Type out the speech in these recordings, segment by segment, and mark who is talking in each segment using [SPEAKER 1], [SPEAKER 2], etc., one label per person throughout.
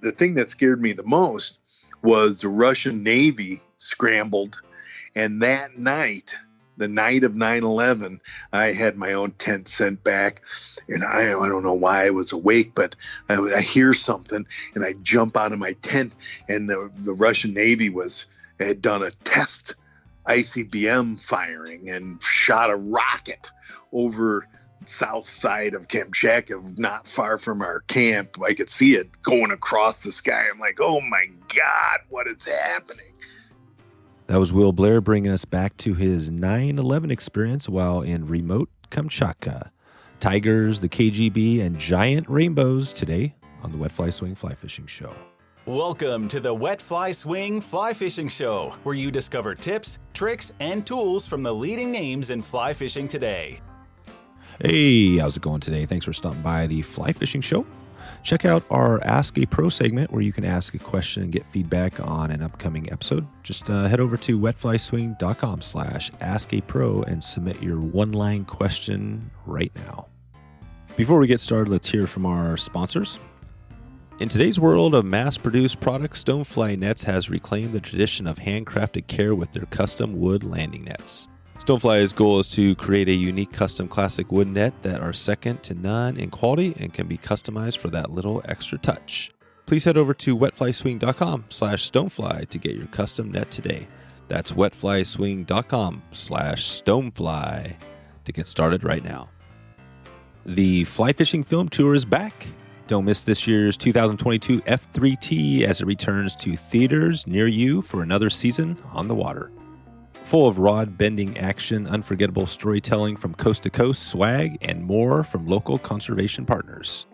[SPEAKER 1] the thing that scared me the most was the Russian Navy scrambled. And that night, the night of 9/11, I had my own tent sent back. And I don't know why I was awake, but I hear something and I jump out of my tent. And the Russian Navy had done a test ICBM firing and shot a rocket over south side of Kamchatka, not far from our camp. I could see it going across the sky. I'm like, oh my God, what is happening?
[SPEAKER 2] That was Will Blair bringing us back to his 9/11 experience while in remote Kamchatka. Tigers, the KGB, and giant rainbows today on the Wet Fly Swing Fly Fishing Show.
[SPEAKER 3] Welcome to the Wet Fly Swing Fly Fishing Show, where you discover tips, tricks, and tools from the leading names in fly fishing today.
[SPEAKER 2] Hey, how's it going today? Thanks for stopping by the Fly Fishing Show. Check out our Ask a Pro segment where you can ask a question and get feedback on an upcoming episode. Just head over to wetflyswing.com/askapro and submit your one-line question right now. Before we get started, let's hear from our sponsors. In today's world of mass-produced products, Stonefly Nets has reclaimed the tradition of handcrafted care with their custom wood landing nets. Stonefly's goal is to create a unique custom classic wood net that are second to none in quality and can be customized for that little extra touch. Please head over to wetflyswing.com/stonefly to get your custom net today. That's wetflyswing.com/stonefly to get started right now. The Fly Fishing Film Tour is back. Don't miss this year's 2022 F3T as it returns to theaters near you for another season on the water. Full of rod-bending action, unforgettable storytelling from coast to coast, swag, and more from local conservation partners.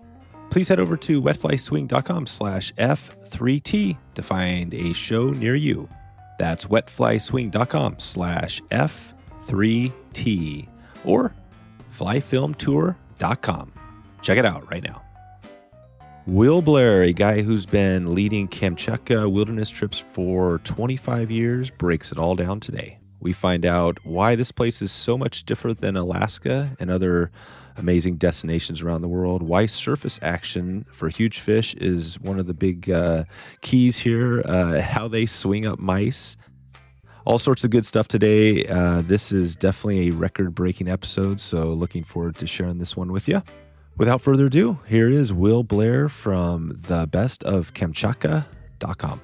[SPEAKER 2] Please head over to wetflyswing.com/F3T to find a show near you. That's wetflyswing.com/F3T or flyfilmtour.com. Check it out right now. Will Blair, a guy who's been leading Kamchatka wilderness trips for 25 years, breaks it all down today. We find out why this place is so much different than Alaska and other amazing destinations around the world, why surface action for huge fish is one of the big keys here, how they swing up mice, all sorts of good stuff today. This is definitely a record-breaking episode, so looking forward to sharing this one with you. Without further ado, here is Will Blair from thebestofkamchatka.com.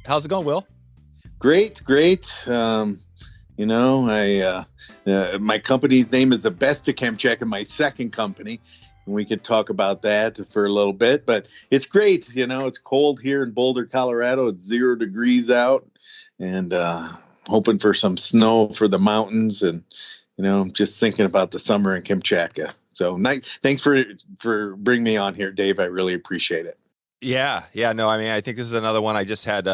[SPEAKER 2] How's it going, Will?
[SPEAKER 1] Great. My company's name is The Best of Kamchatka, my second company. And we could talk about that for a little bit, but it's great. It's cold here in Boulder, Colorado. It's 0 degrees out and hoping for some snow for the mountains and, just thinking about the summer in Kamchatka. So thanks for bringing me on here, Dave. I really appreciate it.
[SPEAKER 2] Yeah. No, I think this is another one I just had,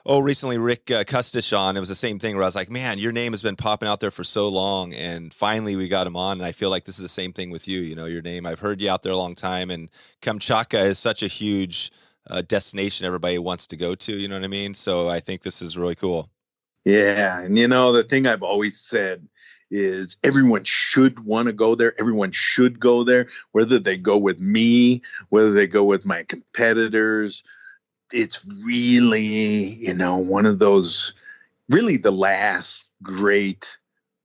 [SPEAKER 2] recently Rick Custish on. It was the same thing where I was like, man, your name has been popping out there for so long. And finally we got him on. And I feel like this is the same thing with you. Your name, I've heard you out there a long time. And Kamchatka is such a huge destination everybody wants to go to. You know what I mean? So I think this is really cool.
[SPEAKER 1] Yeah. And, the thing I've always said is everyone should want to go there. Everyone should go there, whether they go with me, whether they go with my competitors. It's really, one of those, really the last great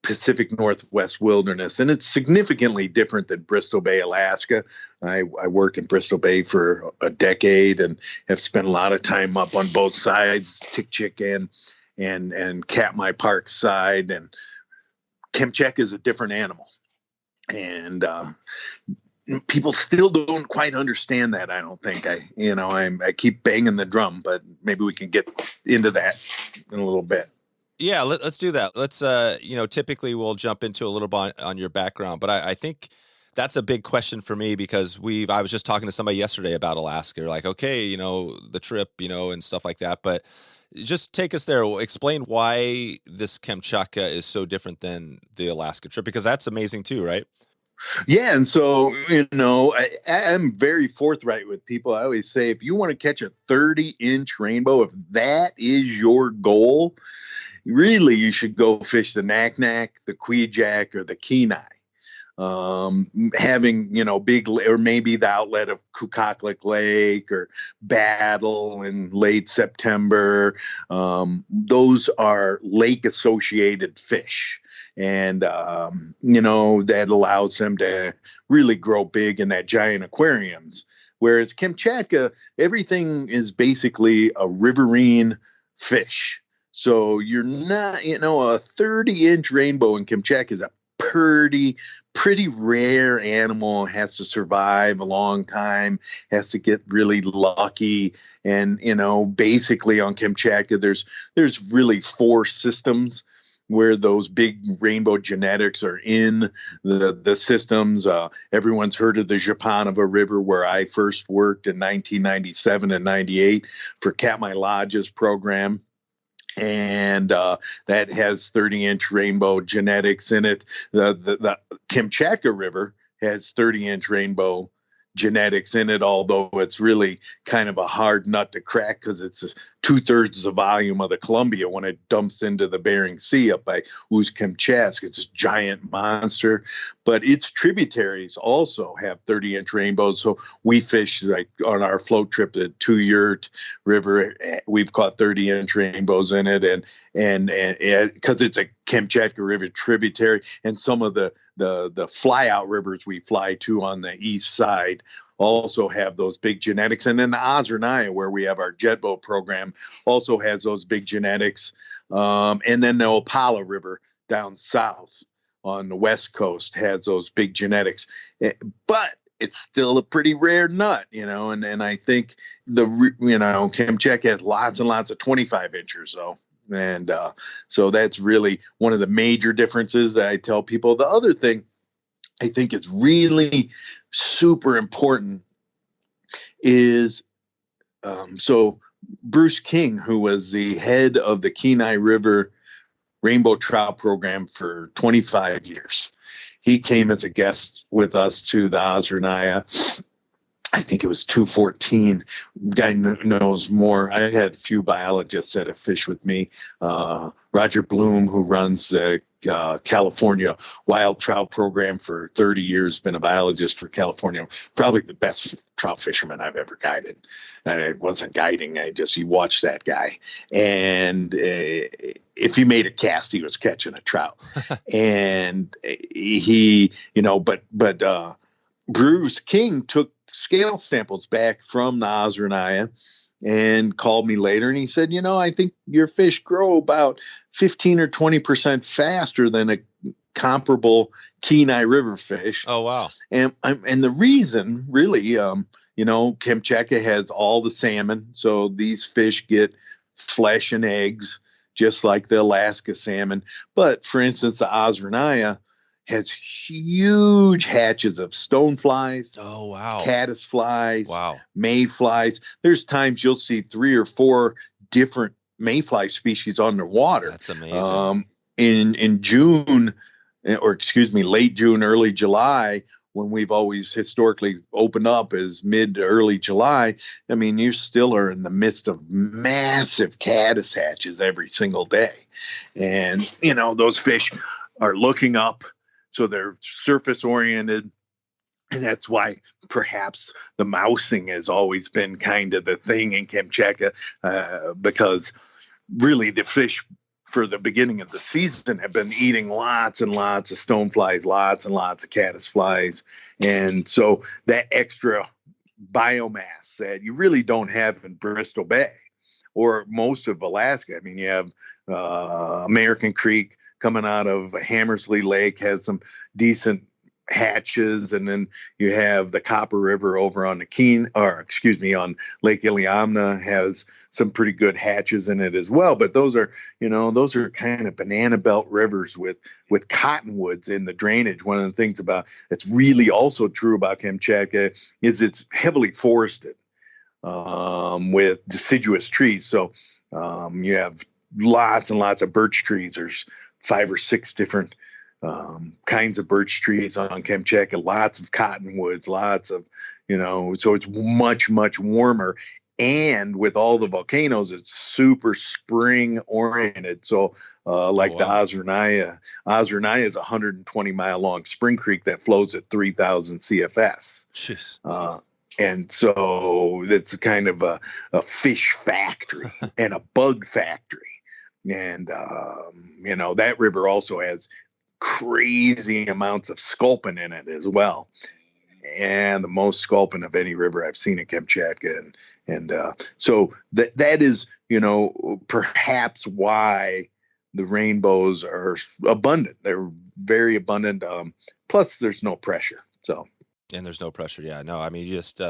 [SPEAKER 1] Pacific Northwest wilderness. And it's significantly different than Bristol Bay, Alaska. I worked in Bristol Bay for a decade and have spent a lot of time up on both sides, Tikchik and Katmai Park side. And Kamchatka is a different animal. And, people still don't quite understand that. I don't think I keep banging the drum, but maybe we can get into that in a little bit.
[SPEAKER 2] Yeah, let's do that. Let's, typically we'll jump into a little bit on your background, but I think that's a big question for me because I was just talking to somebody yesterday about Alaska, like, okay, the trip, and stuff like that, but just take us there. Explain why this Kamchatka is so different than the Alaska trip, because that's amazing too, right?
[SPEAKER 1] Yeah. And so, I'm very forthright with people. I always say, if you want to catch a 30-inch rainbow, if that is your goal, really you should go fish the Naknak, the Kwiajak, or the Kenai. having, big, or maybe the outlet of Kukaklik Lake or Battle in late September. Those are lake associated fish. And, that allows them to really grow big in that giant aquariums. Whereas Kamchatka, everything is basically a riverine fish. So you're not, a 30-inch rainbow in Kamchatka is a pretty rare animal, has to survive a long time, has to get really lucky. And, basically on Kamchatka, there's really 4 systems where those big rainbow genetics are in the systems. Everyone's heard of the Japanova River, where I first worked in 1997 and 98 for Katmai Lodge's program. And that has 30-inch rainbow genetics in it. The Kamchatka River has 30-inch rainbow genetics in it, although it's really kind of a hard nut to crack because it's 2/3 the volume of the Columbia when it dumps into the Bering Sea up by Kamchatka. It's a giant monster, but its tributaries also have 30-inch rainbows. So we fish, like on our float trip to Tuyurt River, we've caught 30-inch rainbows in it, and because it's a Kamchatka River tributary, and some of the fly out rivers we fly to on the east side also have those big genetics. And then the Ozernaya, where we have our jet boat program, also has those big genetics. And then the Opala River down south on the west coast has those big genetics. But it's still a pretty rare nut, and I think Kamchatka has lots and lots of 25-inchers though. And so that's really one of the major differences that I tell people. The other thing I think is really super important is so Bruce King, who was the head of the Kenai River Rainbow Trout Program for 25 years, he came as a guest with us to the Ozernaya. I think it was 214. Guy knows more. I had a few biologists that have fished with me. Roger Bloom, who runs the California Wild Trout Program for 30 years, been a biologist for California. Probably the best trout fisherman I've ever guided. I wasn't guiding. You watched that guy. And if he made a cast, he was catching a trout. And he, but Bruce King took scale samples back from the Ozernaya and called me later, and he said, I think your fish grow about 15 or 20% faster than a comparable Kenai River fish.
[SPEAKER 2] Oh, wow.
[SPEAKER 1] And the reason really, Kamchatka has all the salmon, so these fish get flesh and eggs just like the Alaska salmon. But for instance, the Ozernaya has huge hatches of stoneflies,
[SPEAKER 2] oh wow,
[SPEAKER 1] caddisflies,
[SPEAKER 2] wow,
[SPEAKER 1] mayflies. There's times you'll see 3 or 4 different mayfly species on the water.
[SPEAKER 2] That's amazing.
[SPEAKER 1] In June, or excuse me, late June, early July, when we've always historically opened up as mid to early July, I mean, you still are in the midst of massive caddis hatches every single day. And, those fish are looking up. So they're surface oriented. And that's why perhaps the mousing has always been kind of the thing in Kamchatka, because really the fish for the beginning of the season have been eating lots and lots of stoneflies, lots and lots of caddisflies. And so that extra biomass that you really don't have in Bristol Bay or most of Alaska. I mean, you have American Creek coming out of Hammersley Lake has some decent hatches, and then you have the Copper River over on on Lake Iliamna has some pretty good hatches in it as well. But those are kind of banana belt rivers with cottonwoods in the drainage. One of the things that's really also true about Kamchatka is it's heavily forested with deciduous trees. So you have lots and lots of birch trees. There's 5 or 6 different kinds of birch trees on Kamchatka, lots of cottonwoods, lots of, so it's much, much warmer. And with all the volcanoes, it's super spring oriented. So, like the Ozernaya is a 120-mile long spring creek that flows at 3,000 CFS.
[SPEAKER 2] Jeez.
[SPEAKER 1] And so it's kind of a fish factory and a bug factory. And, that river also has crazy amounts of sculpin in it as well. And the most sculpin of any river I've seen in Kamchatka. And so that is, perhaps why the rainbows are abundant. They're very abundant. Plus there's no pressure. So.
[SPEAKER 2] And there's no pressure. Yeah, no, I mean, you just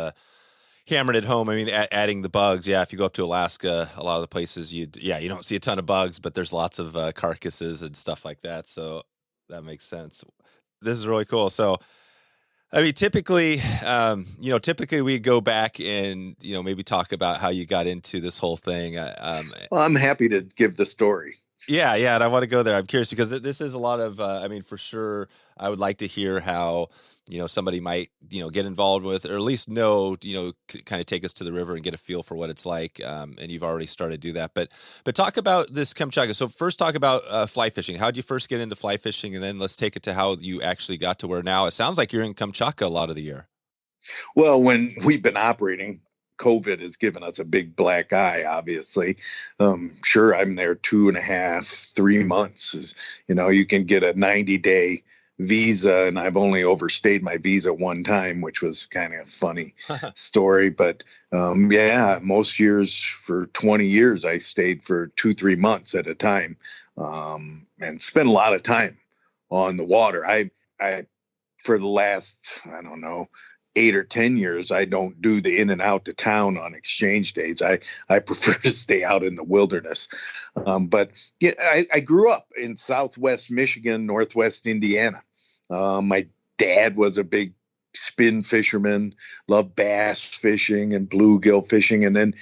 [SPEAKER 2] hammered it home. I mean, adding the bugs. Yeah, if you go up to Alaska, a lot of the places you don't see a ton of bugs, but there's lots of carcasses and stuff like that. So that makes sense. This is really cool. So, I mean, typically we go back and, maybe talk about how you got into this whole thing.
[SPEAKER 1] Well, I'm happy to give the story.
[SPEAKER 2] Yeah. And I want to go there. I'm curious because this is a lot of, for sure, I would like to hear how, somebody might, get involved with, or at least know, kind of take us to the river and get a feel for what it's like. And you've already started to do that. But talk about this Kamchatka. So first talk about fly fishing. How did you first get into fly fishing? And then let's take it to how you actually got to where now it sounds like you're in Kamchatka a lot of the year.
[SPEAKER 1] Well, when we've been operating, COVID has given us a big black eye, obviously. Sure, I'm there 2.5, 3 months. You can get a 90-day visa, and I've only overstayed my visa one time, which was kind of a funny story. But most years for 20 years, I stayed for 2-3 months at a time, and spent a lot of time on the water. I for the last, 8 or 10 years, I don't do the in and out to town on exchange days. I prefer to stay out in the wilderness. But I grew up in Southwest Michigan, Northwest Indiana. My dad was a big spin fisherman, loved bass fishing and bluegill fishing. And then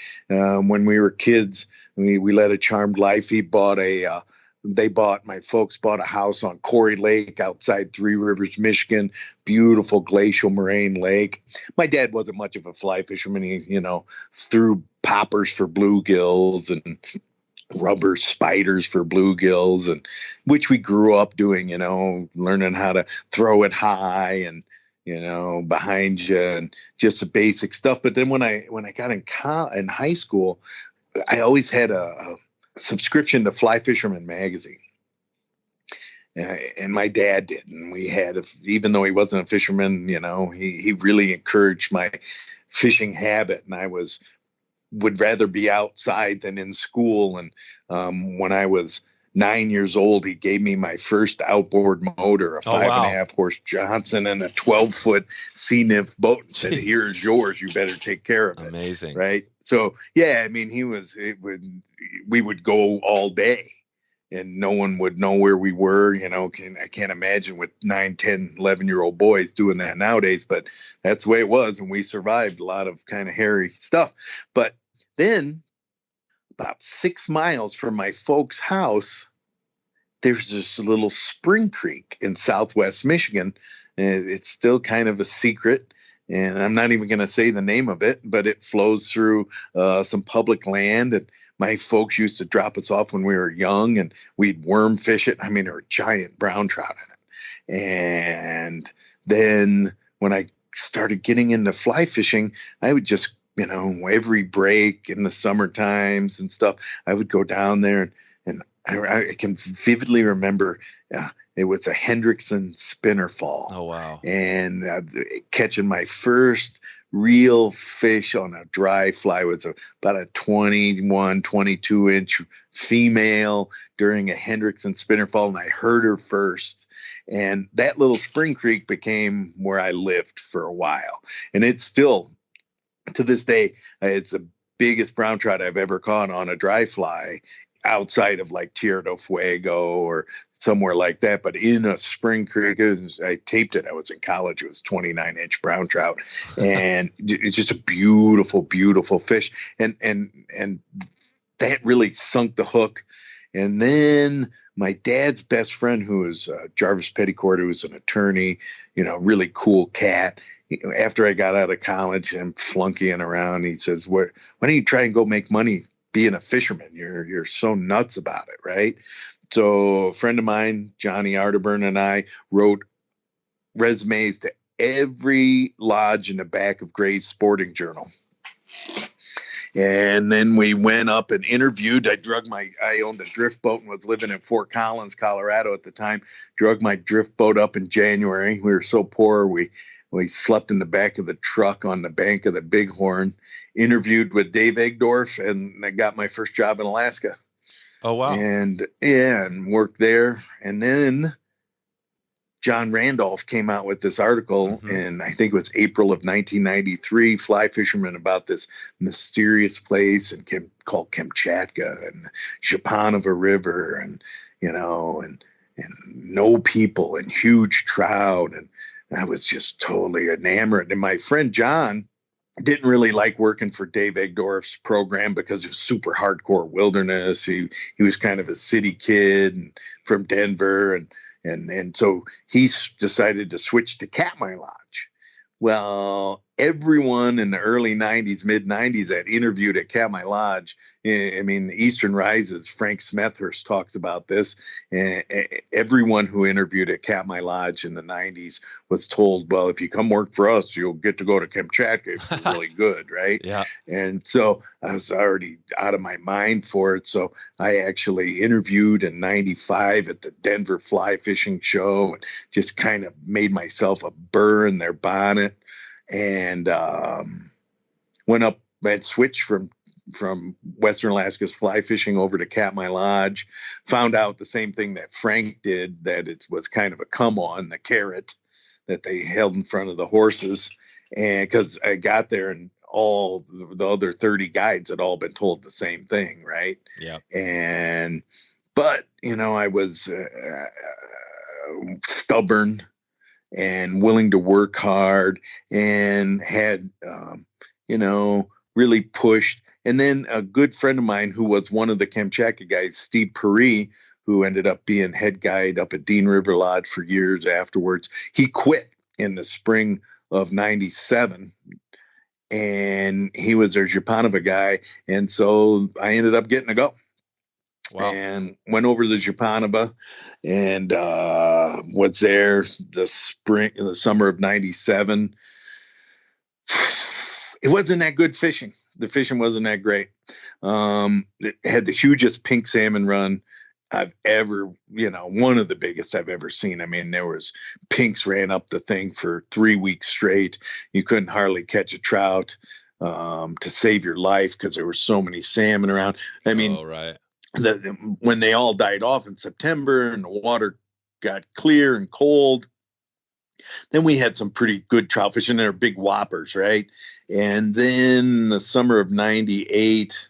[SPEAKER 1] when we were kids, we led a charmed life. My folks bought a house on Corey Lake outside Three Rivers, Michigan, beautiful glacial moraine lake. My dad wasn't much of a fly fisherman. He, threw poppers for bluegills and rubber spiders for bluegills, and which we grew up doing, learning how to throw it high and, behind you and just the basic stuff. But then when I got in high school, I always had a subscription to Fly Fisherman magazine, and my dad did, and we had, even though he wasn't a fisherman, he really encouraged my fishing habit, and I would rather be outside than in school. And when I was 9 years old, he gave me my first outboard motor, a 5.5 horse Johnson and a 12-foot sea nymph boat, and said, "Here's yours. You better take care of it."
[SPEAKER 2] Amazing.
[SPEAKER 1] Right. So, yeah, I mean, we would go all day and no one would know where we were. I can't imagine with 9, 10, 11-year-old boys doing that nowadays, but that's the way it was. And we survived a lot of kind of hairy stuff. But then about 6 miles from my folks' house, there's this little spring creek in Southwest Michigan. And it's still kind of a secret. And I'm not even going to say the name of it, but it flows through some public land. And my folks used to drop us off when we were young, and we'd worm fish it. I mean, there were giant brown trout in it. And then when I started getting into fly fishing, I would just, every break in the summer times and stuff, I would go down there, and I can vividly remember it was a Hendrickson spinner fall.
[SPEAKER 2] Oh, wow.
[SPEAKER 1] And catching my first real fish on a dry fly was about a 21, 22-inch female during a Hendrickson spinner fall, and I heard her first. And that little spring creek became where I lived for a while. And it's still, to this day, it's the biggest brown trout I've ever caught on a dry fly, outside of like Tierra del Fuego or somewhere like that. But in a spring creek, I taped it. I was in college. It was 29-inch brown trout, and it's just a beautiful, beautiful fish. And that really sunk the hook. And then my dad's best friend, who was Jarvis Petticourt, who was an attorney, really cool cat. After I got out of college and flunkying around, he says, why don't you try and go make money being a fisherman? You're so nuts about it, right? So a friend of mine, Johnny Arterburn, and I wrote resumes to every lodge in the back of Gray's Sporting Journal. And then we went up and interviewed. I owned a drift boat and was living in Fort Collins, Colorado at the time. Drug my drift boat up in January. We were so poor, we slept in the back of the truck on the bank of the Bighorn. Interviewed with Dave Egdorf, and I got my first job in Alaska.
[SPEAKER 2] Oh, wow.
[SPEAKER 1] And worked there. And then John Randolph came out with this article, and I think it was April of 1993, Fly Fisherman, about this mysterious place called Kamchatka and Sopachenya River, and no people and huge trout, and I was just totally enamored. And my friend John didn't really like working for Dave Egdorf's program because it was super hardcore wilderness. He was kind of a city kid from Denver, and so he decided to switch to Katmai Lodge. Well, everyone in the early 90s, mid 90s that interviewed at Katmai Lodge, I mean, Eastern Rises, Frank Smethurst talks about this. Everyone who interviewed at Katmai Lodge in the 90s was told, well, if you come work for us, you'll get to go to Kamchatka if you're really good, right?
[SPEAKER 2] Yeah.
[SPEAKER 1] And so I was already out of my mind for it. So I actually interviewed in 95 at the Denver Fly Fishing Show and just kind of made myself a burr in their bonnet, and went up and switched from Western Alaska's fly fishing over to Katmai Lodge. Found out the same thing that Frank did, that it was kind of a come on, the carrot that they held in front of the horses. And because I got there and all the other 30 guides had all been told the same thing, right?
[SPEAKER 2] Yeah.
[SPEAKER 1] But I was stubborn and willing to work hard, and had really pushed. And then a good friend of mine who was one of the Kamchatka guys, Steve Perry, who ended up being head guide up at Dean River Lodge for years afterwards, he quit in the spring of 97, and he was their Sopachenya guy. And so I ended up getting to go. Wow. And went over to the Sopachenya and was there the summer of 97. It wasn't that good fishing. The fishing wasn't that great. It had the hugest pink salmon run I've ever, one of the biggest I've ever seen. I mean, there was pinks ran up the thing for 3 weeks straight. You couldn't hardly catch a trout to save your life because there were so many salmon around. I mean,
[SPEAKER 2] right.
[SPEAKER 1] When they all died off in September and the water got clear and cold, then we had some pretty good trout fishing. They're big whoppers, right? And then the summer of 98,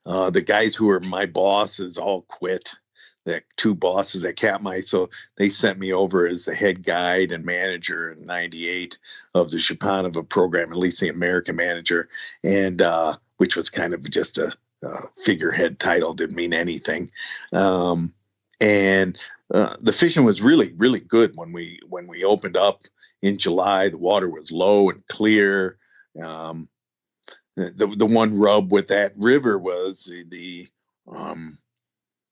[SPEAKER 1] the guys who were my bosses all quit. The two bosses at Katmai, so they sent me over as the head guide and manager in 98 of the Sopachenya program, at least the American manager, and which was kind of just a figurehead title, didn't mean anything. And the fishing was really, really good when we opened up in July. The water was low and clear. The one rub with that river was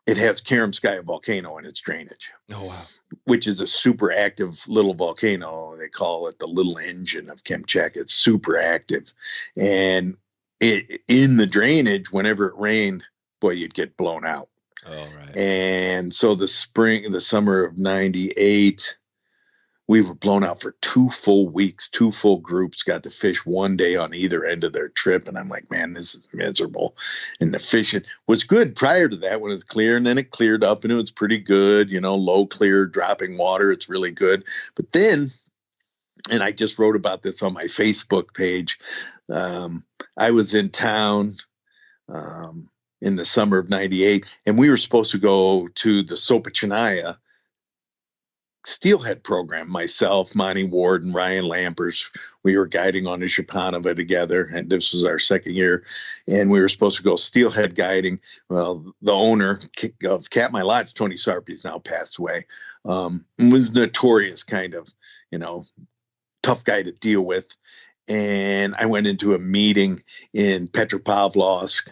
[SPEAKER 1] it has Karamskaya volcano in its drainage.
[SPEAKER 2] Oh, wow.
[SPEAKER 1] Which is a super active little volcano. They call it the little engine of Kamchatka. It's super active. And in the drainage, whenever it rained, boy, you'd get blown out.
[SPEAKER 2] Oh, right.
[SPEAKER 1] And so the summer of 98, we were blown out for 2 full weeks. 2 full groups got to fish one day on either end of their trip. And I'm like, man, this is miserable. And the fishing was good prior to that when it was clear. And then it cleared up and it was pretty good, low, clear, dropping water. It's really good. But then, and I just wrote about this on my Facebook page, I was in town in the summer of 98, and we were supposed to go to the Sopachenya Steelhead program. Myself, Monty Ward, and Ryan Lampers, we were guiding on the Sopachenya together, and this was our second year, and we were supposed to go steelhead guiding. Well, the owner of Katmai Lodge, Tony Sarp, he's now passed away, was notorious kind of, tough guy to deal with. And I went into a meeting in Petropavlovsk,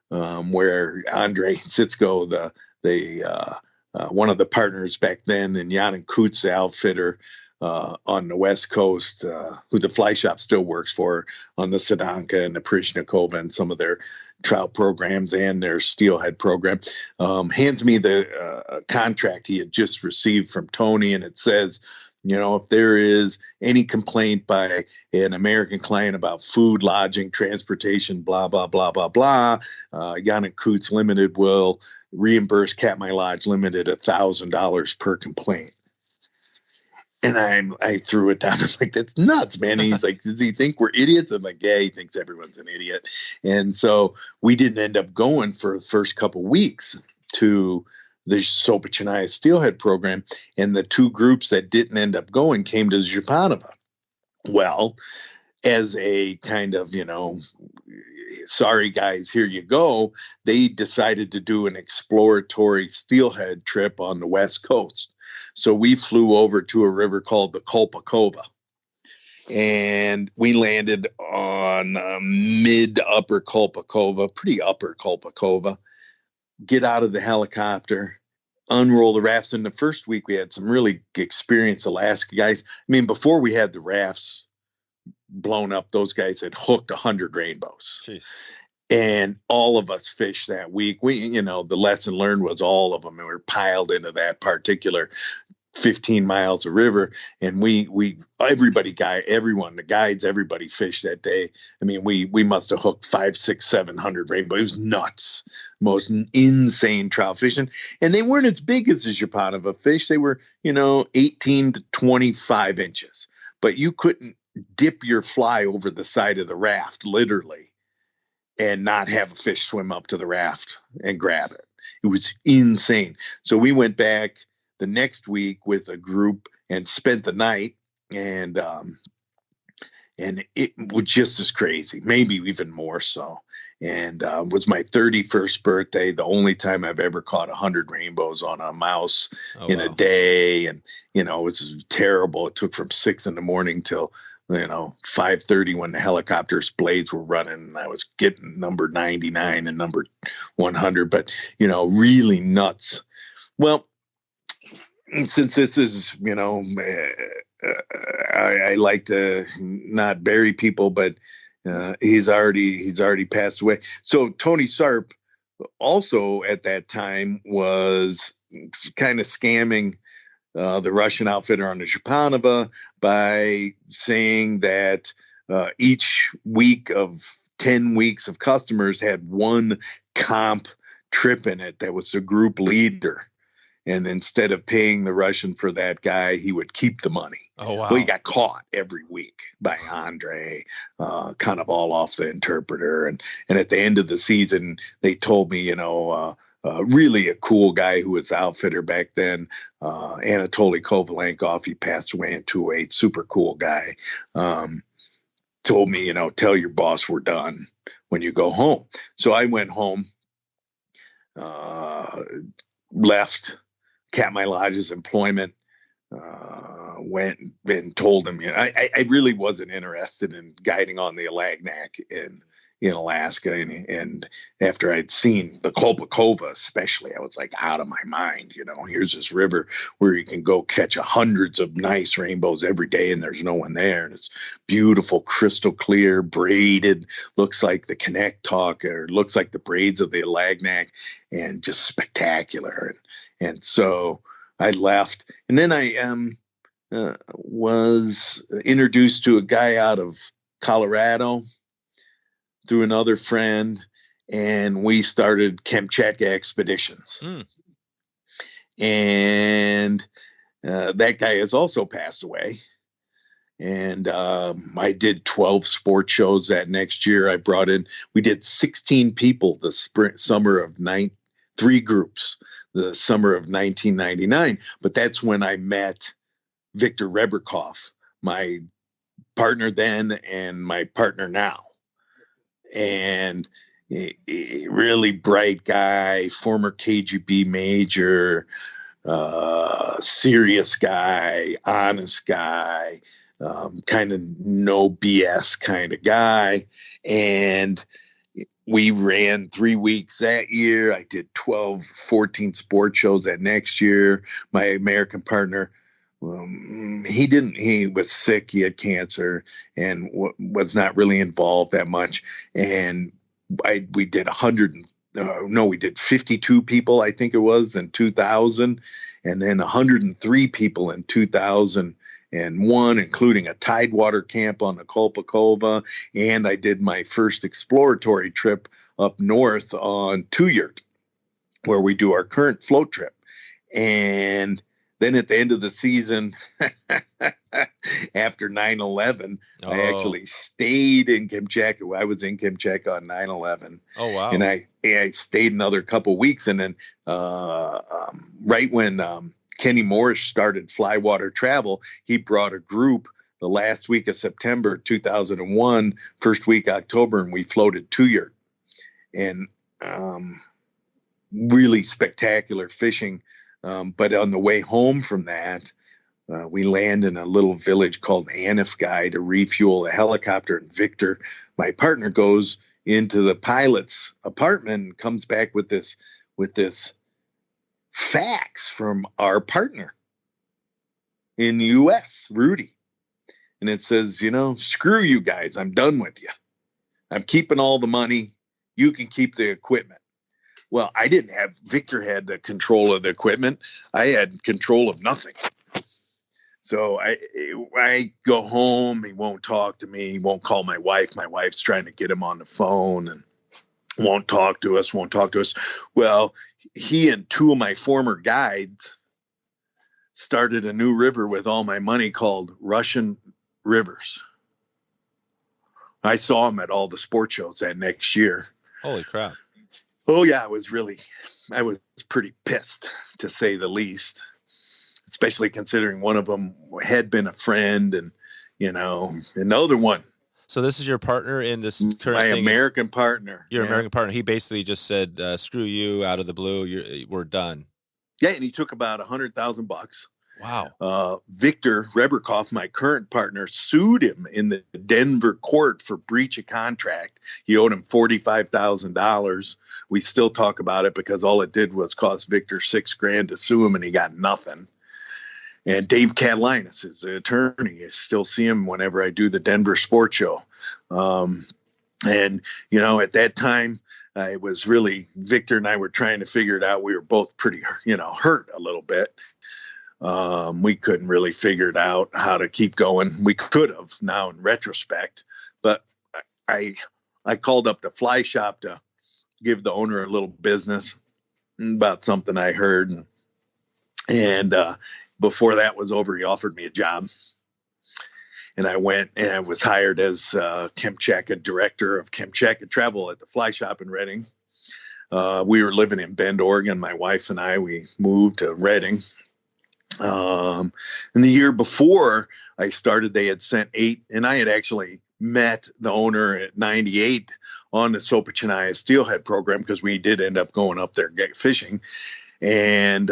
[SPEAKER 1] where Andrei Sitsko, one of the partners back then, and Jan Kutz, the outfitter on the West Coast, who the fly shop still works for on the Sedanka and the Prishnikova and some of their trout programs and their steelhead program, hands me the contract he had just received from Tony, and it says, if there is any complaint by an American client about food, lodging, transportation, blah, blah, blah, blah, blah, Jan Kutz Limited will reimburse Katmai Lodge Limited $1,000 per complaint. And I threw it down. I was like, that's nuts, man. And he's like, does he think we're idiots? I'm like, yeah, he thinks everyone's an idiot. And so we didn't end up going for the first couple weeks to the Sopachenya Steelhead program. And the two groups that didn't end up going came to Sopachenya. Well, as a kind of, sorry guys, here you go, they decided to do an exploratory steelhead trip on the West Coast. So we flew over to a river called the Kolpakova, and we landed on mid-upper Kolpakova, pretty upper Kolpakova, get out of the helicopter, unroll the rafts. In the first week, we had some really experienced Alaska guys. I mean, before we had the rafts blown up, those guys had hooked 100 rainbows.
[SPEAKER 2] Jeez.
[SPEAKER 1] And all of us fished that week. We, the lesson learned was all of them, and we were piled into that particular 15 miles of river. And everyone, the guides, everybody fished that day. I mean, we must have hooked 500, 600, 700 rainbows. It was nuts. Most insane trout fishing. And they weren't as big as the Sopachenya fish. They were, 18 to 25 inches. But you couldn't dip your fly over the side of the raft, literally, and not have a fish swim up to the raft and grab it. It was insane. So we went back the next week with a group and spent the night, and it was just as crazy, maybe even more so. And it was my 31st birthday, the only time I've ever caught 100 rainbows on a mouse a day. And, it was terrible. It took from 6 a.m. till 5:30 when the helicopter's blades were running, and I was getting number 99 and number 100, but, really nuts. Well, since this is, I like to not bury people, but he's already passed away. So Tony Sarp also at that time was kind of scamming the Russian outfitter on the Sopachenya by saying that each week of 10 weeks of customers had one comp trip in it that was the group leader. And instead of paying the Russian for that guy, he would keep the money.
[SPEAKER 2] Oh, wow.
[SPEAKER 1] Well, he got caught every week by Andre, kind of all off the interpreter. And at the end of the season, they told me, really a cool guy who was the outfitter back then, Anatoly Kovalenkov, he passed away in 2008, super cool guy, told me, tell your boss we're done when you go home. So I went home, left Katmai Lodge's employment, went and told him, I really wasn't interested in guiding on the Alagnak in Alaska. And after I'd seen the Kolpakova, especially, I was like out of my mind. Here's this river where you can go catch hundreds of nice rainbows every day, and there's no one there. And it's beautiful, crystal clear, braided, looks like the Kamchatka, or looks like the braids of the Alagnak, and just spectacular. And so I left, and then I was introduced to a guy out of Colorado through another friend, and we started Kamchatka expeditions. And that guy has also passed away. And I did 12 sports shows that next year. We did 16 people the summer of 3 groups the summer of 1999. But that's when I met Victor Reberkoff, my partner then and my partner now. And really bright guy, former KGB major, serious guy, honest guy, kind of no BS kind of guy. And we ran 3 weeks that year. I did 12, 14 sport shows that next year. My American partner, he was sick. He had cancer and was not really involved that much. And we did 52 people, I think it was, in 2000, and then 103 people in 2001, including a Tidewater camp on the Kolpakova. And I did my first exploratory trip up north on Two-Yurt, where we do our current float trip. And then at the end of the season, after 9/11, I actually stayed in Kamchatka. I was in Kamchatka on 9/11.
[SPEAKER 2] Oh, wow.
[SPEAKER 1] And I stayed another couple weeks. And then right when Kenny Morris started Flywater Travel, he brought a group the last week of September 2001, first week October, and we floated Two-Yurt. And really spectacular fishing. But on the way home from that, we land in a little village called Anifguy to refuel a helicopter. And Victor, my partner, goes into the pilot's apartment and comes back with this fax from our partner in the U.S., Rudy. And it says, screw you guys. I'm done with you. I'm keeping all the money. You can keep the equipment. Well, I didn't have, Victor had the control of the equipment. I had control of nothing. So I go home. He won't talk to me. He won't call my wife. My wife's trying to get him on the phone and won't talk to us. Well, he and 2 of my former guides started a new river with all my money called Russian Rivers. I saw him at all the sport shows that next year.
[SPEAKER 2] Holy crap.
[SPEAKER 1] Oh yeah, I was pretty pissed, to say the least, especially considering one of them had been a friend and, another one.
[SPEAKER 2] So this is your partner in this current
[SPEAKER 1] my
[SPEAKER 2] thing?
[SPEAKER 1] American partner.
[SPEAKER 2] Your American partner. He basically just said, screw you, out of the blue. We're done.
[SPEAKER 1] Yeah. And he took about $100,000.
[SPEAKER 2] Wow.
[SPEAKER 1] Victor Reberkoff, my current partner, sued him in the Denver court for breach of contract. He owed him $45,000. We still talk about it because all it did was cost Victor $6,000 to sue him, and he got nothing. And Dave Catalinas is the attorney. I still see him whenever I do the Denver Sports Show. And at that time, it was really Victor and I were trying to figure it out. We were both pretty, hurt a little bit. We couldn't really figure it out how to keep going. We could have now in retrospect, but I called up the fly shop to give the owner a little business about something I heard. And before that was over, he offered me a job. And I went and I was hired as Kamchatka director of Kamchatka Travel at the fly shop in Redding. We were living in Bend, Oregon. My wife and I, we moved to Redding. And the year before I started, they had sent 8, and I had actually met the owner at 98 on the Sopachenya Steelhead program, because we did end up going up there fishing. And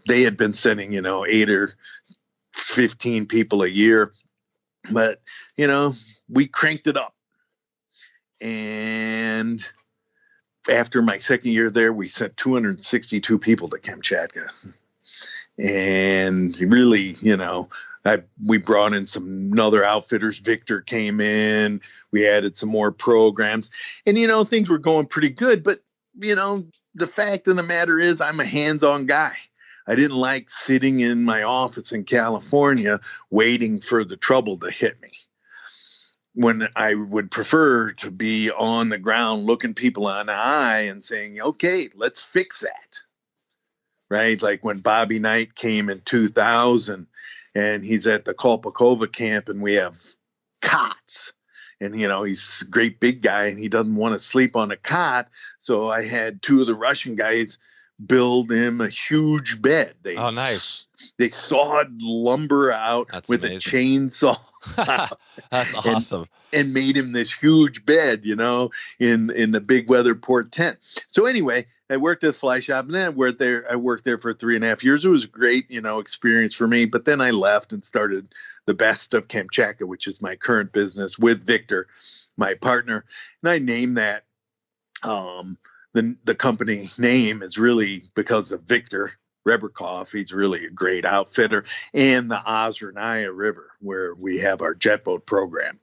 [SPEAKER 1] they had been sending, 8 or 15 people a year. But, we cranked it up. And after my second year there, we sent 262 people to Kamchatka. And really, we brought in some other outfitters. Victor came in. We added some more programs. And, things were going pretty good. But, the fact of the matter is I'm a hands-on guy. I didn't like sitting in my office in California waiting for the trouble to hit me. When I would prefer to be on the ground looking people in the eye and saying, okay, let's fix that. Right? Like when Bobby Knight came in 2000 and he's at the Kolpakova camp and we have cots and he's a great big guy, and he doesn't want to sleep on a cot. So I had two of the Russian guys build him a huge bed.
[SPEAKER 2] Oh, nice.
[SPEAKER 1] They sawed lumber out with
[SPEAKER 2] amazing.
[SPEAKER 1] a chainsaw.
[SPEAKER 2] That's awesome.
[SPEAKER 1] And made him this huge bed, in the big weather port tent. So anyway, I worked at the fly shop, and then I worked there for 3.5 years. It was a great, experience for me. But then I left and started the Best of Kamchatka, which is my current business with Victor, my partner. And I named that, the company name is really because of Victor Reberkoff. He's really a great outfitter, and the Ozernaya River, where we have our jet boat program.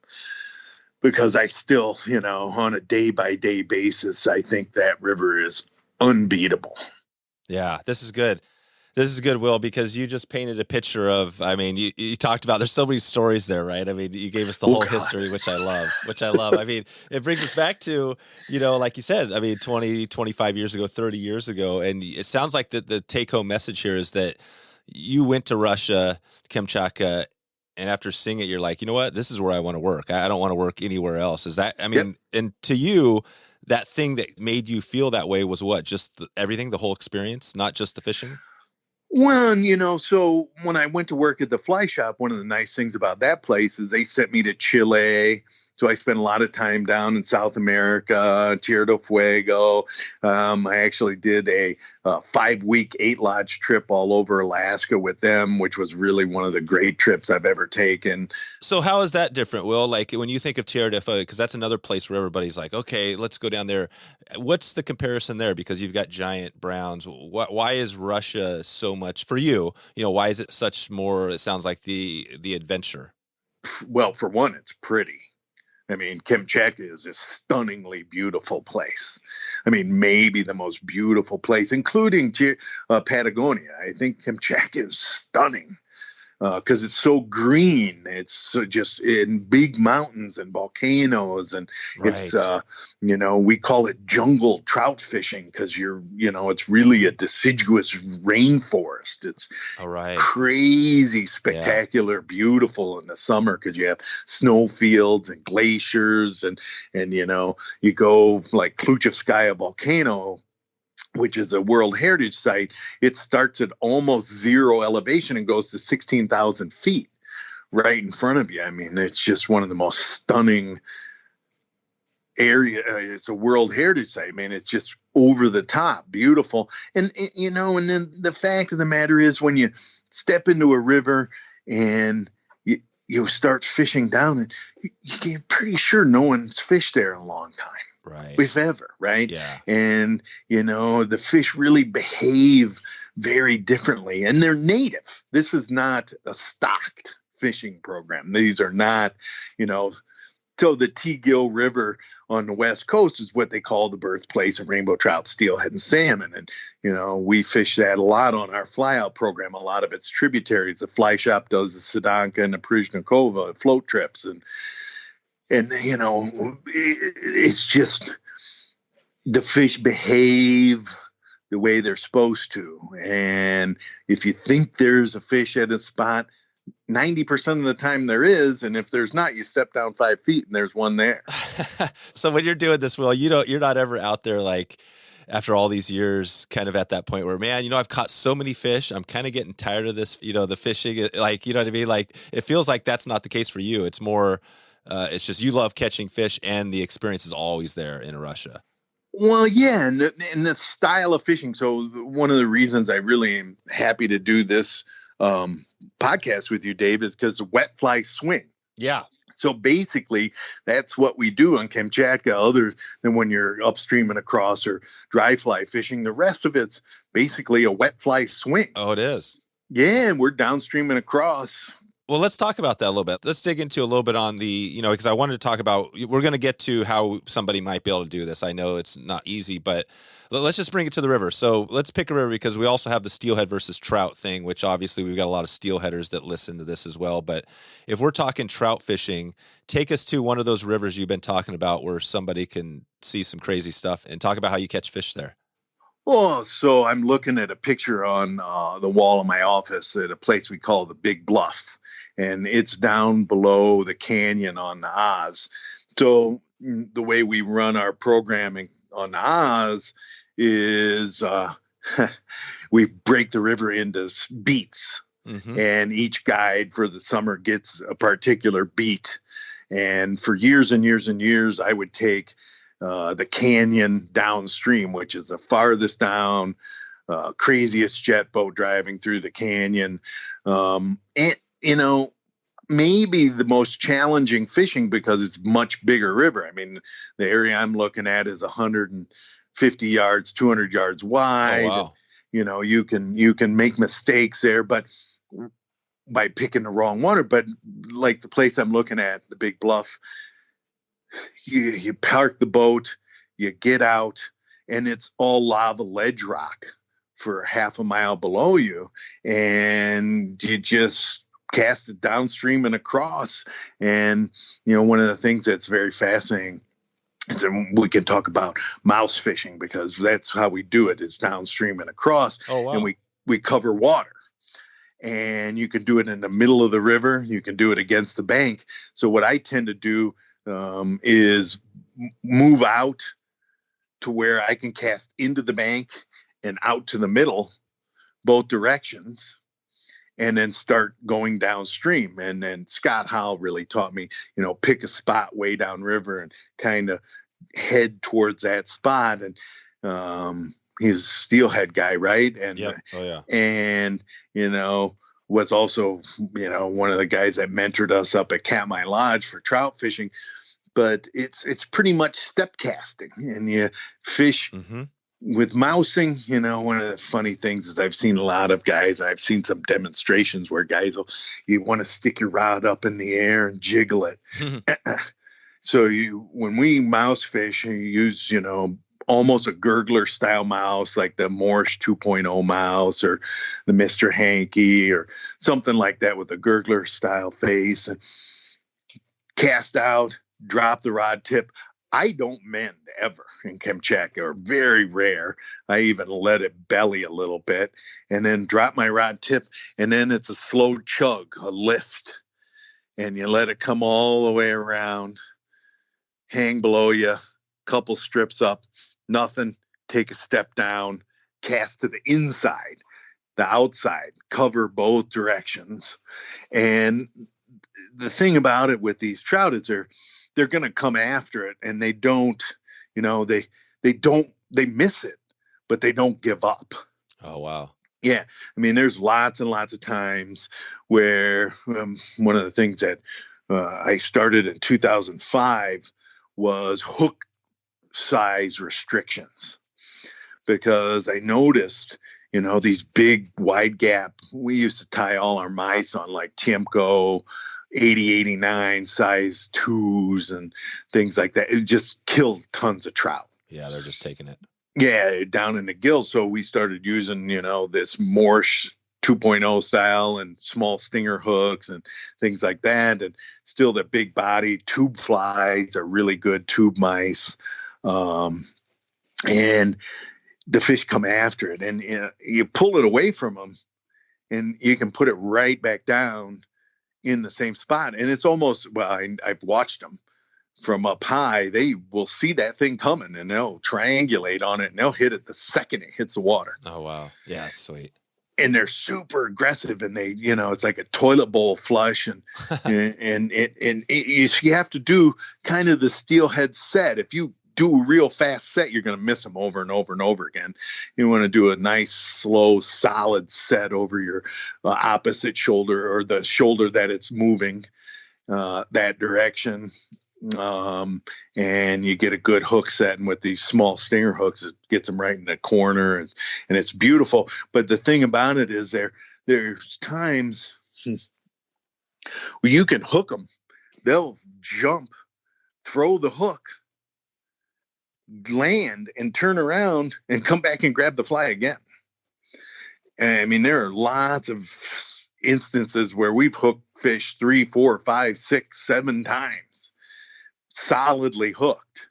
[SPEAKER 1] Because I still, on a day-by-day basis, I think that river is unbeatable.
[SPEAKER 2] Yeah, this is good. This is good, Will, because you just painted a picture of, you talked about, there's so many stories there, right? You gave us the whole history, which I love. It brings us back to, like you said, 20, 25 years ago, 30 years ago. And it sounds like the take-home message here is that you went to Russia, Kamchatka, and after seeing it, you're like, you know what? This is where I want to work. I don't want to work anywhere else. Is that,
[SPEAKER 1] Yep.
[SPEAKER 2] And to you, that thing that made you feel that way was what? Just everything, the whole experience, not just the fishing?
[SPEAKER 1] Well, so when I went to work at the fly shop, one of the nice things about that place is they sent me to Chile. So I spent a lot of time down in South America, Tierra del Fuego. I actually did a 5-week 8-lodge trip all over Alaska with them, which was really one of the great trips I've ever taken.
[SPEAKER 2] So how is that different, Will? Like when you think of Tierra del Fuego, because that's another place where everybody's like, okay, let's go down there. What's the comparison there? Because you've got giant browns. Why is Russia so much for you? Why is it such more? It sounds like the adventure.
[SPEAKER 1] Well, for one, it's pretty. Kamchatka is a stunningly beautiful place. Maybe the most beautiful place, including Patagonia. I think Kamchatka is stunning because it's so green. It's just in big mountains and volcanoes, and
[SPEAKER 2] right.
[SPEAKER 1] It's we call it jungle trout fishing because it's really a deciduous rainforest. It's crazy, spectacular, beautiful in the summer because you have snow fields and glaciers, and you go like Kluchevskaya volcano, which is a World Heritage Site. It starts at almost zero elevation and goes to 16,000 feet right in front of you. It's just one of the most stunning area. It's a World Heritage Site. It's just over the top, beautiful. And and then the fact of the matter is when you step into a river and you start fishing down it, you're pretty sure no one's fished there in a long time.
[SPEAKER 2] Right.
[SPEAKER 1] If ever, right?
[SPEAKER 2] Yeah.
[SPEAKER 1] And, the fish really behave very differently, and they're native. This is not a stocked fishing program. These are not, so the Teagill River on the West Coast is what they call the birthplace of rainbow trout, steelhead, and salmon. And, we fish that a lot on our flyout program. A lot of its tributaries. The fly shop does the Sedanka and the Prizhnikova float trips. And it's just the fish behave the way they're supposed to. And if you think there's a fish at a spot, 90% of the time there is. And if there's not, you step down 5 feet and there's one there.
[SPEAKER 2] So when you're doing this, Will, you're not ever out there like after all these years, kind of at that point where, man, I've caught so many fish. I'm kind of getting tired of this, the fishing. Like, you know what I mean? Like, it feels like that's not the case for you. It's more, it's just you love catching fish, and the experience is always there in Russia.
[SPEAKER 1] Well, yeah, and the style of fishing. So one of the reasons I really am happy to do this podcast with you, Dave, is because the wet fly swing.
[SPEAKER 2] Yeah.
[SPEAKER 1] So basically, that's what we do on Kamchatka, other than when you're upstream and across or dry fly fishing. The rest of it's basically a wet fly swing.
[SPEAKER 2] Oh, it is?
[SPEAKER 1] Yeah, and we're downstream and across.
[SPEAKER 2] Well, let's talk about that a little bit. Let's dig into a little bit on the, because I wanted to talk about, we're going to get to how somebody might be able to do this. I know it's not easy, but let's just bring it to the river. So let's pick a river because we also have the steelhead versus trout thing, which obviously we've got a lot of steelheaders that listen to this as well. But if we're talking trout fishing, take us to one of those rivers you've been talking about where somebody can see some crazy stuff and talk about how you catch fish there.
[SPEAKER 1] Oh, so I'm looking at a picture on the wall of my office at a place we call the Big Bluff. And it's down below the canyon on the Oz. So the way we run our programming on Oz is we break the river into beats, and each guide for the summer gets a particular beat. And for years and years and years, I would take the canyon downstream, which is the farthest down, craziest jet boat driving through the canyon. And, maybe the most challenging fishing because it's much bigger river. I mean, the area I'm looking at is 150 yards, 200 yards wide.
[SPEAKER 2] Oh, wow.
[SPEAKER 1] And, you can make mistakes there, but by picking the wrong water. But like the place I'm looking at, the Big Bluff, you park the boat, you get out, and it's all lava ledge rock for half a mile below you, and you just cast it downstream and across. And one of the things that's very fascinating is we can talk about mouse fishing, because that's how we do it. It's downstream and across.
[SPEAKER 2] Oh, wow.
[SPEAKER 1] And we cover water, and you can do it in the middle of the river, you can do it against the bank. So what I tend to do is move out to where I can cast into the bank and out to the middle, both directions, and then start going downstream. And then Scott Howell really taught me, pick a spot way downriver and kind of head towards that spot. And he's a Steelhead guy, right? And
[SPEAKER 2] yep. Oh, yeah.
[SPEAKER 1] And was also one of the guys that mentored us up at Katmai Lodge for trout fishing. But it's pretty much step casting, and you fish. With mousing, one of the funny things is I've seen a lot of guys, I've seen some demonstrations where guys you want to stick your rod up in the air and jiggle it. So when we mouse fish, you use, almost a gurgler style mouse, like the Morse 2.0 mouse or the Mr. Hanky or something like that with a gurgler style face, and cast out, drop the rod tip. I don't mend ever in Kamchatka, or very rare. I even let it belly a little bit and then drop my rod tip. And then it's a slow chug, a lift. And you let it come all the way around, hang below you, couple strips up, nothing, take a step down, cast to the inside, the outside, cover both directions. And the thing about it with these trout is they're going to come after it, and they don't, they miss it, but they don't give up.
[SPEAKER 2] Oh, wow.
[SPEAKER 1] Yeah. I mean, there's lots and lots of times where one of the things that I started in 2005 was hook size restrictions, because I noticed, these big wide gap, we used to tie all our mice on like Tiemco 80-89 size 2s and things like that. It just killed tons of trout.
[SPEAKER 2] Yeah, they're just taking it.
[SPEAKER 1] Yeah, down in the gills. So we started using, this Morse 2.0 style and small stinger hooks and things like that. And still the big body tube flies are really good tube mice. And the fish come after it, and you pull it away from them, and you can put it right back down in the same spot. And it's almost, I've watched them from up high. They will see that thing coming, and they'll triangulate on it, and they'll hit it the second it hits the water.
[SPEAKER 2] Oh, wow. Yeah, sweet.
[SPEAKER 1] And they're super aggressive, and they, it's like a toilet bowl flush, and you have to do kind of the Steelhead set. If you do a real fast set, you're going to miss them over and over and over again. You want to do a nice, slow, solid set over your opposite shoulder, or the shoulder that it's moving that direction. And you get a good hook set. And with these small stinger hooks, it gets them right in the corner, and it's beautiful. But the thing about it is there's times where you can hook them. They'll jump, throw the hook, land, and turn around and come back and grab the fly again. I mean, there are lots of instances where we've hooked fish 3, 4, 5, 6, 7 times, solidly hooked,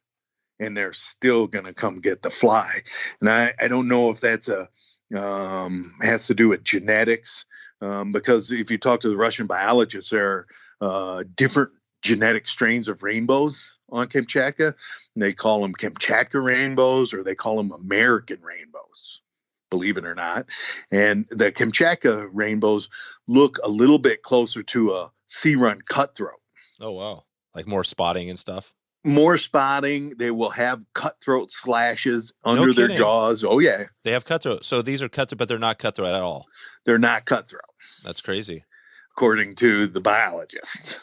[SPEAKER 1] and they're still going to come get the fly. And I don't know if that's has to do with genetics, because if you talk to the Russian biologists, there are different genetic strains of rainbows on Kamchatka. And they call them Kamchatka rainbows, or they call them American rainbows, believe it or not. And the Kamchatka rainbows look a little bit closer to a sea run cutthroat.
[SPEAKER 2] Oh, wow. Like more spotting and stuff?
[SPEAKER 1] More spotting. They will have cutthroat slashes under their jaws. Oh, yeah.
[SPEAKER 2] They have cutthroat. So these are cutthroat, but they're not cutthroat at all.
[SPEAKER 1] They're not cutthroat.
[SPEAKER 2] That's crazy.
[SPEAKER 1] According to the biologists.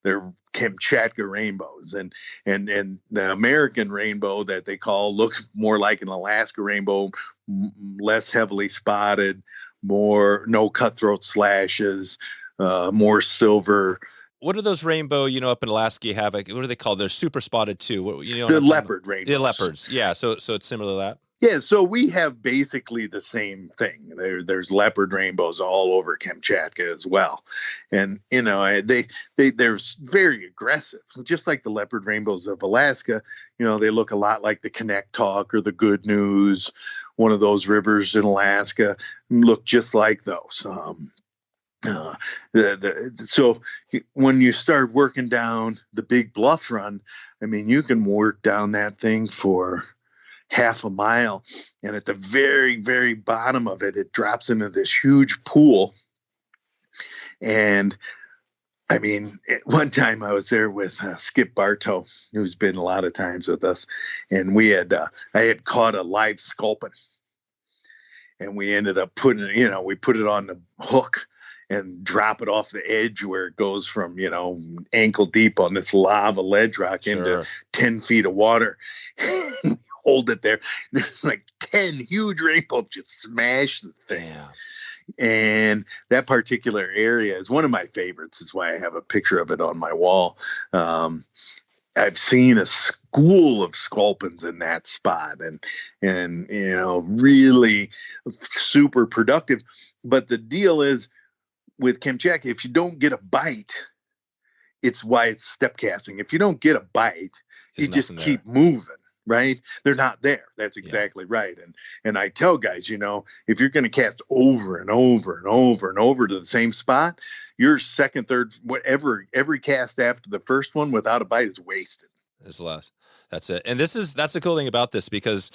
[SPEAKER 1] They're Kamchatka rainbows. And the American rainbow that they call looks more like an Alaska rainbow, less heavily spotted, no cutthroat slashes, more silver.
[SPEAKER 2] What are those rainbow, up in Alaska you have, what are they called? They're super spotted too.
[SPEAKER 1] The leopard rainbows.
[SPEAKER 2] The leopards, yeah. So it's similar to that?
[SPEAKER 1] Yeah, so we have basically the same thing. There's leopard rainbows all over Kamchatka as well. And, they're very aggressive. Just like the leopard rainbows of Alaska, they look a lot like the Kamchatka or the Good News, one of those rivers in Alaska, look just like those. So when you start working down the Big Bluff Run, you can work down that thing for half a mile, and at the very, very bottom of it, it drops into this huge pool. And one time I was there with Skip Bartow, who's been a lot of times with us, and I had caught a live sculpin, and we ended up putting it, we put it on the hook and drop it off the edge where it goes from, ankle deep on this lava ledge rock into 10 feet of water. Hold it there. There's like 10 huge rainbows just smash the thing.
[SPEAKER 2] Damn.
[SPEAKER 1] And that particular area is one of my favorites. It's why I have a picture of it on my wall. I've seen a school of sculpins in that spot and really super productive. But the deal is, with Kamchatka, if you don't get a bite, it's why it's step casting. If you don't get a bite, you just keep moving, right? They're not there. That's exactly right. And I tell guys, if you're going to cast over and over and over and over to the same spot, your second, third, whatever, every cast after the first one without a bite is wasted.
[SPEAKER 2] It's less. That's it. And that's the cool thing about this, because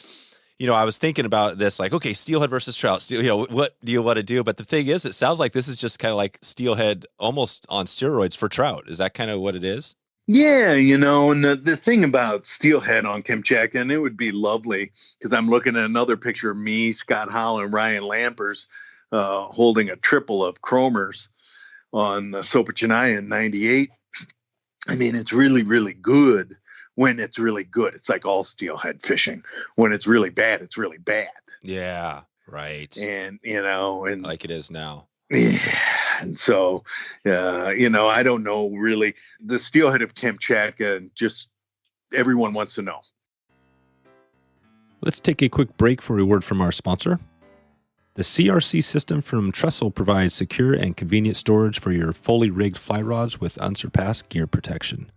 [SPEAKER 2] I was thinking about this, like, okay, steelhead versus trout. What do you want to do? But the thing is, it sounds like this is just kind of like steelhead almost on steroids for trout. Is that kind of what it is?
[SPEAKER 1] Yeah, and the thing about steelhead on Kamchatka, and it would be lovely, because I'm looking at another picture of me, Scott Howell, and Ryan Lampers holding a triple of chromers on the Sopachenya in 98. It's really, really good. When it's really good, it's like all steelhead fishing. When it's really bad, it's really bad.
[SPEAKER 2] Yeah, right.
[SPEAKER 1] And, and
[SPEAKER 2] like it is now.
[SPEAKER 1] Yeah. And so, I don't know really the steelhead of Kamchatka, and just everyone wants to know.
[SPEAKER 2] Let's take a quick break for a word from our sponsor. The CRC system from Trxstle provides secure and convenient storage for your fully rigged fly rods with unsurpassed gear protection.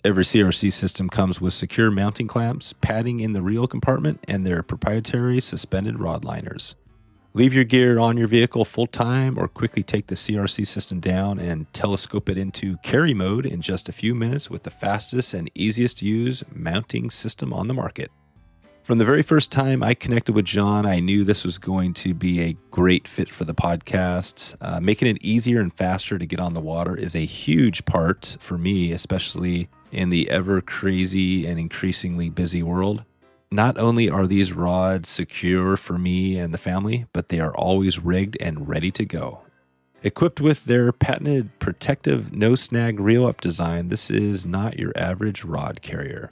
[SPEAKER 2] Every CRC system comes with secure mounting clamps, padding in the reel compartment, and their proprietary suspended rod liners. Leave your gear on your vehicle full-time, or quickly take the CRC system down and telescope it into carry mode in just a few minutes with the fastest and easiest to use mounting system on the market. From the very first time I connected with John, I knew this was going to be a great fit for the podcast. Making it easier and faster to get on the water is a huge part for me, especially in the ever crazy and increasingly busy world. Not only are these rods secure for me and the family, but they are always rigged and ready to go. Equipped with their patented protective no-snag reel-up design, this is not your average rod carrier.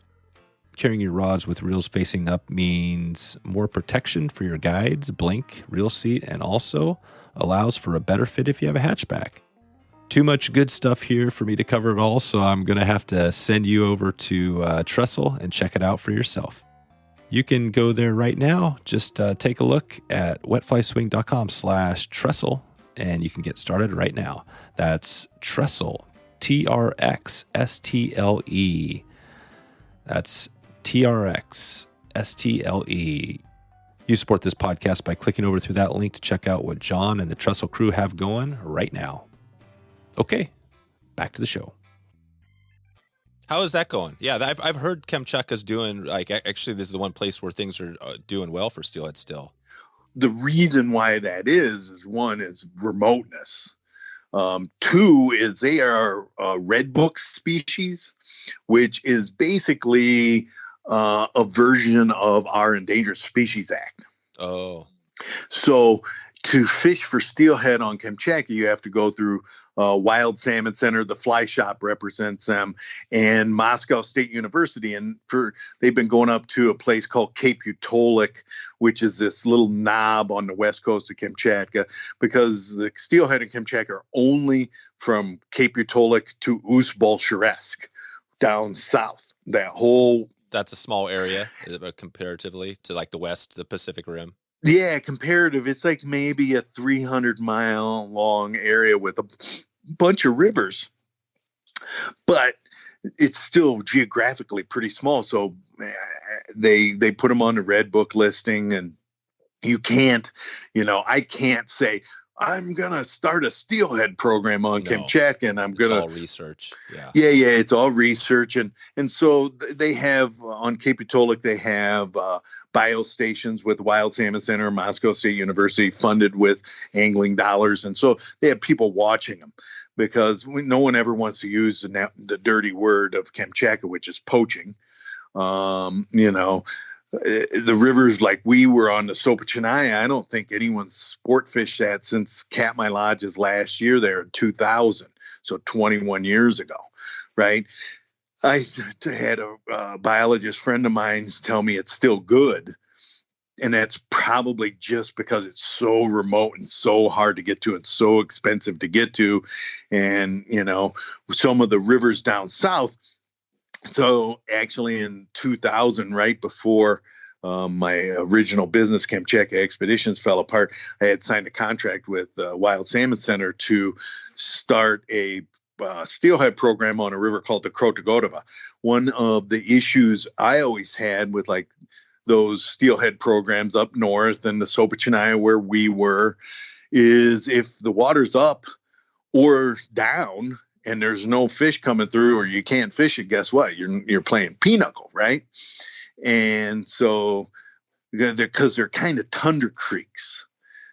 [SPEAKER 2] Carrying your rods with reels facing up means more protection for your guides, blank, reel seat, and also allows for a better fit if you have a hatchback. Too much good stuff here for me to cover it all, so I'm going to have to send you over to Trxstle and check it out for yourself. You can go there right now. Just take a look at wetflyswing.com/Trxstle, and you can get started right now. That's Trxstle, Trxstle. That's Trxstle. You support this podcast by clicking over through that link to check out what John and the Trxstle crew have going right now. Okay, back to the show. How is that going? Yeah, I've heard Kamchatka's doing, like, actually this is the one place where things are doing well for steelhead still.
[SPEAKER 1] The reason why that is one is remoteness. Two is they are a red book species, which is basically a version of our Endangered Species Act.
[SPEAKER 2] Oh.
[SPEAKER 1] So to fish for steelhead on Kamchatka, you have to go through Wild Salmon Center. The Fly Shop represents them, and Moscow State University. And they've been going up to a place called Cape Utolik, which is this little knob on the west coast of Kamchatka, because the steelhead in Kamchatka are only from Cape Utolik to Ust-Bolsheretsk down south.
[SPEAKER 2] That's a small area comparatively to like the Pacific Rim.
[SPEAKER 1] Yeah, comparative. It's like maybe a 300-mile long area with a bunch of rivers, but it's still geographically pretty small. So they put them on the Red Book listing, and you can't, I can't say I'm gonna start a steelhead program on Kamchatka, and it's all
[SPEAKER 2] research. Yeah,
[SPEAKER 1] it's all research, and so they have on Cape Utolik they have biostations with Wild Salmon Center, Moscow State University, funded with angling dollars. And so they have people watching them, because no one ever wants to use the dirty word of Kamchatka, which is poaching. The rivers, like we were on the Sopachenya, I don't think anyone's sport fished that since Katmai Lodge's last year there in 2000. So 21 years ago, right? I had a biologist friend of mine tell me it's still good. And that's probably just because it's so remote and so hard to get to and so expensive to get to. And, some of the rivers down south. So actually in 2000, right before my original business, Kamchatka Expeditions, fell apart, I had signed a contract with Wild Salmon Center to start a steelhead program on a river called the Krotogodova. One of the issues I always had with like those steelhead programs up north and the Sopachenya where we were is if the water's up or down and there's no fish coming through or you can't fish it, guess what? You're playing pinochle, right? And so because they're kind of tundra creeks.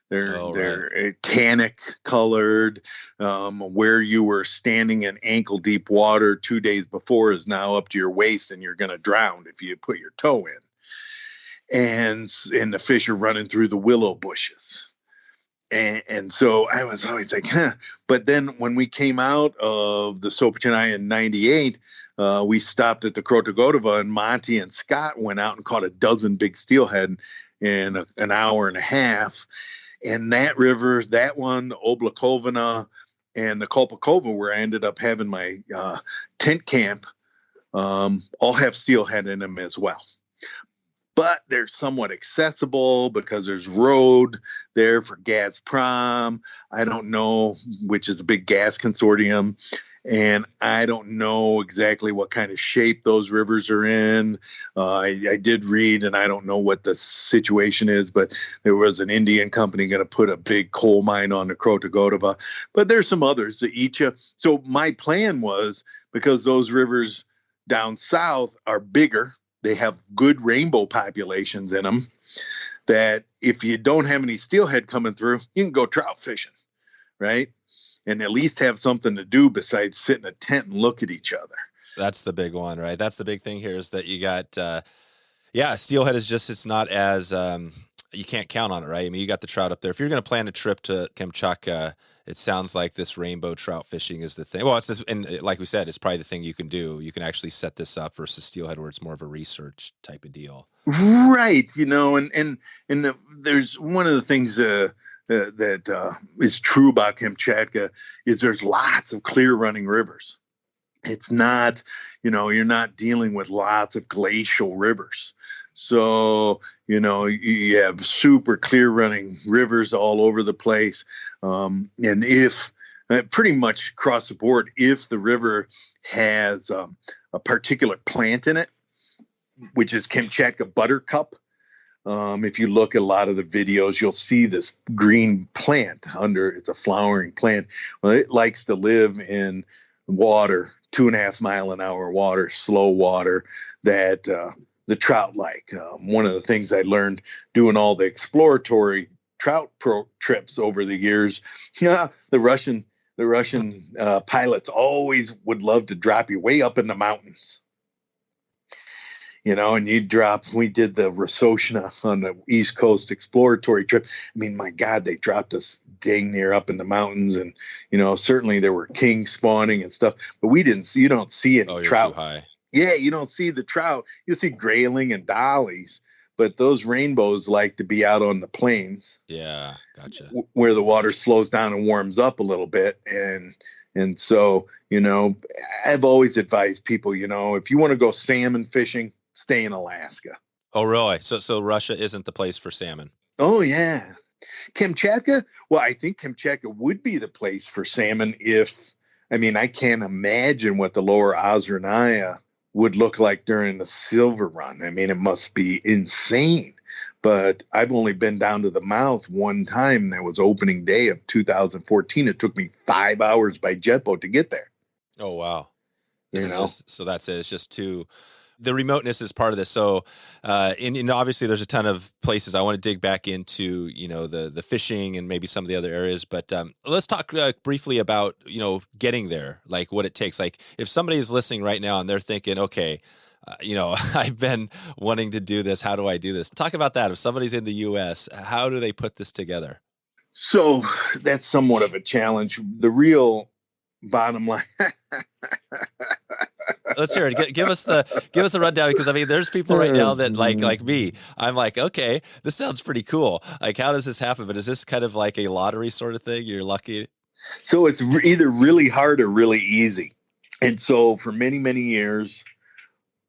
[SPEAKER 1] They're tannic colored. Where you were standing in ankle deep water 2 days before is now up to your waist, and you're going to drown if you put your toe in. And the fish are running through the willow bushes. And so I was always like, huh. But then when we came out of the Sopachenya in 98, we stopped at the Krotogodova, and Monty and Scott went out and caught a dozen big steelhead in an hour and a half. And that river, that one, the Oblakovina and the Kolpakova, where I ended up having my tent camp, all have steelhead in them as well. But they're somewhat accessible because there's road there for Gazprom. I don't know, which is a big gas consortium. And I don't know exactly what kind of shape those rivers are in. I did read, and I don't know what the situation is, but there was an Indian company going to put a big coal mine on the Krotogodova. But there's some others, the Icha. So my plan was, because those rivers down south are bigger, they have good rainbow populations in them, that if you don't have any steelhead coming through, you can go trout fishing, right? And at least have something to do besides sit in a tent and look at each other.
[SPEAKER 2] That's the big one, right? That's the big thing here, is that you got, steelhead is just, it's not as, you can't count on it, right? I mean, you got the trout up there. If you're going to plan a trip to Kamchatka, it sounds like this rainbow trout fishing is the thing. Well, it's this, and like we said, it's probably the thing you can do. You can actually set this up versus steelhead, where it's more of a research type of deal.
[SPEAKER 1] Right. And there's one of the things, that is true about Kamchatka is there's lots of clear running rivers. It's not, you're not dealing with lots of glacial rivers. So, you have super clear running rivers all over the place. And if pretty much across the board, if the river has a particular plant in it, which is Kamchatka buttercup, if you look at a lot of the videos, you'll see this green plant it's a flowering plant. Well, it likes to live in water, 2.5 mile an hour water, slow water that the trout like. One of the things I learned doing all the exploratory trout trips over the years, the Russian pilots always would love to drop you way up in the mountains. And we did the Rosochna on the East Coast exploratory trip. I mean, my God, they dropped us dang near up in the mountains. And, certainly there were king spawning and stuff, but you don't see any trout.
[SPEAKER 2] Too high.
[SPEAKER 1] Yeah, you don't see the trout. You see grayling and dollies, but those rainbows like to be out on the plains.
[SPEAKER 2] Yeah, gotcha.
[SPEAKER 1] Where the water slows down and warms up a little bit. And so, I've always advised people, if you want to go salmon fishing, stay in Alaska.
[SPEAKER 2] Oh, really? So Russia isn't the place for salmon?
[SPEAKER 1] Oh, yeah. Kamchatka? Well, I think Kamchatka would be the place for salmon I can't imagine what the lower Ozernaya would look like during the silver run. It must be insane. But I've only been down to the mouth one time. That was opening day of 2014. It took me 5 hours by jet boat to get there.
[SPEAKER 2] Oh, wow. So that's it. It's just the remoteness is part of this. So, and obviously there's a ton of places I want to dig back into, the fishing and maybe some of the other areas, but let's talk briefly about, getting there, like what it takes. Like if somebody is listening right now and they're thinking, okay, I've been wanting to do this. How do I do this? Talk about that. If somebody's in the US, how do they put this together?
[SPEAKER 1] So that's somewhat of a challenge. The real bottom line.
[SPEAKER 2] Let's hear it. Give us the rundown, because there's people right now that like me. I'm like, okay, this sounds pretty cool. Like, how does this happen? But is this kind of like a lottery sort of thing? You're lucky.
[SPEAKER 1] So it's either really hard or really easy. And so for many, many years,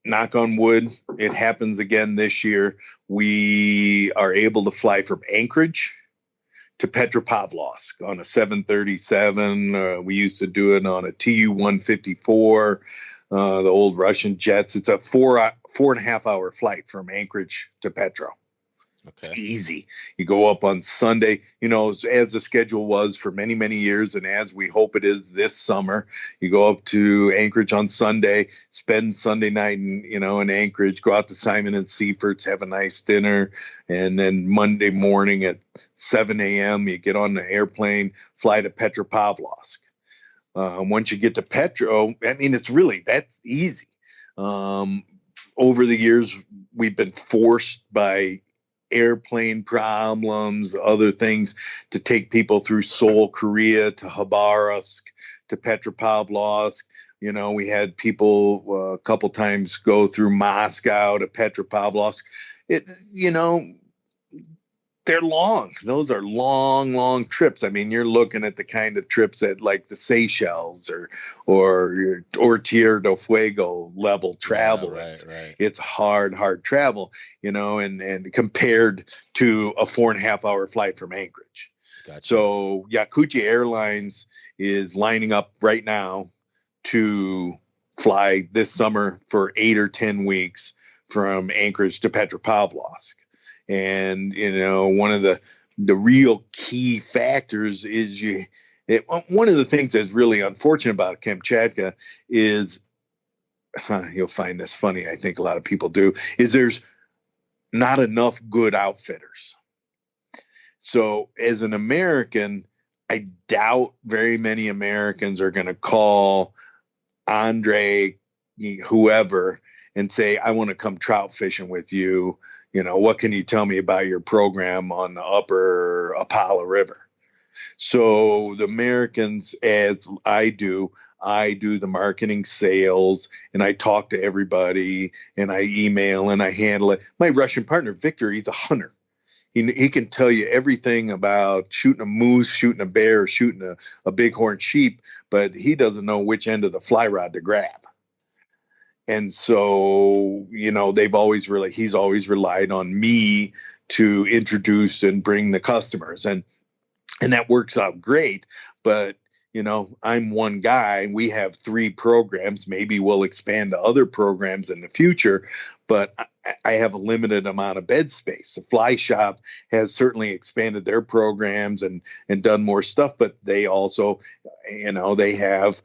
[SPEAKER 1] knock on wood, it happens again this year, we are able to fly from Anchorage to Petropavlovsk on a 737. We used to do it on a Tu-154. The old Russian jets. It's a 4.5 hour flight from Anchorage to Petro. Okay. It's easy. You go up on Sunday, as the schedule was for many, many years, and as we hope it is this summer. You go up to Anchorage on Sunday, spend Sunday night in Anchorage, go out to Simon and Seifert's, have a nice dinner, and then Monday morning at 7 a.m. you get on the airplane, fly to Petropavlovsk. Once you get to Petro, that's easy. Over the years, we've been forced by airplane problems, other things, to take people through Seoul, Korea, to Khabarovsk, to Petropavlovsk. We had people a couple times go through Moscow to Petropavlovsk. They're long. Those are long, long trips. You're looking at the kind of trips that like the Seychelles or Tierra del Fuego level travel.
[SPEAKER 2] Yeah, right.
[SPEAKER 1] It's hard travel, and compared to a 4.5 hour flight from Anchorage.
[SPEAKER 2] Gotcha.
[SPEAKER 1] So Yakutia Airlines is lining up right now to fly this summer for 8 or 10 weeks from Anchorage to Petropavlovsk. And, one of the real key factors is one of the things that's really unfortunate about Kamchatka is, you'll find this funny, I think a lot of people do, is there's not enough good outfitters. So as an American, I doubt very many Americans are going to call Andre, whoever, and say, I want to come trout fishing with you. What can you tell me about your program on the upper Apala River? So the Americans, as I do the marketing sales, and I talk to everybody, and I email and I handle it. My Russian partner, Victor, he's a hunter. He can tell you everything about shooting a moose, shooting a bear, shooting a bighorn sheep, but he doesn't know which end of the fly rod to grab. And so, he's always relied on me to introduce and bring the customers, and that works out great. But, I'm one guy. We have 3 programs. Maybe we'll expand to other programs in the future, but I have a limited amount of bed space. The Fly Shop has certainly expanded their programs and done more stuff, but they also, they have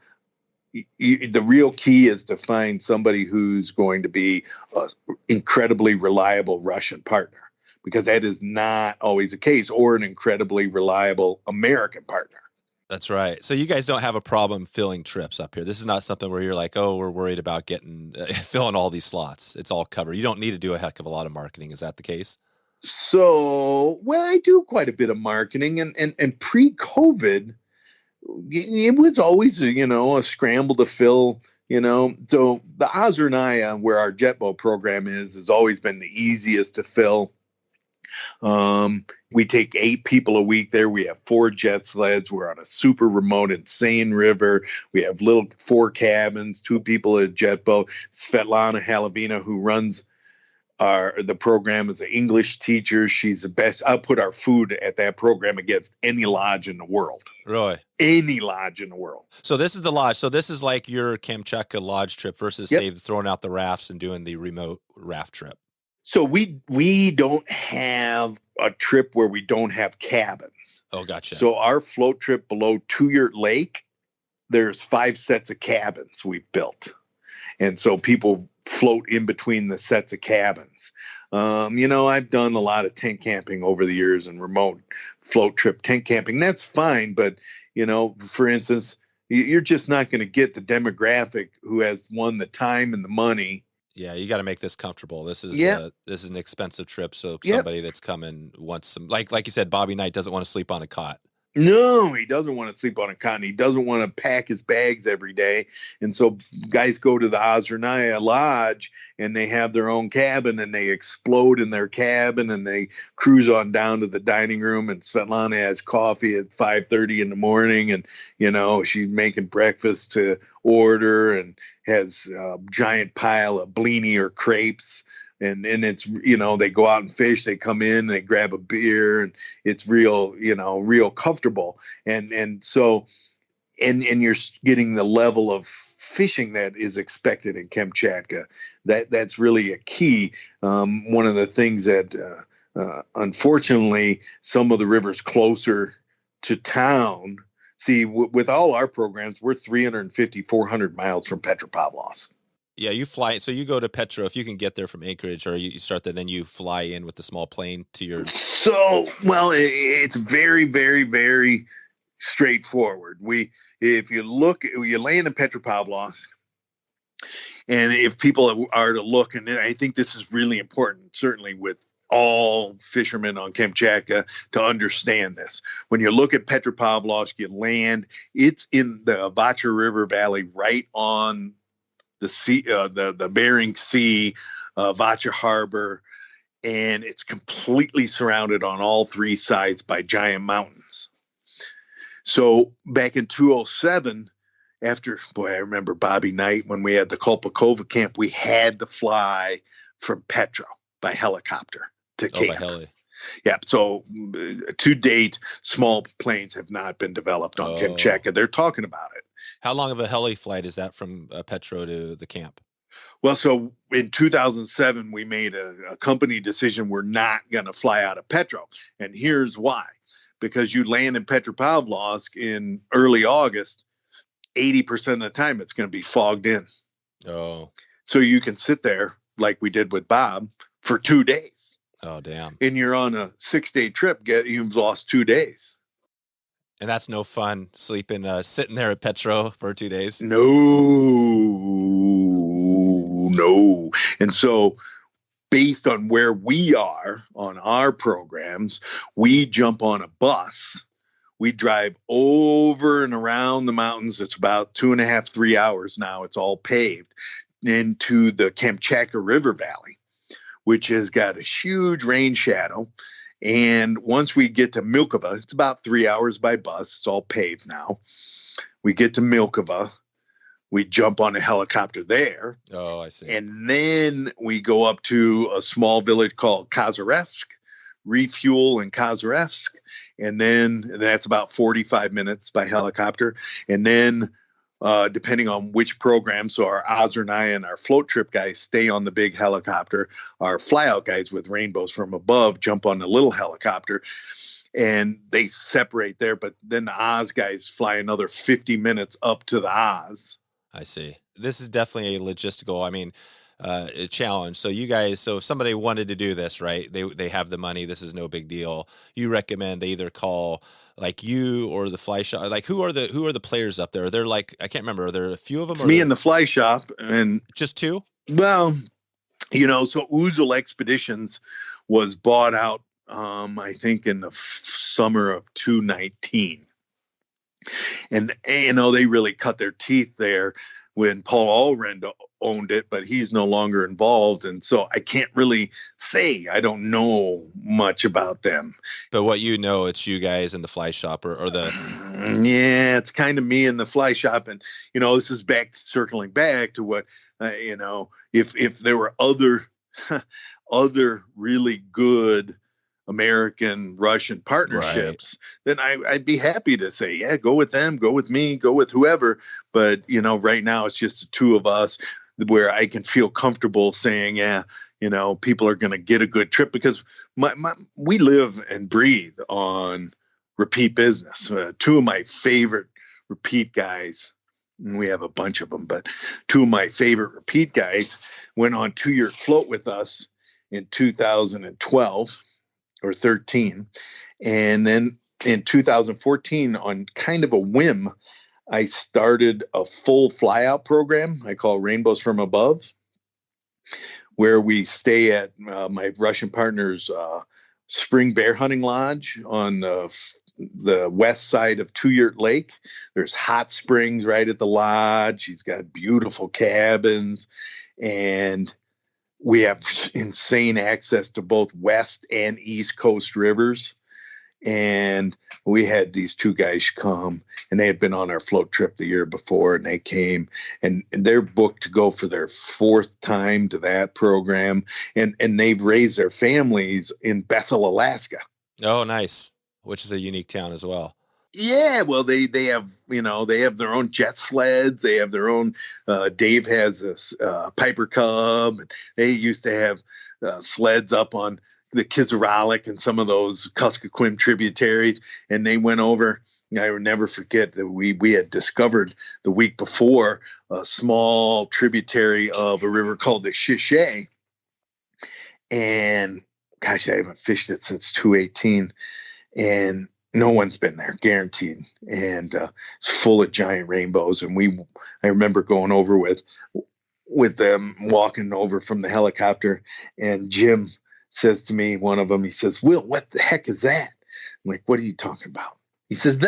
[SPEAKER 1] the real key is to find somebody who's going to be an incredibly reliable Russian partner, because that is not always the case, or an incredibly reliable American partner.
[SPEAKER 2] That's right. So you guys don't have a problem filling trips up here. This is not something where you're like, oh, we're worried about getting filling all these slots. It's all covered. You don't need to do a heck of a lot of marketing. Is that the case?
[SPEAKER 1] So, well, I do quite a bit of marketing, and pre-COVID, it was always, a scramble to fill, So the Ozernaya, where our jet boat program is, has always been the easiest to fill. We take 8 people a week there. We have 4 jet sleds. We're on a super remote, insane river. We have 4 cabins, 2 people at a jet boat. Svetlana Halavina, who runs the program, is an English teacher. She's the best. I'll put our food at that program against any lodge in the world.
[SPEAKER 2] Really?
[SPEAKER 1] Any lodge in the world.
[SPEAKER 2] So this is the lodge. So this is like your Kamchatka lodge trip versus, say, throwing out the rafts and doing the remote raft trip.
[SPEAKER 1] So we don't have a trip where we don't have cabins.
[SPEAKER 2] Oh, gotcha.
[SPEAKER 1] So our float trip below Two-Yurt Lake, there's 5 sets of cabins we've built. And so people float in between the sets of cabins. I've done a lot of tent camping over the years and remote float trip tent camping. That's fine. But, for instance, you're just not going to get the demographic who has the time and the money.
[SPEAKER 2] Yeah, you got to make this comfortable. This is an expensive trip. So somebody that's coming wants some, like you said, Bobby Knight doesn't want to sleep on a cot.
[SPEAKER 1] No, he doesn't want to sleep on a cot. He doesn't want to pack his bags every day. And so guys go to the Ozernaya Lodge and they have their own cabin and they explode in their cabin and they cruise on down to the dining room, and Svetlana has coffee at 5:30 in the morning, and she's making breakfast to order and has a giant pile of blini or crepes. And it's, they go out and fish, they come in, they grab a beer, and it's real comfortable. And so you're getting the level of fishing that is expected in Kamchatka. That's really a key. One of the things that, unfortunately, some of the rivers closer to town, with all our programs, we're 350, 400 miles from Petropavlovsk.
[SPEAKER 2] Yeah, you fly. So you go to Petro if you can get there from Anchorage, or you start there, then you fly in with the small plane to your.
[SPEAKER 1] So, well, it's very, very, very straightforward. If you land in Petropavlovsk, and if people are to look, and I think this is really important, certainly with all fishermen on Kamchatka, to understand this. When you look at Petropavlovsk, you land. It's in the Vacha River Valley, right on the sea, the Bering Sea, Vacha Harbor, and it's completely surrounded on all 3 sides by giant mountains. So back in 2007, I remember Bobby Knight, when we had the Kolpakova camp, we had to fly from Petro by helicopter to camp.
[SPEAKER 2] By heli.
[SPEAKER 1] Yeah. So to date, small planes have not been developed on Kamchatka. They're talking about it.
[SPEAKER 2] How long of a heli flight is that from Petro to the camp?
[SPEAKER 1] Well, so in 2007, we made a company decision. We're not going to fly out of Petro. And here's why. Because you land in Petropavlovsk in early August, 80% of the time it's going to be fogged in.
[SPEAKER 2] Oh.
[SPEAKER 1] So you can sit there, like we did with Bob, for 2 days.
[SPEAKER 2] Oh, damn.
[SPEAKER 1] And you're on a 6-day trip, you've lost 2 days.
[SPEAKER 2] And that's no fun, sitting there at Petro for 2 days.
[SPEAKER 1] No. And so based on where we are on our programs, we jump on a bus. We drive over and around the mountains. It's about 2.5, 3 hours now. It's all paved into the Kamchatka River Valley, which has got a huge rain shadow. And once we get to Milkova, it's about 3 hours by bus. It's all paved now. We get to Milkova. We jump on a helicopter there.
[SPEAKER 2] Oh, I see.
[SPEAKER 1] And then we go up to a small village called Kazarevsk, refuel in Kazarevsk. And then that's about 45 minutes by helicopter. And then depending on which program, so our Ozernaya and our float trip guys stay on the big helicopter. Our flyout guys with rainbows from above jump on the little helicopter, and they separate there. But then the Oz guys fly another 50 minutes up to the Oz.
[SPEAKER 2] I see. This is definitely a logistical, a challenge. So you guys, so if somebody wanted to do this, right? They have the money. This is no big deal. You recommend they either call like you or the fly shop. Like who are the players up there? They're like, I can't remember. Are there a few of them
[SPEAKER 1] It's
[SPEAKER 2] or
[SPEAKER 1] me and the fly shop, and
[SPEAKER 2] just two?
[SPEAKER 1] well, so Ouzel Expeditions was bought out, I think in the summer of 2019. And, they really cut their teeth there when Paul Allrend owned it, but he's no longer involved. And so I can't really say, I don't know much about them.
[SPEAKER 2] But what it's you guys and the fly shop or the.
[SPEAKER 1] Yeah, it's kind of me and the fly shop. And, this is circling back to what, if there were other really good American Russian partnerships, right, then I'd be happy to say, yeah, go with them, go with me, go with whoever. But, right now it's just the two of us where I can feel comfortable saying, yeah, people are going to get a good trip because we live and breathe on repeat business. Two of my favorite repeat guys, and we have a bunch of them, but two of my favorite repeat guys went on 2-year float with us in 2012 or 13. And then in 2014, on kind of a whim, I started a full flyout program I call Rainbows from Above, where we stay at my Russian partner's spring bear hunting lodge on the west side of 2-year Lake. There's hot springs right at the lodge. He's got beautiful cabins, and we have insane access to both west and east coast rivers. And we had these two guys come, and they had been on our float trip the year before, and they came, and they're booked to go for their 4th time to that program. And they've raised their families in Bethel, Alaska.
[SPEAKER 2] Oh, nice. Which is a unique town as well.
[SPEAKER 1] Yeah, well, they have, they have their own jet sleds. They have their own, Dave has a Piper Cub. And they used to have sleds up on the Kizaralik and some of those Kuskokwim tributaries. And they went over, I will never forget that we had discovered the week before a small tributary of a river called the Shishay. And gosh, I haven't fished it since 2018. And no one's been there, guaranteed. And it's full of giant rainbows. And I remember going over with them, walking over from the helicopter. And Jim says to me, one of them, he says, "Will, what the heck is that?" I'm like, "What are you talking about?" He says,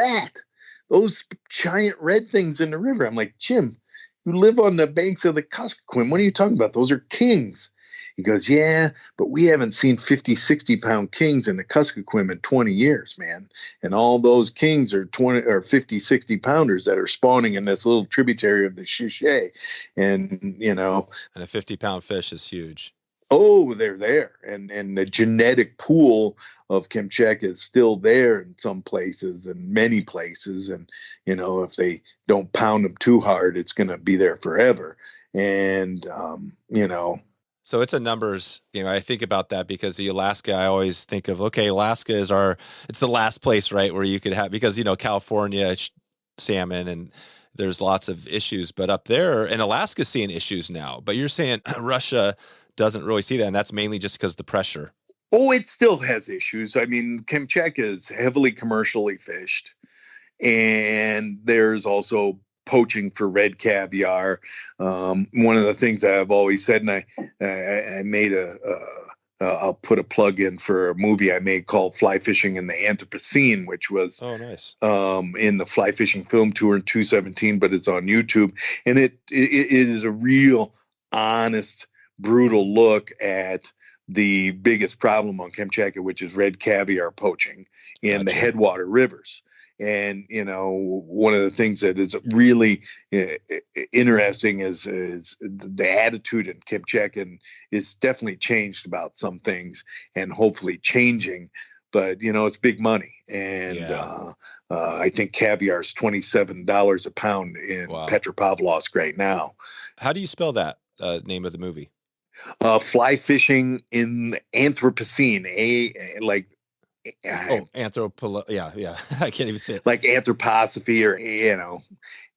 [SPEAKER 1] those giant red things in the river. I'm like, "Jim, you live on the banks of the Kuskokwim. What are you talking about? Those are kings." He goes, "Yeah, but we haven't seen 50, 60-pound kings in the Kuskokwim in 20 years, man. And all those kings are 20 or 50, 60-pounders that are spawning in this little tributary of the Shishay." And,
[SPEAKER 2] And a 50-pound fish is huge.
[SPEAKER 1] Oh, they're there. And the genetic pool of Kamchatka is still there in some places and many places. And, if they don't pound them too hard, it's going to be there forever. And,
[SPEAKER 2] So it's a numbers game. I think about that because the Alaska, I always think of, okay, Alaska is it's the last place, right, where you could have, because, California salmon and there's lots of issues, but up there, and Alaska's seeing issues now, but you're saying Russia doesn't really see that, and that's mainly just because of the pressure.
[SPEAKER 1] Oh, it still has issues. I mean, Kamchatka is heavily commercially fished, and there's also poaching for red caviar. One of the things I've always said, and I made I'll put a plug in for a movie I made called Fly Fishing in the Anthropocene, which was
[SPEAKER 2] nice.
[SPEAKER 1] In the Fly Fishing Film Tour in 2017, but it's on YouTube. And it is a real honest, brutal look at the biggest problem on Kamchatka, which is red caviar poaching in the headwater rivers. And, one of the things that is really interesting is the attitude in Kamchatka is definitely changed about some things and hopefully changing. But, it's big money. And I think caviar is $27 a pound in Petropavlovsk right now.
[SPEAKER 2] How do you spell that name of the movie?
[SPEAKER 1] Fly Fishing in the Anthropocene, like
[SPEAKER 2] Oh, yeah. I can't even say it.
[SPEAKER 1] Like Anthropocene, or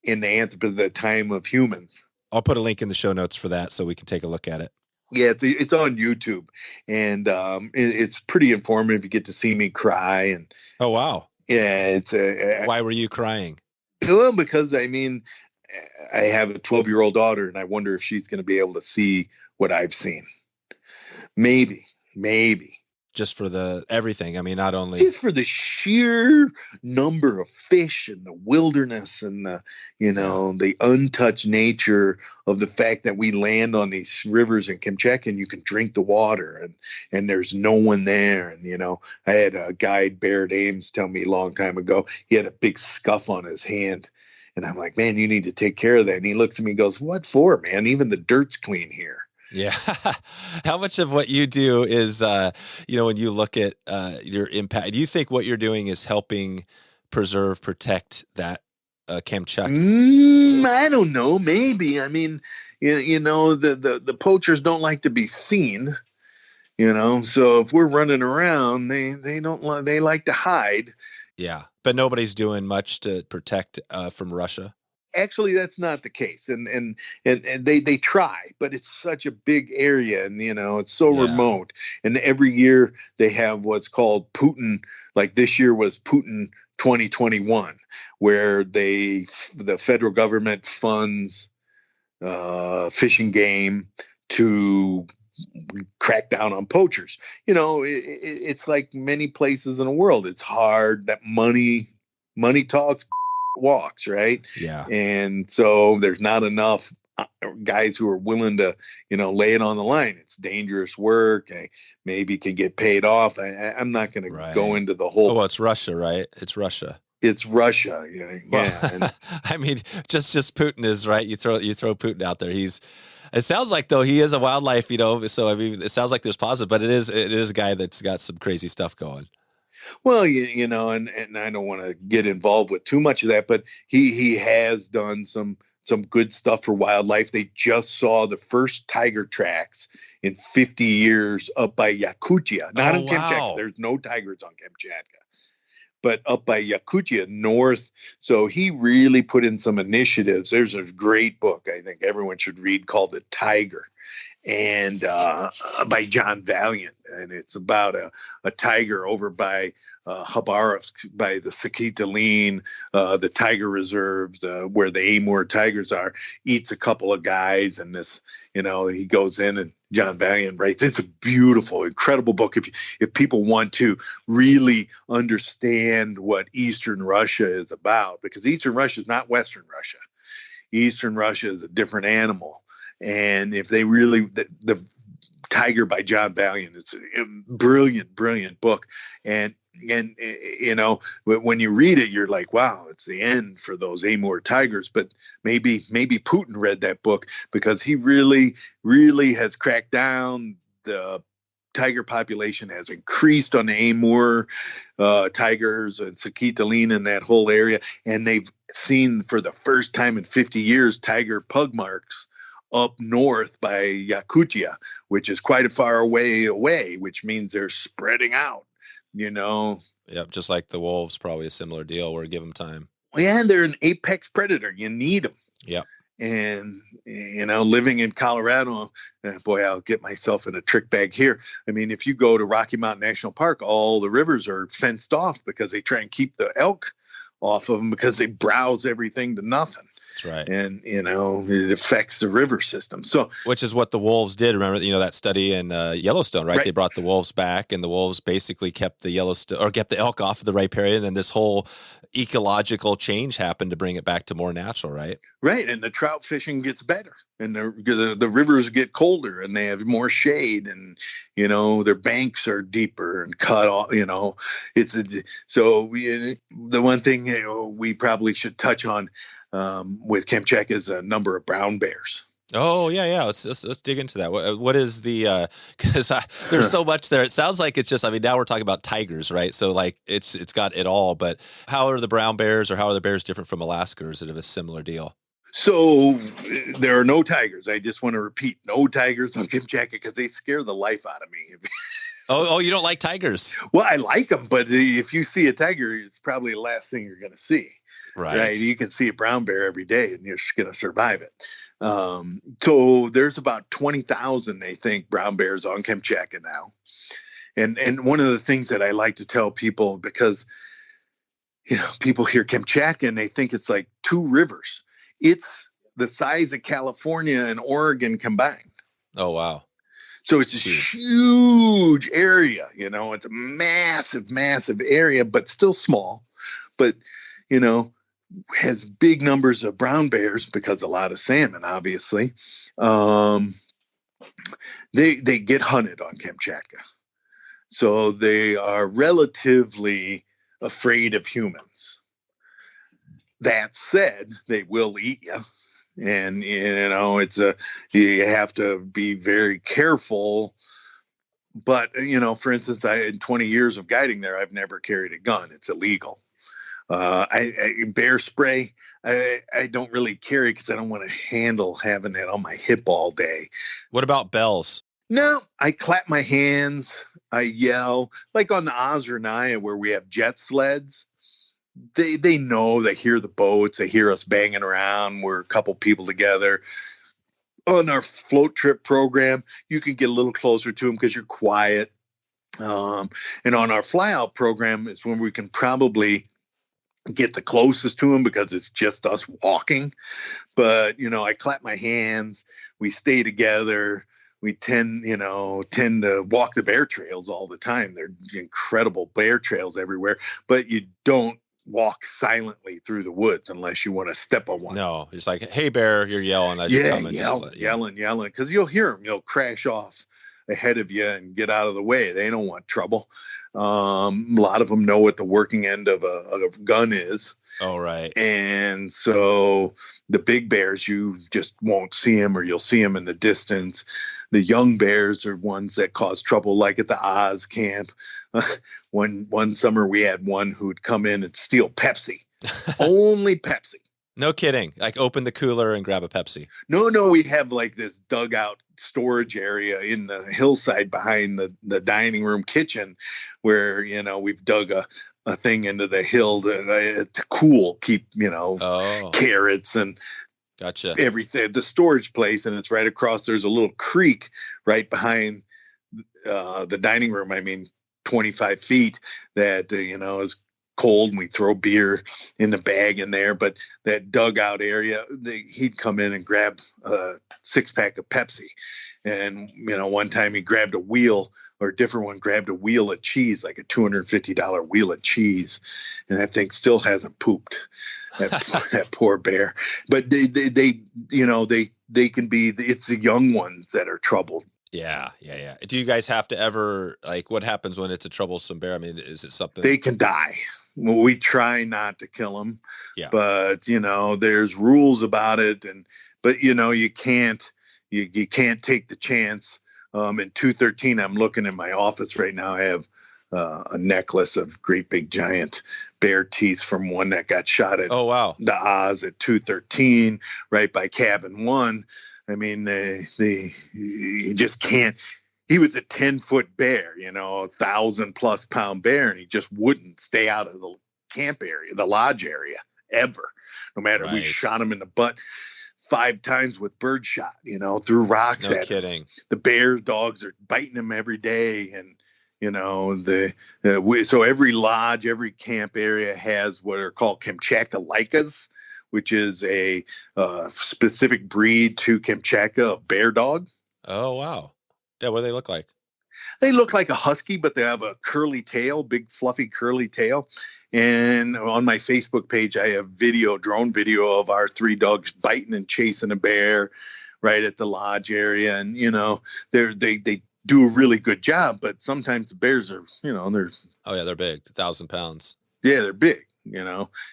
[SPEAKER 1] in the time of humans.
[SPEAKER 2] I'll put a link in the show notes for that so we can take a look at it.
[SPEAKER 1] Yeah, it's on YouTube, and it's pretty informative. You get to see me cry, and
[SPEAKER 2] oh wow,
[SPEAKER 1] yeah, it's
[SPEAKER 2] why were you crying?
[SPEAKER 1] Well, because I have a 12-year-old daughter, and I wonder if she's going to be able to see what I've seen. Maybe.
[SPEAKER 2] Just for the everything. I mean, not only
[SPEAKER 1] just for the sheer number of fish and the wilderness and the, the untouched nature of the fact that we land on these rivers in Kamchatka and you can drink the water and there's no one there. And, I had a guide, Blair Ames, tell me a long time ago, he had a big scuff on his hand. And I'm like, man, you need to take care of that. And he looks at me and goes, what for, man? Even the dirt's clean here.
[SPEAKER 2] Yeah. How much of what you do is, when you look at your impact, do you think what you're doing is helping protect that Kamchatka?
[SPEAKER 1] I don't know. Maybe. I mean, the poachers don't like to be seen, so if we're running around, they like to hide.
[SPEAKER 2] Yeah. But nobody's doing much to protect from Russia.
[SPEAKER 1] Actually, that's not the case, and they try, but it's such a big area, and it's so remote. And every year they have what's called Putin. Like this year was Putin 2021, where the federal government funds fishing game to crack down on poachers. It's like many places in the world. It's hard. That money talks. Walks, right?
[SPEAKER 2] Yeah.
[SPEAKER 1] And so there's not enough guys who are willing to, lay it on the line. It's dangerous work. I maybe can get paid off. I'm not going to go into the whole.
[SPEAKER 2] Oh, well, it's Russia, right? It's Russia.
[SPEAKER 1] Yeah.
[SPEAKER 2] Well, I mean, just Putin is right. You throw Putin out there. It sounds like though he is a wildlife, so I mean, it sounds like there's positive, but it is a guy that's got some crazy stuff going.
[SPEAKER 1] Well, and I don't want to get involved with too much of that, but he has done some good stuff for wildlife. They just saw the first tiger tracks in 50 years up by Yakutia, not in Kamchatka. There's no tigers on Kamchatka, but up by Yakutia north. So he really put in some initiatives. There's a great book I think everyone should read called The Tiger. And by John Valiant, and it's about a tiger over by Khabarovsk, by the Steelhead, the tiger reserves where the Amur tigers are, eats a couple of guys, and this, he goes in, and John Valiant writes. It's a beautiful, incredible book. If people want to really understand what Eastern Russia is about, because Eastern Russia is not Western Russia. Eastern Russia is a different animal. And if they really, the Tiger by John Valiant, it's a brilliant book. And when you read it, you're like, wow, it's the end for those Amur tigers. But maybe Putin read that book because he really, really has cracked down. The tiger population has increased on the Amur tigers and Steelhead in that whole area. And they've seen for the first time in 50 years, tiger pug marks up north by Yakutia, which is quite a far way away, which means they're spreading out,
[SPEAKER 2] Yep, just like the wolves, probably a similar deal where give them time.
[SPEAKER 1] Yeah, they're an apex predator. You need them.
[SPEAKER 2] Yep.
[SPEAKER 1] And, living in Colorado, boy, I'll get myself in a trick bag here. I mean, if you go to Rocky Mountain National Park, all the rivers are fenced off because they try and keep the elk off of them because they browse everything to nothing.
[SPEAKER 2] That's right.
[SPEAKER 1] And, it affects the river system. So,
[SPEAKER 2] which is what the wolves did. Remember, that study in Yellowstone, right? They brought the wolves back, and the wolves basically kept the kept the elk off of the right period. And then this whole ecological change happened to bring it back to more natural, right? Right. And the trout fishing gets better, and the rivers get colder, and they have more shade, and, their banks are deeper and cut off, the one thing we probably should touch on with Kamchatka is a number of brown bears. Oh yeah. Let's dig into that. What is the? Because there's so much there. It sounds like it's just. I mean, now we're talking about tigers, right? So like it's got it all. But how are the brown bears, or how are the bears different from Alaska, or is it a similar deal?
[SPEAKER 1] So there are no tigers. I just want to repeat, no tigers on Kamchatka because they scare the life out of me.
[SPEAKER 2] Oh, you don't like tigers?
[SPEAKER 1] Well, I like them, but if you see a tiger, it's probably the last thing you're going to see. Right. You can see a brown bear every day and you're just going to survive it. So there's about 20,000, they think, brown bears on Kamchatka now. And one of the things that I like to tell people, because, people hear Kamchatka and they think it's like two rivers. It's the size of California and Oregon combined.
[SPEAKER 2] Oh, wow.
[SPEAKER 1] So it's a huge area, it's a massive, massive area, but still small. But, has big numbers of brown bears because a lot of salmon, obviously. They get hunted on Kamchatka. So they are relatively afraid of humans. That said, they will eat you. And, you have to be very careful. But, for instance, in 20 years of guiding there, I've never carried a gun. It's illegal. Bear spray, I don't really carry because I don't want to handle having that on my hip all day.
[SPEAKER 2] What about bells?
[SPEAKER 1] No, I clap my hands. I yell. Like on the Ozernaya where we have jet sleds. They know, they hear the boats, they hear us banging around. We're a couple people together. On our float trip program, you can get a little closer to them because you're quiet. And on our fly out program is when we can probably get the closest to them because it's just us walking. But, I clap my hands. We stay together. We tend to walk the bear trails all the time. They're incredible bear trails everywhere, but you don't walk silently through the woods unless you want to step on one.
[SPEAKER 2] No, it's like, hey, bear, you're yelling. As you're coming,
[SPEAKER 1] yelling, because you'll hear them. You'll crash off ahead of you and get out of the way. They don't want trouble. A lot of them know what the working end of a gun is.
[SPEAKER 2] Oh, right.
[SPEAKER 1] And so the big bears, you just won't see them, or you'll see them in the distance. The young bears are ones that cause trouble, like at the Oz camp. One summer we had one who'd come in and steal Pepsi. Only Pepsi.
[SPEAKER 2] No kidding. Like open the cooler and grab a Pepsi.
[SPEAKER 1] No, we have like this dugout storage area in the hillside behind the dining room kitchen where, we've dug a thing into the hill to cool, keep, carrots and
[SPEAKER 2] gotcha.
[SPEAKER 1] Everything, the storage place. And it's right across. There's a little creek right behind the dining room. 25 feet that, is cold, and we throw beer in the bag in there. But that dugout area, he'd come in and grab a 6-pack of Pepsi. And, one time he grabbed a wheel, or a different one grabbed a wheel of cheese, like a $250 wheel of cheese. And that thing still hasn't pooped, that poor bear. But they can be, it's the young ones that are troubled.
[SPEAKER 2] Yeah. Do you guys have to ever, like, what happens when it's a troublesome bear? Is it something?
[SPEAKER 1] They can die. Well, we try not to kill them.
[SPEAKER 2] Yeah.
[SPEAKER 1] But, there's rules about it. But you can't take the chance. In 213, I'm looking in my office right now. I have a necklace of great big giant bear teeth from one that got shot at the Oz at 213 right by cabin 1. You just can't. He was a 10-foot bear, 1,000+ pound bear, and he just wouldn't stay out of the camp area, the lodge area, ever. No matter, we shot him in the butt 5 times with birdshot, threw rocks at him. The bear dogs are biting him every day. And, so every lodge, every camp area has what are called Kamchatka Lykas, which is a specific breed to Kamchatka of bear dog.
[SPEAKER 2] Oh, wow. Yeah, what do they look like?
[SPEAKER 1] They look like a husky, but they have a curly tail, big fluffy curly tail. And on my Facebook page, I have drone video of our 3 dogs biting and chasing a bear right at the lodge area. And, they do a really good job, but sometimes the bears are, they're...
[SPEAKER 2] Oh, yeah, they're big, 1,000 pounds.
[SPEAKER 1] Yeah, they're big,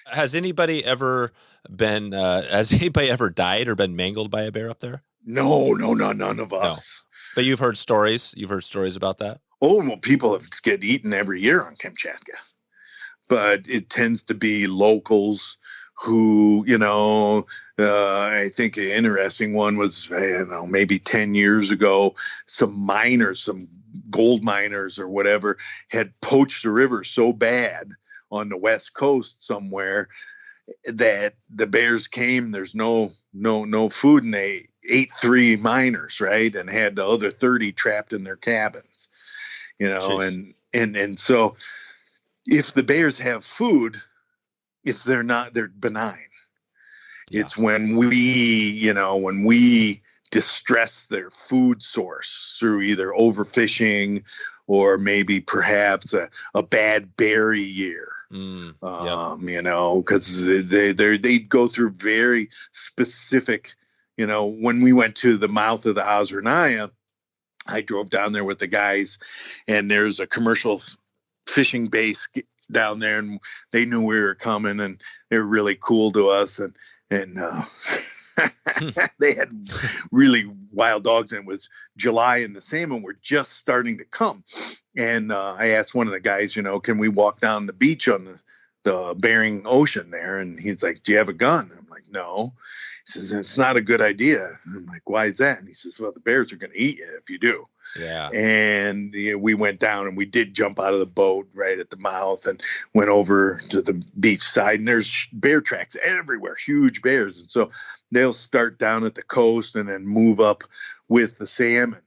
[SPEAKER 2] Has anybody ever died or been mangled by a bear up there?
[SPEAKER 1] No, none of us.
[SPEAKER 2] No. But you've heard stories? You've heard stories about that?
[SPEAKER 1] Oh, well, people get eaten every year on Kamchatka. But it tends to be locals who, I think an interesting one was, maybe 10 years ago, some miners, some gold miners or whatever had poached the river so bad on the West Coast somewhere that the bears came. There's no food, and they ate 3 miners, right, and had the other 30 trapped in their cabins.
[SPEAKER 2] Jeez.
[SPEAKER 1] And so if the bears have food, they're benign.
[SPEAKER 2] Yeah.
[SPEAKER 1] It's when we distress their food source through either overfishing or maybe perhaps a bad berry year.
[SPEAKER 2] Yep.
[SPEAKER 1] Because they go through very specific, when we went to the mouth of the Ozernaya, I drove down there with the guys, and there's a commercial fishing base down there, and they knew we were coming, and they were really cool to us, and they had really wild dogs, and it was July, and the salmon were just starting to come. And I asked one of the guys, can we walk down the beach on the Bering Ocean there? And he's like, do you have a gun? I'm like, no. He says, it's not a good idea. I'm like, why is that? And he says, well, the bears are going to eat you if you do.
[SPEAKER 2] Yeah.
[SPEAKER 1] And we went down, and we did jump out of the boat right at the mouth and went over to the beach side, and there's bear tracks everywhere, huge bears. And so they'll start down at the coast and then move up with the salmon.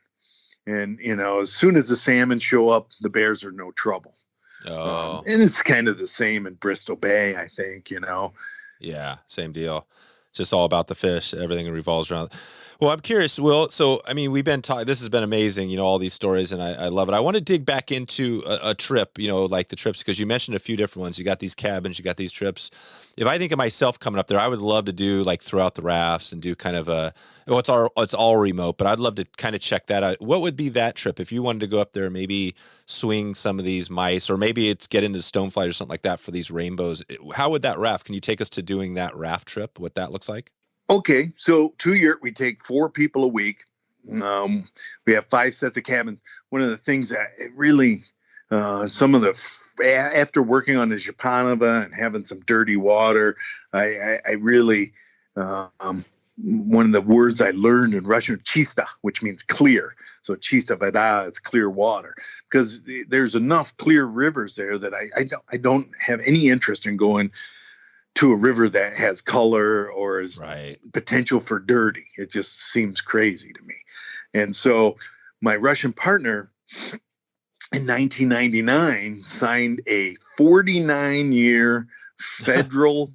[SPEAKER 1] And, as soon as the salmon show up, the bears are no trouble.
[SPEAKER 2] Oh.
[SPEAKER 1] And it's kind of the same in Bristol Bay, I think,
[SPEAKER 2] Yeah, same deal. Just all about the fish. Everything revolves around. Well, I'm curious, Will. So, I mean, we've been talking. This has been amazing, all these stories, and I love it. I want to dig back into a trip, like the trips, because you mentioned a few different ones. You got these cabins, you got these trips. If I think of myself coming up there, I would love to do like throw out the rafts and do kind of it's all remote, but I'd love to kind of check that out. What would be that trip if you wanted to go up there, maybe swing some of these mice, or maybe it's get into Stonefly or something like that for these rainbows? How would that raft? Can you take us to doing that raft trip? What that looks like?
[SPEAKER 1] Okay, so 2 year, we take 4 people a week. We have 5 sets of cabins. One of the things that it really, after working on the Japanova and having some dirty water, I really, one of the words I learned in Russian, chista, which means clear. So chista voda is clear water, because there's enough clear rivers there that I don't have any interest in going to a river that has color or is potential for dirty. It just seems crazy to me. And so my Russian partner in 1999 signed a 49-year federal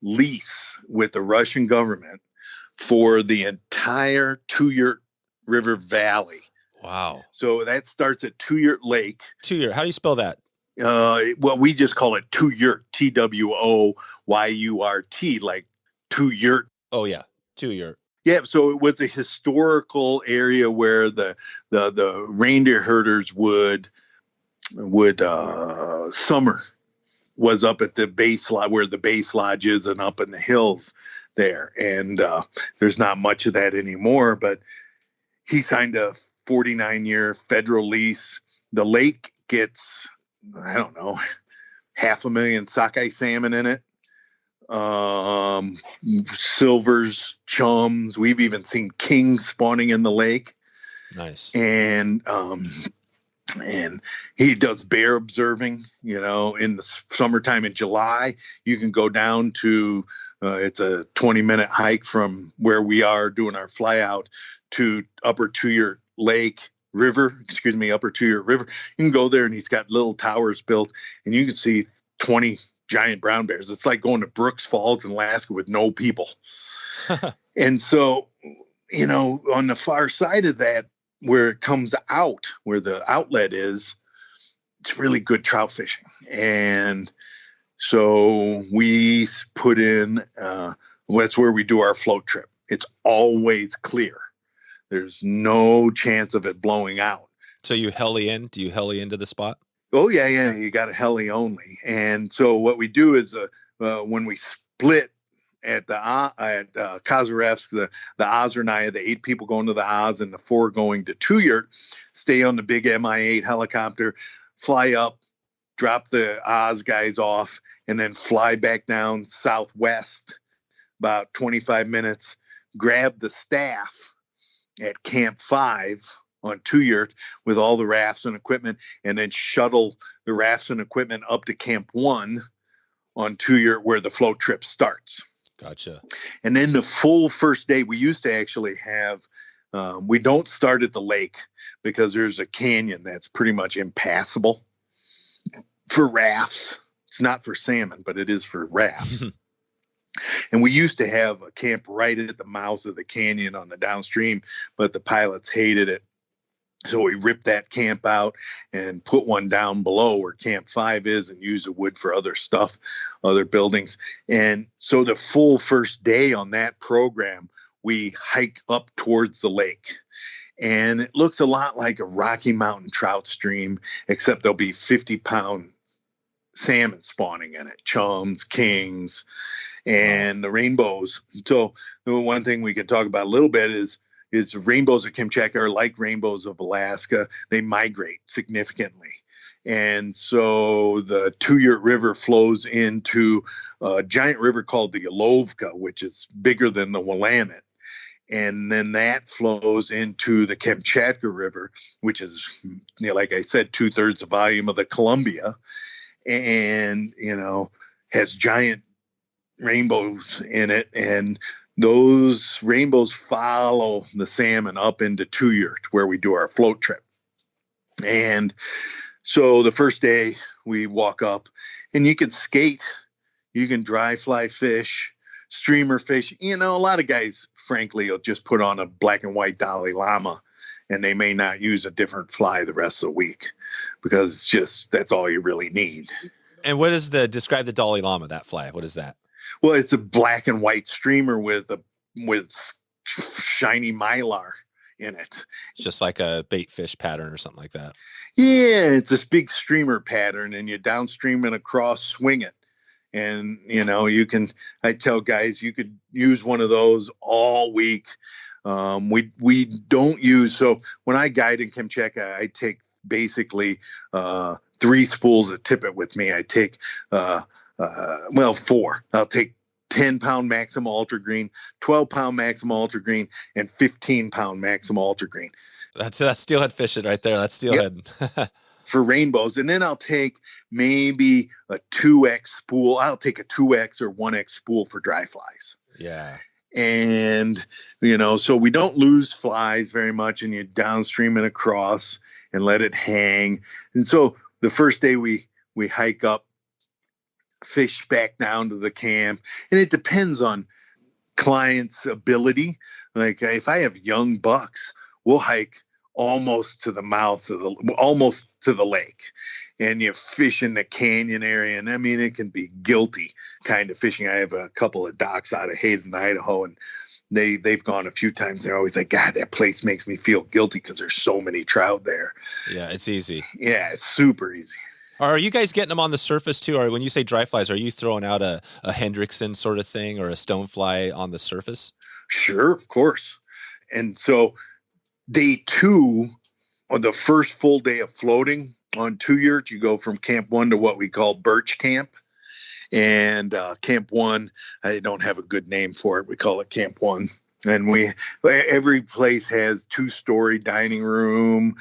[SPEAKER 1] lease with the Russian government for the entire Tuyurt River Valley.
[SPEAKER 2] Wow.
[SPEAKER 1] So that starts at Tuyurt Lake.
[SPEAKER 2] Tuyurt, how do you spell that?
[SPEAKER 1] Well, we just call it Tuyurt, Twoyurt, like Tuyurt.
[SPEAKER 2] Oh yeah, Tuyurt.
[SPEAKER 1] Yeah, so it was a historical area where the reindeer herders would summer was up at the base lodge, where the base lodge is, and up in the hills there. And there's not much of that anymore, but he signed a 49-year federal lease. The lake gets, I don't know, 500,000 sockeye salmon in it. Silvers, chums. We've even seen kings spawning in the lake.
[SPEAKER 2] Nice. And
[SPEAKER 1] he does bear observing, in the summertime in July. You can go down to, it's a 20-minute hike from where we are doing our fly out to Upper Tuyurt River. You can go there, and he's got little towers built, and you can see 20 giant brown bears. It's like going to Brooks Falls in Alaska with no people. And so, on the far side of that, where it comes out, where the outlet is, it's really good trout fishing. And so we put in, that's where we do our float trip. It's always clear. There's no chance of it blowing out.
[SPEAKER 2] So you heli in? Do you heli into the spot?
[SPEAKER 1] Oh, yeah. You got a heli only. And so what we do is when we split at Kazarevsk, the Ozernaya, the 8 people going to the Oz and the 4 going to Tuyurt, stay on the big Mi-8 helicopter, fly up, drop the Oz guys off, and then fly back down southwest about 25 minutes, grab the staff at Camp 5 on 2-yurt with all the rafts and equipment, and then shuttle the rafts and equipment up to Camp 1 on 2-yurt where the float trip starts.
[SPEAKER 2] Gotcha.
[SPEAKER 1] And then the full first day, we used to actually have, we don't start at the lake because there's a canyon that's pretty much impassable for rafts. It's not for salmon, but it is for rafts. And we used to have a camp right at the mouth of the canyon on the downstream, but the pilots hated it. So we ripped that camp out and put one down below where Camp 5 is and use the wood for other stuff, other buildings. And so the full first day on that program, we hike up towards the lake. And it looks a lot like a Rocky Mountain trout stream, except there'll be 50-pound salmon spawning in it, chums, kings, and the rainbows. So the one thing we can talk about a little bit is rainbows of Kamchatka are like rainbows of Alaska. They migrate significantly. And so the 2-yurt river flows into a giant river called the Yalovka, which is bigger than the Willamette. And then that flows into the Kamchatka River, which is, like I said, 2/3 the volume of the Columbia, and, has giant rainbows in it. And those rainbows follow the salmon up into 2-yurt where we do our float trip. And so the first day we walk up and you can skate, you can dry fly fish, streamer fish. A lot of guys, frankly, will just put on a black and white Dalai Lama and they may not use a different fly the rest of the week because that's all you really need.
[SPEAKER 2] And what is describe the Dalai Lama, that fly? What is that?
[SPEAKER 1] Well, it's a black and white streamer with shiny mylar in it.
[SPEAKER 2] It's just like a bait fish pattern or something like that.
[SPEAKER 1] Yeah, it's this big streamer pattern, and you downstream and across swing it. And, I tell guys, you could use one of those all week. We don't use, so when I guide in Kamchatka, I take basically 3 spools of tippet with me. I take, 4. I'll take 10-pound Maxima Ultra Green, 12-pound Maxima Ultra Green, and 15-pound Maxima Ultra Green.
[SPEAKER 2] That's steelhead fishing right there. That's steelhead.
[SPEAKER 1] Yep. For rainbows. And then I'll take maybe a 2X spool. I'll take a 2X or 1X spool for dry flies.
[SPEAKER 2] Yeah.
[SPEAKER 1] And, so we don't lose flies very much, and you downstream and across and let it hang. And so the first day we hike up, fish back down to the camp, and it depends on client's ability. Like if I have young bucks, we'll hike almost to the almost to the lake, and you fish in the canyon area. And I mean, it can be guilty kind of fishing. I have a couple of docks out of Hayden, Idaho, and they've gone a few times. They're always like, God, that place makes me feel guilty because there's so many trout there.
[SPEAKER 2] Yeah, it's easy.
[SPEAKER 1] Yeah, it's super easy.
[SPEAKER 2] Are you guys getting them on the surface too? Or when you say dry flies, are you throwing out a Hendrickson sort of thing or a Stonefly on the surface?
[SPEAKER 1] Sure, of course. And so day 2, or the first full day of floating on 2-yurt, you go from Camp 1 to what we call Birch Camp. And Camp 1, I don't have a good name for it. We call it Camp 1. And every place has 2-story dining room,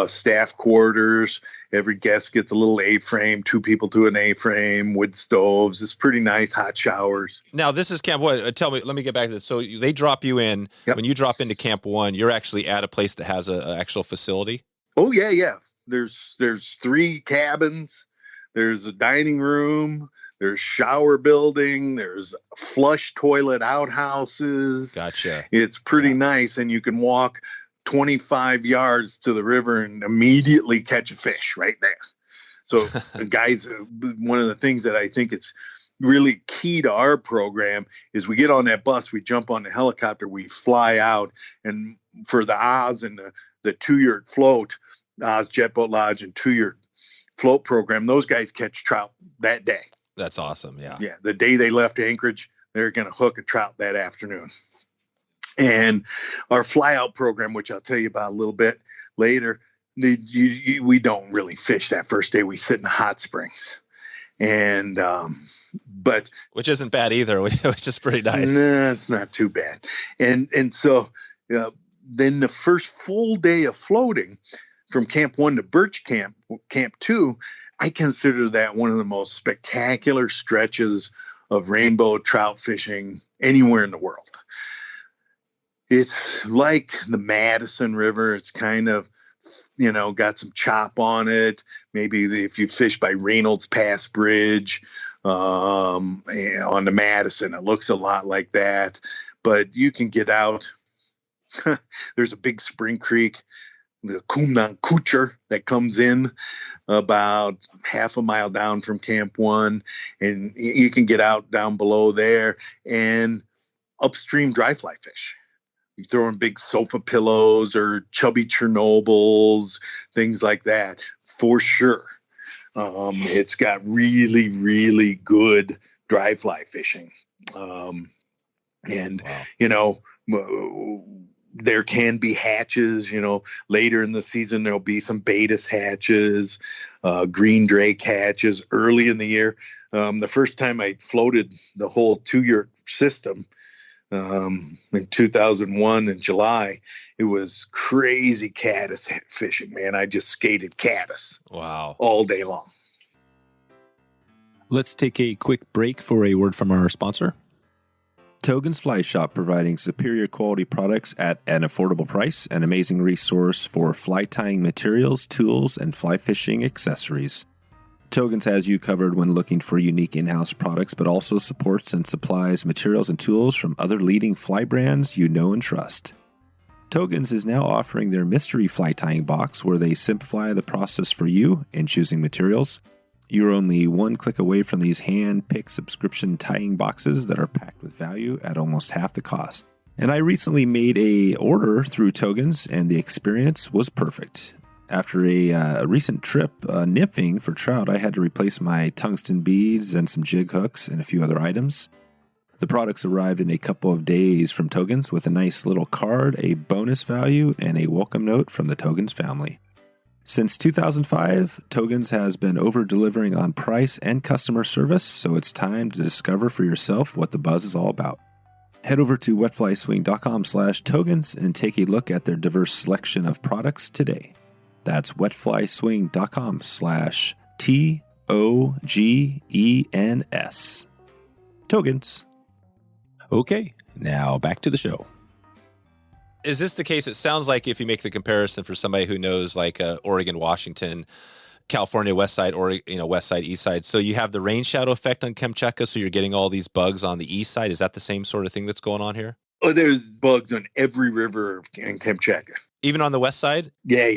[SPEAKER 1] staff quarters. Every guest gets a little A-frame, 2 people to an A-frame, wood stoves. It's pretty nice, hot showers.
[SPEAKER 2] Now, this is Camp 1. Tell me, let me get back to this. So they drop you in. Yep. When you drop into Camp 1, you're actually at a place that has an actual facility?
[SPEAKER 1] Oh, yeah. There's 3 cabins. There's a dining room. There's shower building. There's flush toilet outhouses.
[SPEAKER 2] Gotcha.
[SPEAKER 1] It's pretty nice, and you can walk 25 yards to the river and immediately catch a fish right there. So guys, one of the things that I think it's really key to our program is we get on that bus, we jump on the helicopter, we fly out, and for the Oz and the 2-yurt float, Oz Jet Boat Lodge and 2-yurt float program, those guys catch trout that day.
[SPEAKER 2] That's awesome. Yeah.
[SPEAKER 1] Yeah. The day they left Anchorage, they're going to hook a trout that afternoon. And our fly out program, which I'll tell you about a little bit later, we don't really fish that first day. We sit in the hot springs, and but
[SPEAKER 2] which isn't bad either, which is pretty nice.
[SPEAKER 1] Nah, it's not too bad. And so then the first full day of floating from Camp 1 to Birch Camp, Camp 2, I consider that one of the most spectacular stretches of rainbow trout fishing anywhere in the world. It's like the Madison River. It's kind of, got some chop on it. Maybe if you fish by Reynolds Pass Bridge on the Madison, it looks a lot like that. But you can get out. There's a big spring creek, the Kumnan Kucher, that comes in about half a mile down from Camp 1. And you can get out down below there and upstream dry fly fish. You throw in big sofa pillows or chubby Chernobyls, things like that, for sure. It's got really, really good dry fly fishing. There can be hatches, later in the season, there'll be some Baetis hatches, green drake hatches early in the year. The first time I floated the whole 2-year system, in 2001 in July, it was crazy caddis fishing, man. I just skated caddis.
[SPEAKER 2] Wow.
[SPEAKER 1] All day long.
[SPEAKER 2] Let's take a quick break for a word from our sponsor. Togens Fly Shop, providing superior quality products at an affordable price, an amazing resource for fly tying materials, tools, and fly fishing accessories. Togens has you covered when looking for unique in-house products, but also supports and supplies materials and tools from other leading fly brands you know and trust. Togens is now offering their mystery fly tying box, where they simplify the process for you in choosing materials. You're only one click away from these hand-picked subscription tying boxes that are packed with value at almost half the cost. And I recently made a order through Togens, and the experience was perfect. After a recent trip nymphing for trout, I had to replace my tungsten beads and some jig hooks and a few other items. The products arrived in a couple of days from Togens with a nice little card, a bonus value, and a welcome note from the Togens family. Since 2005, Togens has been over-delivering on price and customer service, so it's time to discover for yourself what the buzz is all about. Head over to wetflyswing.com/Togens and take a look at their diverse selection of products today. That's wetflyswing.com/TOGENS. Togens. Okay, now back to the show. Is this the case? It sounds like if you make the comparison for somebody who knows like Oregon, Washington, California, West Side, or West Side, East Side. So you have the rain shadow effect on Kamchatka, so you're getting all these bugs on the east side. Is that the same sort of thing that's going on here?
[SPEAKER 1] Oh, there's bugs on every river in Kamchatka.
[SPEAKER 2] Even on the west side?
[SPEAKER 1] Yeah.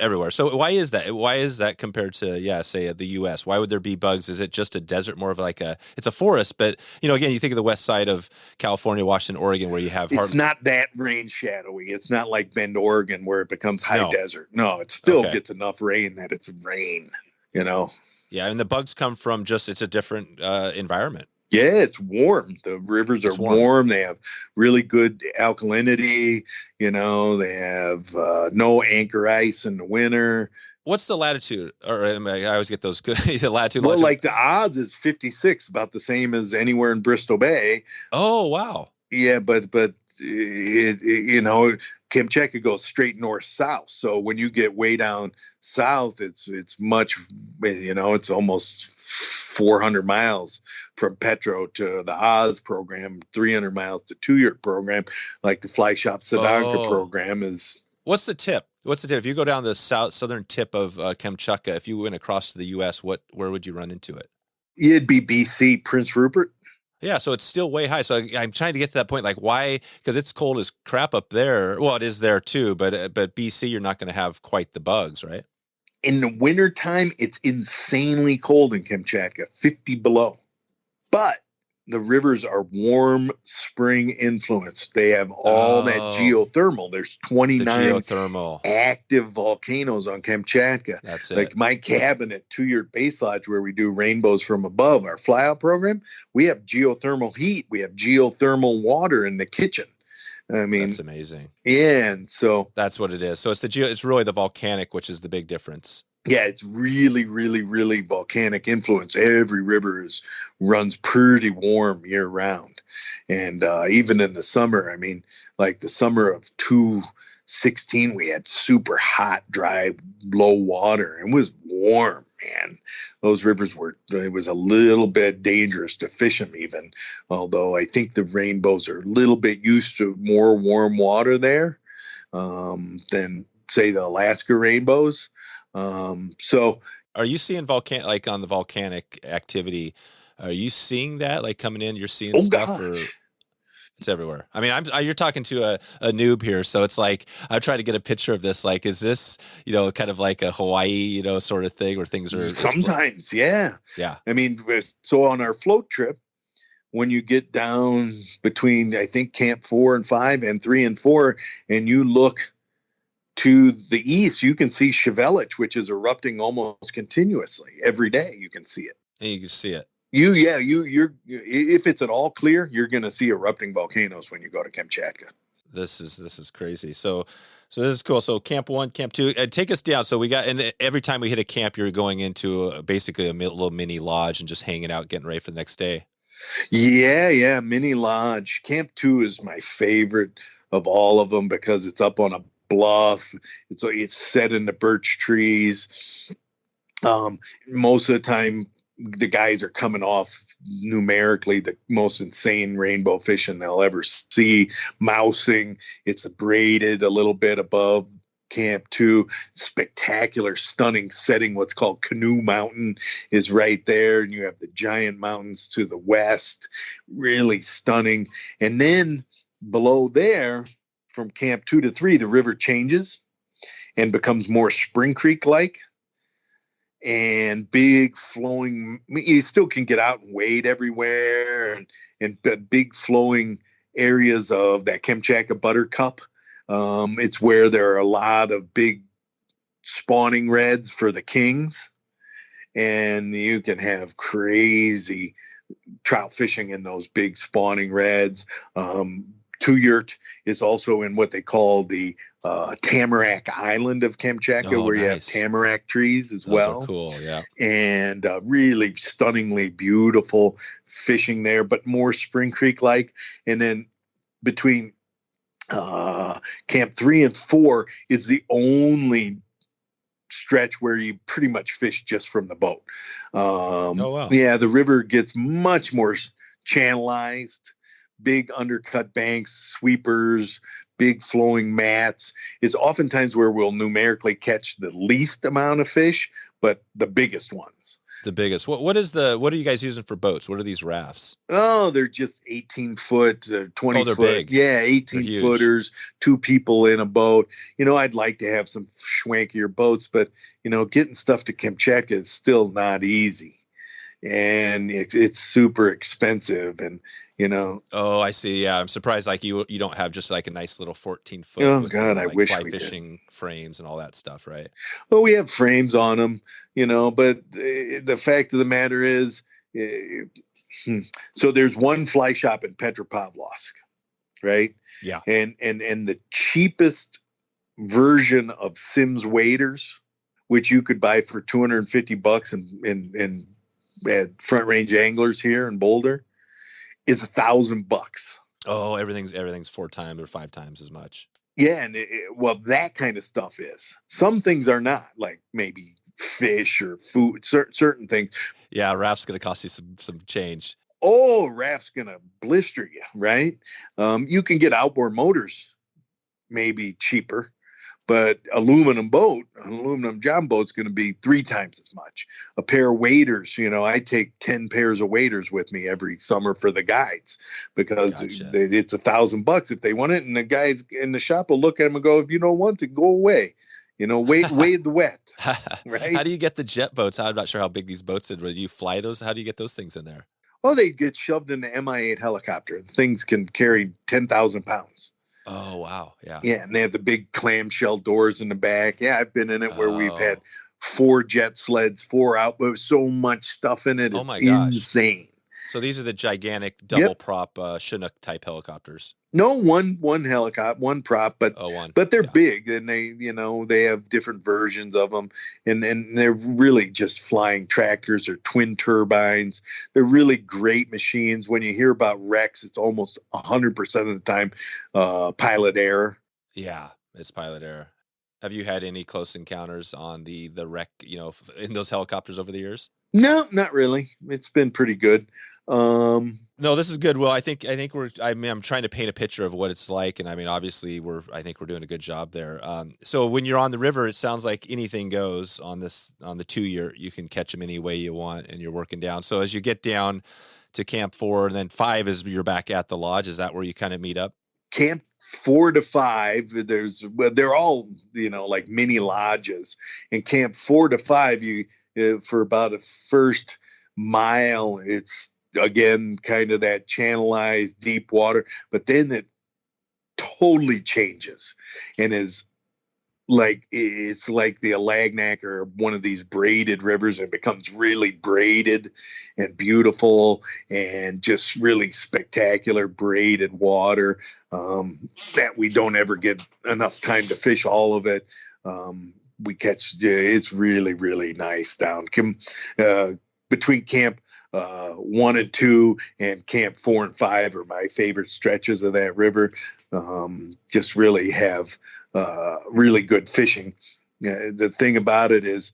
[SPEAKER 2] Everywhere. So why is that? Why is that compared to, say, the U.S.? Why would there be bugs? Is it just a desert, more of like it's a forest, but, again, you think of the west side of California, Washington, Oregon, where you have
[SPEAKER 1] It's not that rain shadowy. It's not like Bend, Oregon, where it becomes high desert. No, it still gets enough rain that it's rain,
[SPEAKER 2] Yeah, and the bugs come from it's a different environment.
[SPEAKER 1] Yeah, it's warm. The rivers are warm. They have really good alkalinity. They have no anchor ice in the winter.
[SPEAKER 2] What's the latitude? Or I always get those good. The latitude.
[SPEAKER 1] Well, like the odds is 56, about the same as anywhere in Bristol Bay.
[SPEAKER 2] Oh, wow.
[SPEAKER 1] Yeah, but Kamchatka goes straight north-south. So when you get way down south, it's much, it's almost 400 miles from Petro to the Oz program, 300 miles to 2-year program, like the Fly Shop Sadanka program is.
[SPEAKER 2] What's the tip? If you go down the southern tip of Kamchatka, if you went across to the U.S., where would you run into it? It'd
[SPEAKER 1] be BC, Prince Rupert.
[SPEAKER 2] Yeah, so it's still way high. So I'm trying to get to that point. Like, why? Because it's cold as crap up there. Well, it is there too, but BC, you're not going to have quite the bugs, right?
[SPEAKER 1] In the wintertime, it's insanely cold in Kamchatka, 50 below. But the rivers are warm spring influenced. They have all that geothermal. There's 29 active volcanoes on Kamchatka.
[SPEAKER 2] That's it.
[SPEAKER 1] Like my cabin at 2-year Base Lodge, where we do rainbows from above, our flyout program, we have geothermal heat. We have geothermal water in the kitchen. I mean,
[SPEAKER 2] that's amazing.
[SPEAKER 1] Yeah, and so
[SPEAKER 2] that's what it is. So it's it's really the volcanic, which is the big difference.
[SPEAKER 1] Yeah, it's really, really, really volcanic influence. Every river runs pretty warm year round. And even in the summer, I mean, like the summer of 2016, we had super hot, dry, low water. And it was warm, man. Those rivers it was a little bit dangerous to fish them even. Although I think the rainbows are a little bit used to more warm water there than, say, the Alaska rainbows. So
[SPEAKER 2] are you seeing like on the volcanic activity? Are you seeing that like coming in? You're seeing stuff, or
[SPEAKER 1] gosh.
[SPEAKER 2] it's everywhere? I mean, you're talking to a noob here, so it's like I'm trying to get a picture of this. Like, is this kind of like a Hawaii sort of thing where things are
[SPEAKER 1] Sometimes, yeah.
[SPEAKER 2] Yeah.
[SPEAKER 1] I mean, so on our float trip, when you get down between, I think, Camp 4 and 5 and 3 and 4, and you look to the east, you can see Chevelich, which is erupting almost continuously every day. You can see it.
[SPEAKER 2] And you can see it.
[SPEAKER 1] You're if it's at all clear, you're going to see erupting volcanoes when you go to Kamchatka.
[SPEAKER 2] This is crazy. So this is cool. So Camp 1, Camp 2, take us down. So and every time we hit a camp, you're going into basically a little mini lodge and just hanging out, getting ready for the next day.
[SPEAKER 1] Yeah, mini lodge. Camp 2 is my favorite of all of them because it's up on a bluff. It's set in the birch trees. Most of the time, the guys are coming off numerically the most insane rainbow fishing they'll ever see. Mousing, it's braided a little bit above Camp 2. Spectacular, stunning setting. What's called Canoe Mountain is right there, and you have the giant mountains to the west. Really stunning. And then below there, from Camp 2 to 3, the river changes and becomes more Spring Creek like. And big flowing, you still can get out and wade everywhere, and the big flowing areas of that Kamchatka Buttercup. It's where there are a lot of big spawning reds for the kings, and you can have crazy trout fishing in those big spawning reds. Tuyert is also in what they call the Tamarack Island of Kamchatka, where you have tamarack trees as well.
[SPEAKER 2] Those are cool, yeah.
[SPEAKER 1] And really stunningly beautiful fishing there, but more Spring Creek like. And then between Camp 3 and 4 is the only stretch where you pretty much fish just from the boat.
[SPEAKER 2] Wow.
[SPEAKER 1] Yeah, the river gets much more channelized. Big undercut banks, sweepers, big flowing mats. It's oftentimes where we'll numerically catch the least amount of fish, but the biggest ones.
[SPEAKER 2] The biggest. What are you guys using for boats? What are these rafts?
[SPEAKER 1] Oh, they're just 18-foot, 20
[SPEAKER 2] they're
[SPEAKER 1] foot.
[SPEAKER 2] Big.
[SPEAKER 1] Yeah, 18-footers, 2 people in a boat. I'd like to have some schwankier boats, but getting stuff to Kamchatka is still not easy. And it's super expensive, and
[SPEAKER 2] Oh, I see. Yeah, I'm surprised. Like you don't have just like a nice little 14-foot.
[SPEAKER 1] Oh God, I wish
[SPEAKER 2] fly
[SPEAKER 1] we
[SPEAKER 2] fishing frames and all that stuff, right?
[SPEAKER 1] Well, we have frames on them, but the fact of the matter is, so there's one fly shop in Petropavlovsk, right?
[SPEAKER 2] Yeah.
[SPEAKER 1] And the cheapest version of Sims waders, which you could buy for $250 in at Front Range Anglers here in Boulder, is $1,000.
[SPEAKER 2] Oh, everything's 4 times or 5 times as much.
[SPEAKER 1] Yeah, and well, that kind of stuff is. Some things are not, like maybe fish or food, certain things.
[SPEAKER 2] Yeah, raft's going to cost you some change.
[SPEAKER 1] Oh, raft's going to blister you, right? You can get outboard motors maybe cheaper, but aluminum John boat's going to be 3 times as much. A pair of waders, I take 10 pairs of waders with me every summer for the guides because it's $1,000 if they want it. And the guys in the shop will look at them and go, if you don't want it, go away. Wade the wet. Right?
[SPEAKER 2] How do you get the jet boats? I'm not sure how big these boats are. Do you fly those? How do you get those things in there?
[SPEAKER 1] Oh, they get shoved in the Mi-8 helicopter. Things can carry 10,000 pounds.
[SPEAKER 2] Oh, wow. Yeah.
[SPEAKER 1] Yeah. And they have the big clamshell doors in the back. Yeah. I've been in it where we've had 4 jet sleds, 4 out, but so much stuff in it. It's insane.
[SPEAKER 2] So these are the gigantic double
[SPEAKER 1] Yep.
[SPEAKER 2] prop Chinook type helicopters.
[SPEAKER 1] No, one helicopter, one prop, but they're big, and they have different versions of them, and they're really just flying tractors or twin turbines. They're really great machines. When you hear about wrecks, it's almost 100% of the time pilot error.
[SPEAKER 2] Yeah, it's pilot error. Have you had any close encounters on the wreck, in those helicopters over the years?
[SPEAKER 1] No, not really. It's been pretty good.
[SPEAKER 2] No, this is good. Well, I think I'm trying to paint a picture of what it's like. And I mean, obviously I think we're doing a good job there. So when you're on the river, it sounds like anything goes on the 2-year. You can catch them any way you want and you're working down. So as you get down to Camp 4 and then 5 is you're back at the lodge. Is that where you kind of meet up?
[SPEAKER 1] Camp 4 to 5, they're all, like mini lodges. In Camp 4 to 5, for about a first mile, it's again kind of that channelized deep water, but then it totally changes and is like, it's like the Alagnac or one of these braided rivers, and becomes really braided and beautiful and just really spectacular braided water that we don't ever get enough time to fish all of it. We catch, it's really, really nice down between Camp 1 and 2 and Camp 4 and 5 are my favorite stretches of that river. Just really have really good fishing. The thing about it is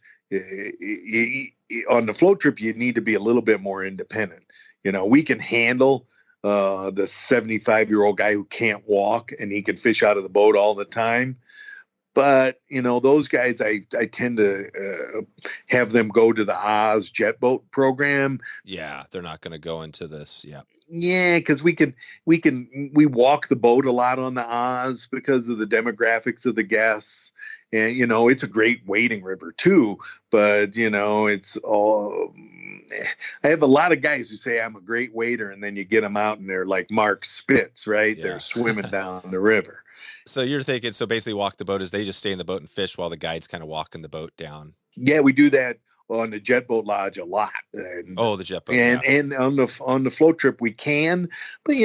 [SPEAKER 1] on the float trip, you need to be a little bit more independent. We can handle the 75-year-old guy who can't walk and he can fish out of the boat all the time. But, those guys, I tend to have them go to the Oz jet boat program.
[SPEAKER 2] Yeah, they're not going to go into this. Yeah.
[SPEAKER 1] Yeah, because we walk the boat a lot on the Oz because of the demographics of the guests. And, it's a great wading river, too. But, it's all... I have a lot of guys who say I'm a great wader, and then you get them out and they're like Mark Spitz, right? Yeah. They're swimming down the river.
[SPEAKER 2] So you're thinking, basically walk the boat is they just stay in the boat and fish while the guide's kind of walking the boat down.
[SPEAKER 1] Yeah, we do that on the jet boat lodge a lot. And,
[SPEAKER 2] the jet boat.
[SPEAKER 1] And on the float trip we can, but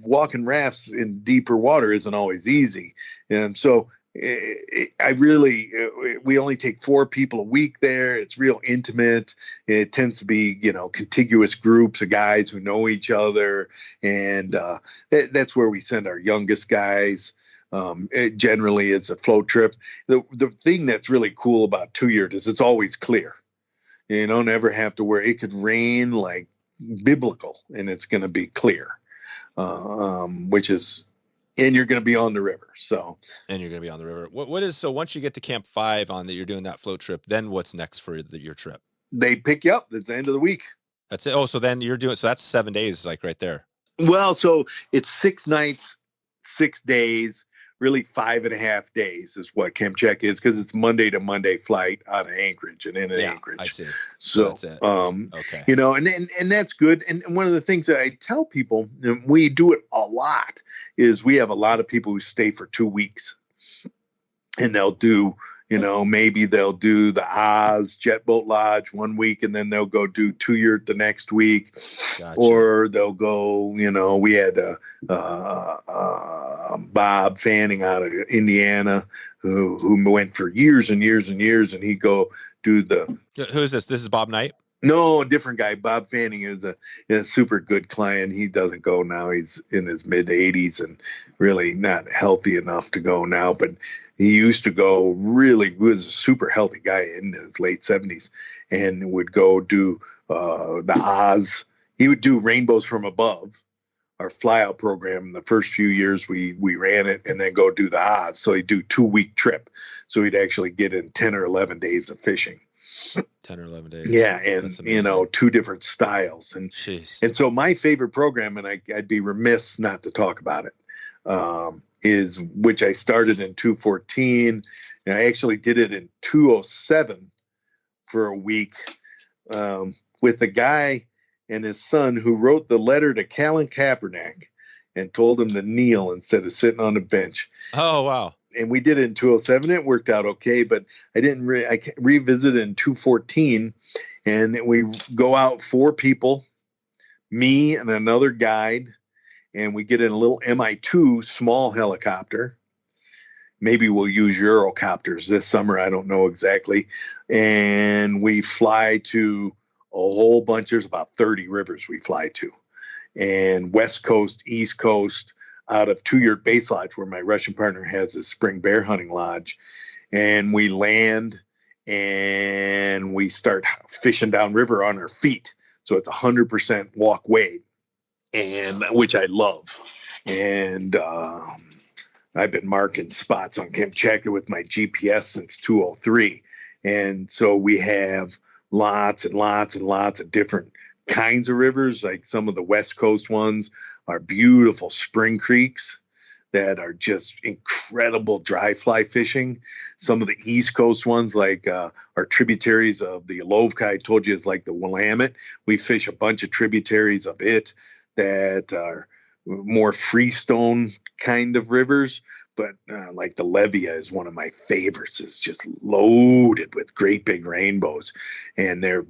[SPEAKER 1] walking rafts in deeper water isn't always easy. And so we only take 4 people a week there. It's real intimate. It tends to be, contiguous groups of guys who know each other. And that's where we send our youngest guys. Generally, it's a float trip. The thing that's really cool about 2-year is it's always clear. You don't ever have to worry. It could rain like biblical and it's going to be clear, and you're going to be on the river.
[SPEAKER 2] And you're going to be on the river. So once you get to Camp 5 you're doing that float trip, then what's next for your trip?
[SPEAKER 1] They pick you up. It's the end of the week.
[SPEAKER 2] That's it. Oh, so then so that's 7 days, like right there.
[SPEAKER 1] Well, so it's 6 nights, 6 days, really 5.5 days is what Kamchatka is, because it's Monday to Monday flight out of Anchorage and in Anchorage.
[SPEAKER 2] I see.
[SPEAKER 1] So
[SPEAKER 2] that's it.
[SPEAKER 1] Okay. And that's good. And one of the things that I tell people, and we do it a lot, is we have a lot of people who stay for 2 weeks, and they'll do, maybe they'll do the Oz jet boat lodge 1 week, and then they'll go do 2-year the next week.
[SPEAKER 2] Gotcha.
[SPEAKER 1] Or they'll go, we had Bob Fanning out of Indiana who went for years and years and years, and he'd go do the...
[SPEAKER 2] Who is this? This is Bob Knight?
[SPEAKER 1] No, a different guy. Bob Fanning is a super good client. He doesn't go now. He's in his mid-80s and really not healthy enough to go now, but he used to go really, he was a super healthy guy in his late 70s and would go do the Oz. He would do Rainbows from Above, our flyout program. The first few years we ran it, and then go do the Oz. So he'd do 2-week trip. So he'd actually get in 10 or 11 days of fishing.
[SPEAKER 2] 10 or 11 days.
[SPEAKER 1] Yeah, and 2 different styles. And
[SPEAKER 2] Jeez.
[SPEAKER 1] And so my favorite program, and I'd be remiss not to talk about it, is which I started in 2014. And I actually did it in 2007 for a week with a guy and his son who wrote the letter to Colin Kaepernick and told him to kneel instead of sitting on the bench.
[SPEAKER 2] Oh, wow.
[SPEAKER 1] And we did it in 2007. It worked out okay, but I didn't I revisited in 2014, and we go out 4 people, me and another guide, and we get in a little Mi-2 small helicopter. Maybe we'll use Eurocopters this summer. I don't know exactly. And we fly to a whole bunch. There's about 30 rivers we fly to. And West Coast, East Coast, out of Two-Yurt Base Lodge, where my Russian partner has his spring bear hunting lodge. And we land and we start fishing downriver on our feet. So it's 100% walk wade, and which I love. And I've been marking spots on Kamchatka with my GPS since 2003. And so we have lots and lots and lots of different kinds of rivers. Like some of the West Coast ones are beautiful spring creeks that are just incredible dry fly fishing. Some of the East Coast ones, like are tributaries of the Alovka. I told you it's like the Willamette. We fish a bunch of tributaries of it that are more freestone kind of rivers, but like the Levia is one of my favorites. It's just loaded with great big rainbows, and they're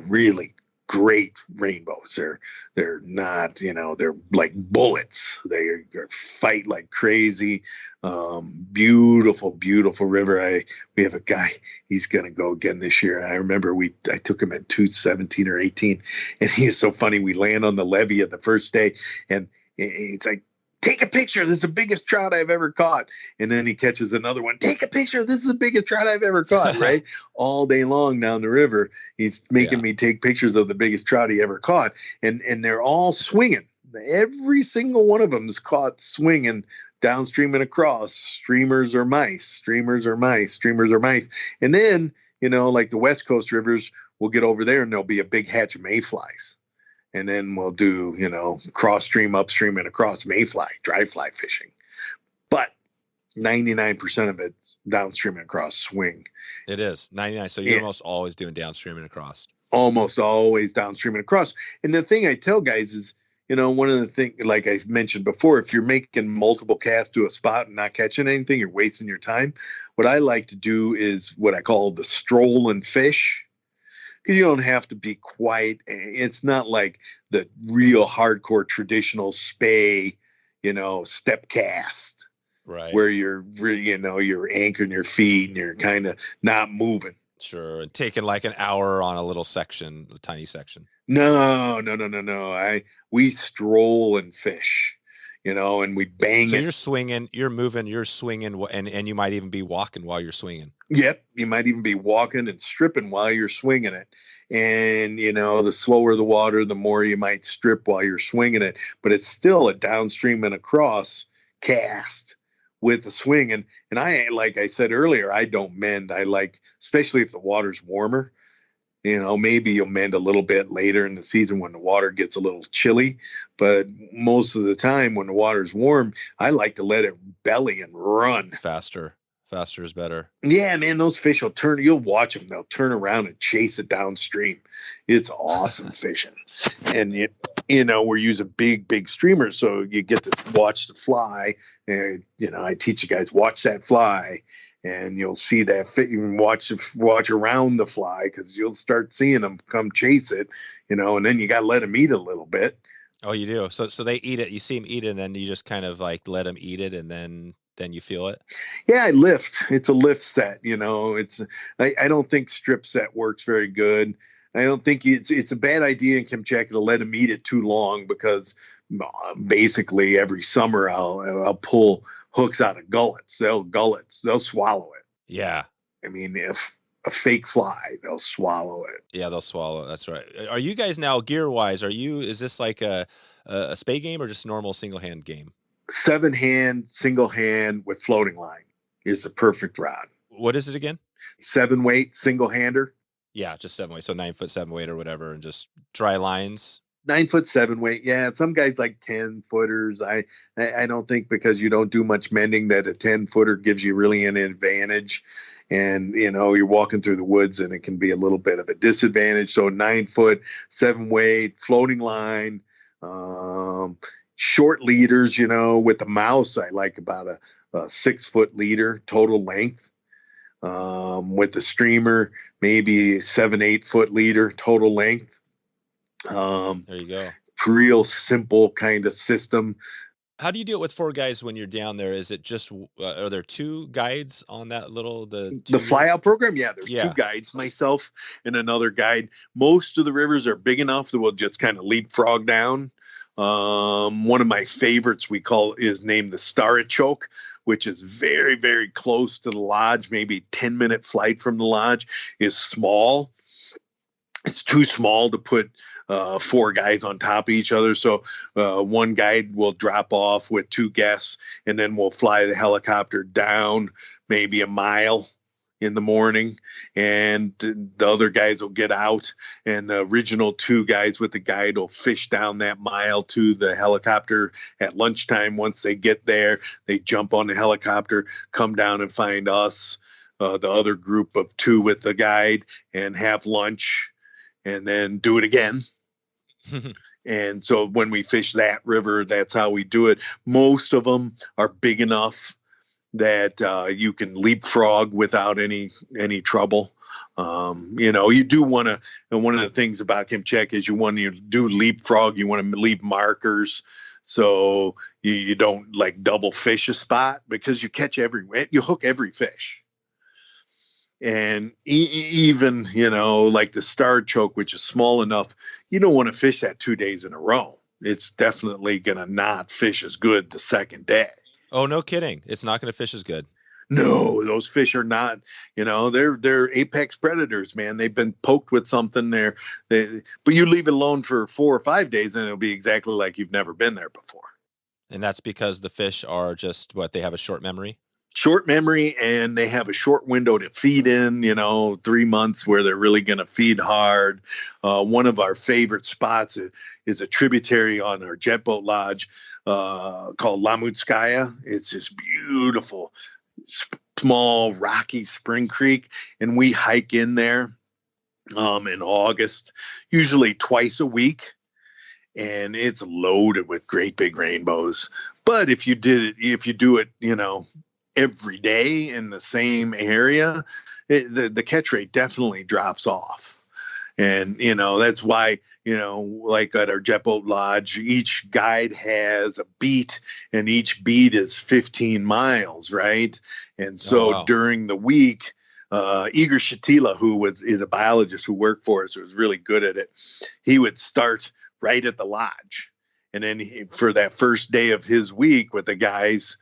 [SPEAKER 1] really great rainbows. They're not, they're like bullets. They fight like crazy. Beautiful, beautiful river. We have a guy, he's going to go again this year. I remember I took him at 217 or 18, and he was so funny. We land on the Levia the first day, and it's like, take a picture. This is the biggest trout I've ever caught. And then he catches another one. Take a picture. This is the biggest trout I've ever caught, right? All day long down the river, he's making me take pictures of the biggest trout he ever caught. And they're all swinging. Every single one of them is caught swinging downstream and across. Streamers or mice, streamers or mice, streamers or mice. And then, like the West Coast rivers, we'll get over there and there'll be a big hatch of mayflies. And then we'll do, cross stream, upstream, and across mayfly, dry fly fishing. But 99% of it's downstream and across swing.
[SPEAKER 2] It is 99. So you're almost always doing downstream and across.
[SPEAKER 1] Almost always downstream and across. And the thing I tell guys is, one of the things, like I mentioned before, if you're making multiple casts to a spot and not catching anything, you're wasting your time. What I like to do is what I call the Stroll and Fish. Because you don't have to be quite, it's not like the real hardcore traditional spay, step cast.
[SPEAKER 2] Right.
[SPEAKER 1] Where you're anchoring your feet and you're kind of not moving.
[SPEAKER 2] Sure. And taking like an hour on a little section, a tiny section.
[SPEAKER 1] No. We stroll and fish. And we bang it.
[SPEAKER 2] So you're swinging, you're moving, you're swinging, and you might even be walking while you're swinging.
[SPEAKER 1] Yep. You might even be walking and stripping while you're swinging it. And, the slower the water, the more you might strip while you're swinging it. But it's still a downstream and across cast with a swing. And I, like I said earlier, I don't mend. I like, especially if the water's warmer. Maybe you'll mend a little bit later in the season when the water gets a little chilly. But most of the time when the water's warm, I like to let it belly and run.
[SPEAKER 2] Faster is better.
[SPEAKER 1] Yeah, man, those fish will turn. You'll watch them. They'll turn around and chase it downstream. It's awesome fishing. And, we're using big streamers. So you get to watch the fly. And, I teach you guys, watch that fly. And you'll see that fit. You can watch around the fly because you'll start seeing them come chase it, and then you got to let them eat a little bit.
[SPEAKER 2] Oh, you do. So they eat it. You see them eat it, and then you just kind of like let them eat it, and then you feel it.
[SPEAKER 1] Yeah, I lift. It's a lift set. I don't think strip set works very good. I don't think it's a bad idea in Kamchatka to let them eat it too long because basically every summer I'll pull hooks out of gullets. They'll swallow it.
[SPEAKER 2] Yeah.
[SPEAKER 1] I mean, if a fake fly, they'll swallow it.
[SPEAKER 2] Yeah, they'll swallow it. That's right. Are you guys now gear wise? Is this like a spay game or just a normal single hand game?
[SPEAKER 1] 7-hand, single hand with floating line is the perfect rod.
[SPEAKER 2] What is it again?
[SPEAKER 1] 7-weight, single hander.
[SPEAKER 2] Yeah, just 7 weight. So 9 foot 7 weight or whatever, and just dry lines.
[SPEAKER 1] 9 foot 7 weight. Yeah. Some guys like 10 footers. I don't think because you don't do much mending that a 10 footer gives you really an advantage. And, you're walking through the woods and it can be a little bit of a disadvantage. So 9 foot 7 weight, floating line, short leaders, with the mouse. I like about a 6 foot leader total length. With the streamer, maybe 7-8 foot leader total length.
[SPEAKER 2] There you go.
[SPEAKER 1] Real simple kind of system.
[SPEAKER 2] How do you do it with 4 guys when you're down there? Is it just are there 2 guides on that the
[SPEAKER 1] The
[SPEAKER 2] 2
[SPEAKER 1] fly out program? Yeah, there's 2
[SPEAKER 2] Yeah.
[SPEAKER 1] guides, myself and another guide. Most of the rivers are big enough that we'll just kind of leapfrog down. One of my favorites is named the Starchoke, which is very, very close to the lodge, maybe 10-minute flight from the lodge. Is small. It's too small to put 4 guys on top of each other. So one guide will drop off with 2 guests, and then we'll fly the helicopter down maybe a mile in the morning, and the other guys will get out, and the original 2 guys with the guide will fish down that mile to the helicopter at lunchtime. Once they get there, they jump on the helicopter, come down and find us, the other group of 2 with the guide, and have lunch, and then do it again. And so when we fish that river, that's how we do it. Most of them are big enough that you can leapfrog without any trouble. You do want to, and one of the things about Kamchatka is when you do leapfrog, you want to leave markers so you don't like double fish a spot, because you hook every fish. And even, like the Starchoke, which is small enough, you don't want to fish that 2 days in a row. It's definitely going to not fish as good the second day.
[SPEAKER 2] Oh, no kidding. It's not going to fish as good.
[SPEAKER 1] No, those fish are not, they're apex predators, man. They've been poked with something there. But you leave it alone for 4 or 5 days and it'll be exactly like you've never been there before.
[SPEAKER 2] And that's because the fish are just they have a short memory?
[SPEAKER 1] Short memory, and they have a short window to feed in, 3 months where they're really going to feed hard. One of our favorite spots is a tributary on our jet boat lodge called Lamutskaya. It's this beautiful, small, rocky spring creek, and we hike in there in August, usually twice a week, and it's loaded with great big rainbows. But if you do it, every day in the same area, the catch rate definitely drops off. And, that's why, like at our jet boat lodge, each guide has a beat, and each beat is 15 miles, right? And so during the week, Igor Shatila, who is a biologist who worked for us, who was really good at it, he would start right at the lodge. And then for that first day of his week with the guys,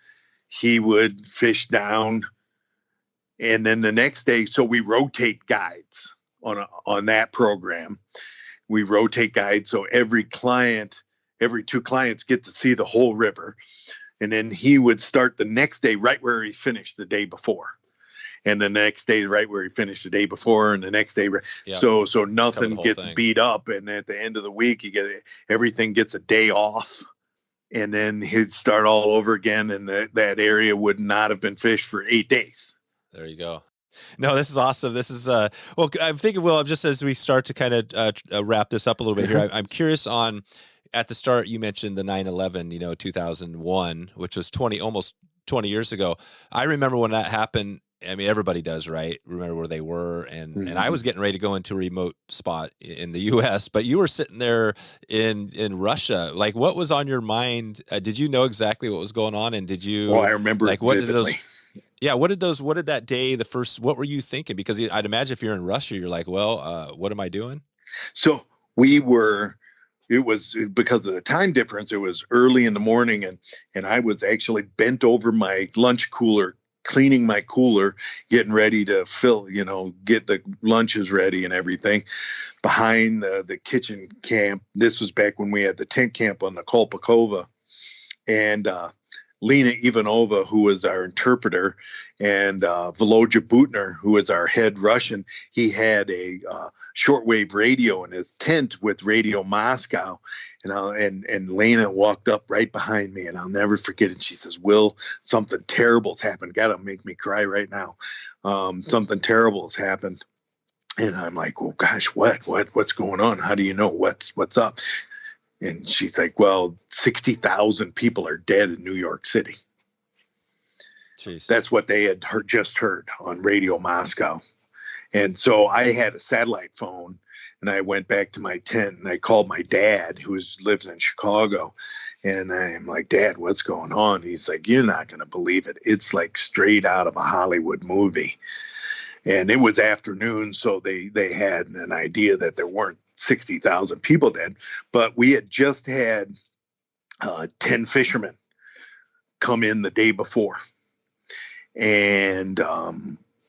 [SPEAKER 1] he would fish down, and then the next day, so we rotate guides on that program. We rotate guides, so every 2 clients get to see the whole river, and then he would start the next day right where he finished the day before, and the next day right where he finished the day before, and the next day. Yeah. So nothing gets beat up, and at the end of the week, everything gets a day off. And then he'd start all over again, and that area would not have been fished for 8 days.
[SPEAKER 2] There you go. No, this is awesome. This is well, I'm thinking, Will, just as we start to kind of wrap this up a little bit here, I'm curious on, at the start, you mentioned the 9/11, 2001, which was almost 20 years ago. I remember when that happened. I mean, everybody does, right? Remember where they were. And I was getting ready to go into a remote spot in the U.S., but you were sitting there in Russia. Like, what was on your mind? Did you know exactly what was going on? And did you?
[SPEAKER 1] Oh, I remember.
[SPEAKER 2] Like, what vividly. What did that day, what were you thinking? Because I'd imagine if you're in Russia, you're like, well, what am I doing?
[SPEAKER 1] So it was because of the time difference. It was early in the morning, and I was actually bent over my lunch cooler, cleaning my cooler, getting ready to fill, get the lunches ready and everything behind the kitchen camp. This was back when we had the tent camp on the Kolpakova, and Lena Ivanova, who was our interpreter, and Volodya Butner, who was our head Russian. He had a shortwave radio in his tent with Radio Moscow. And Lena walked up right behind me, and I'll never forget it. She says, "Will, something terrible's happened." Gotta make me cry right now. Something terrible has happened. And I'm like, "Well, gosh, what's going on? How do you know what's up?" And she's like, "Well, 60,000 people are dead in New York City."
[SPEAKER 2] Jeez.
[SPEAKER 1] That's what they had just heard on Radio Moscow. And so I had a satellite phone, And I went back to my tent and I called my dad, who lives in Chicago. And I'm like, Dad, what's going on? He's like, you're not going to believe it. It's like straight out of a Hollywood movie. And it was afternoon, so they had an idea that there weren't 60,000 people dead. But we had just had 10 fishermen come in the day before. And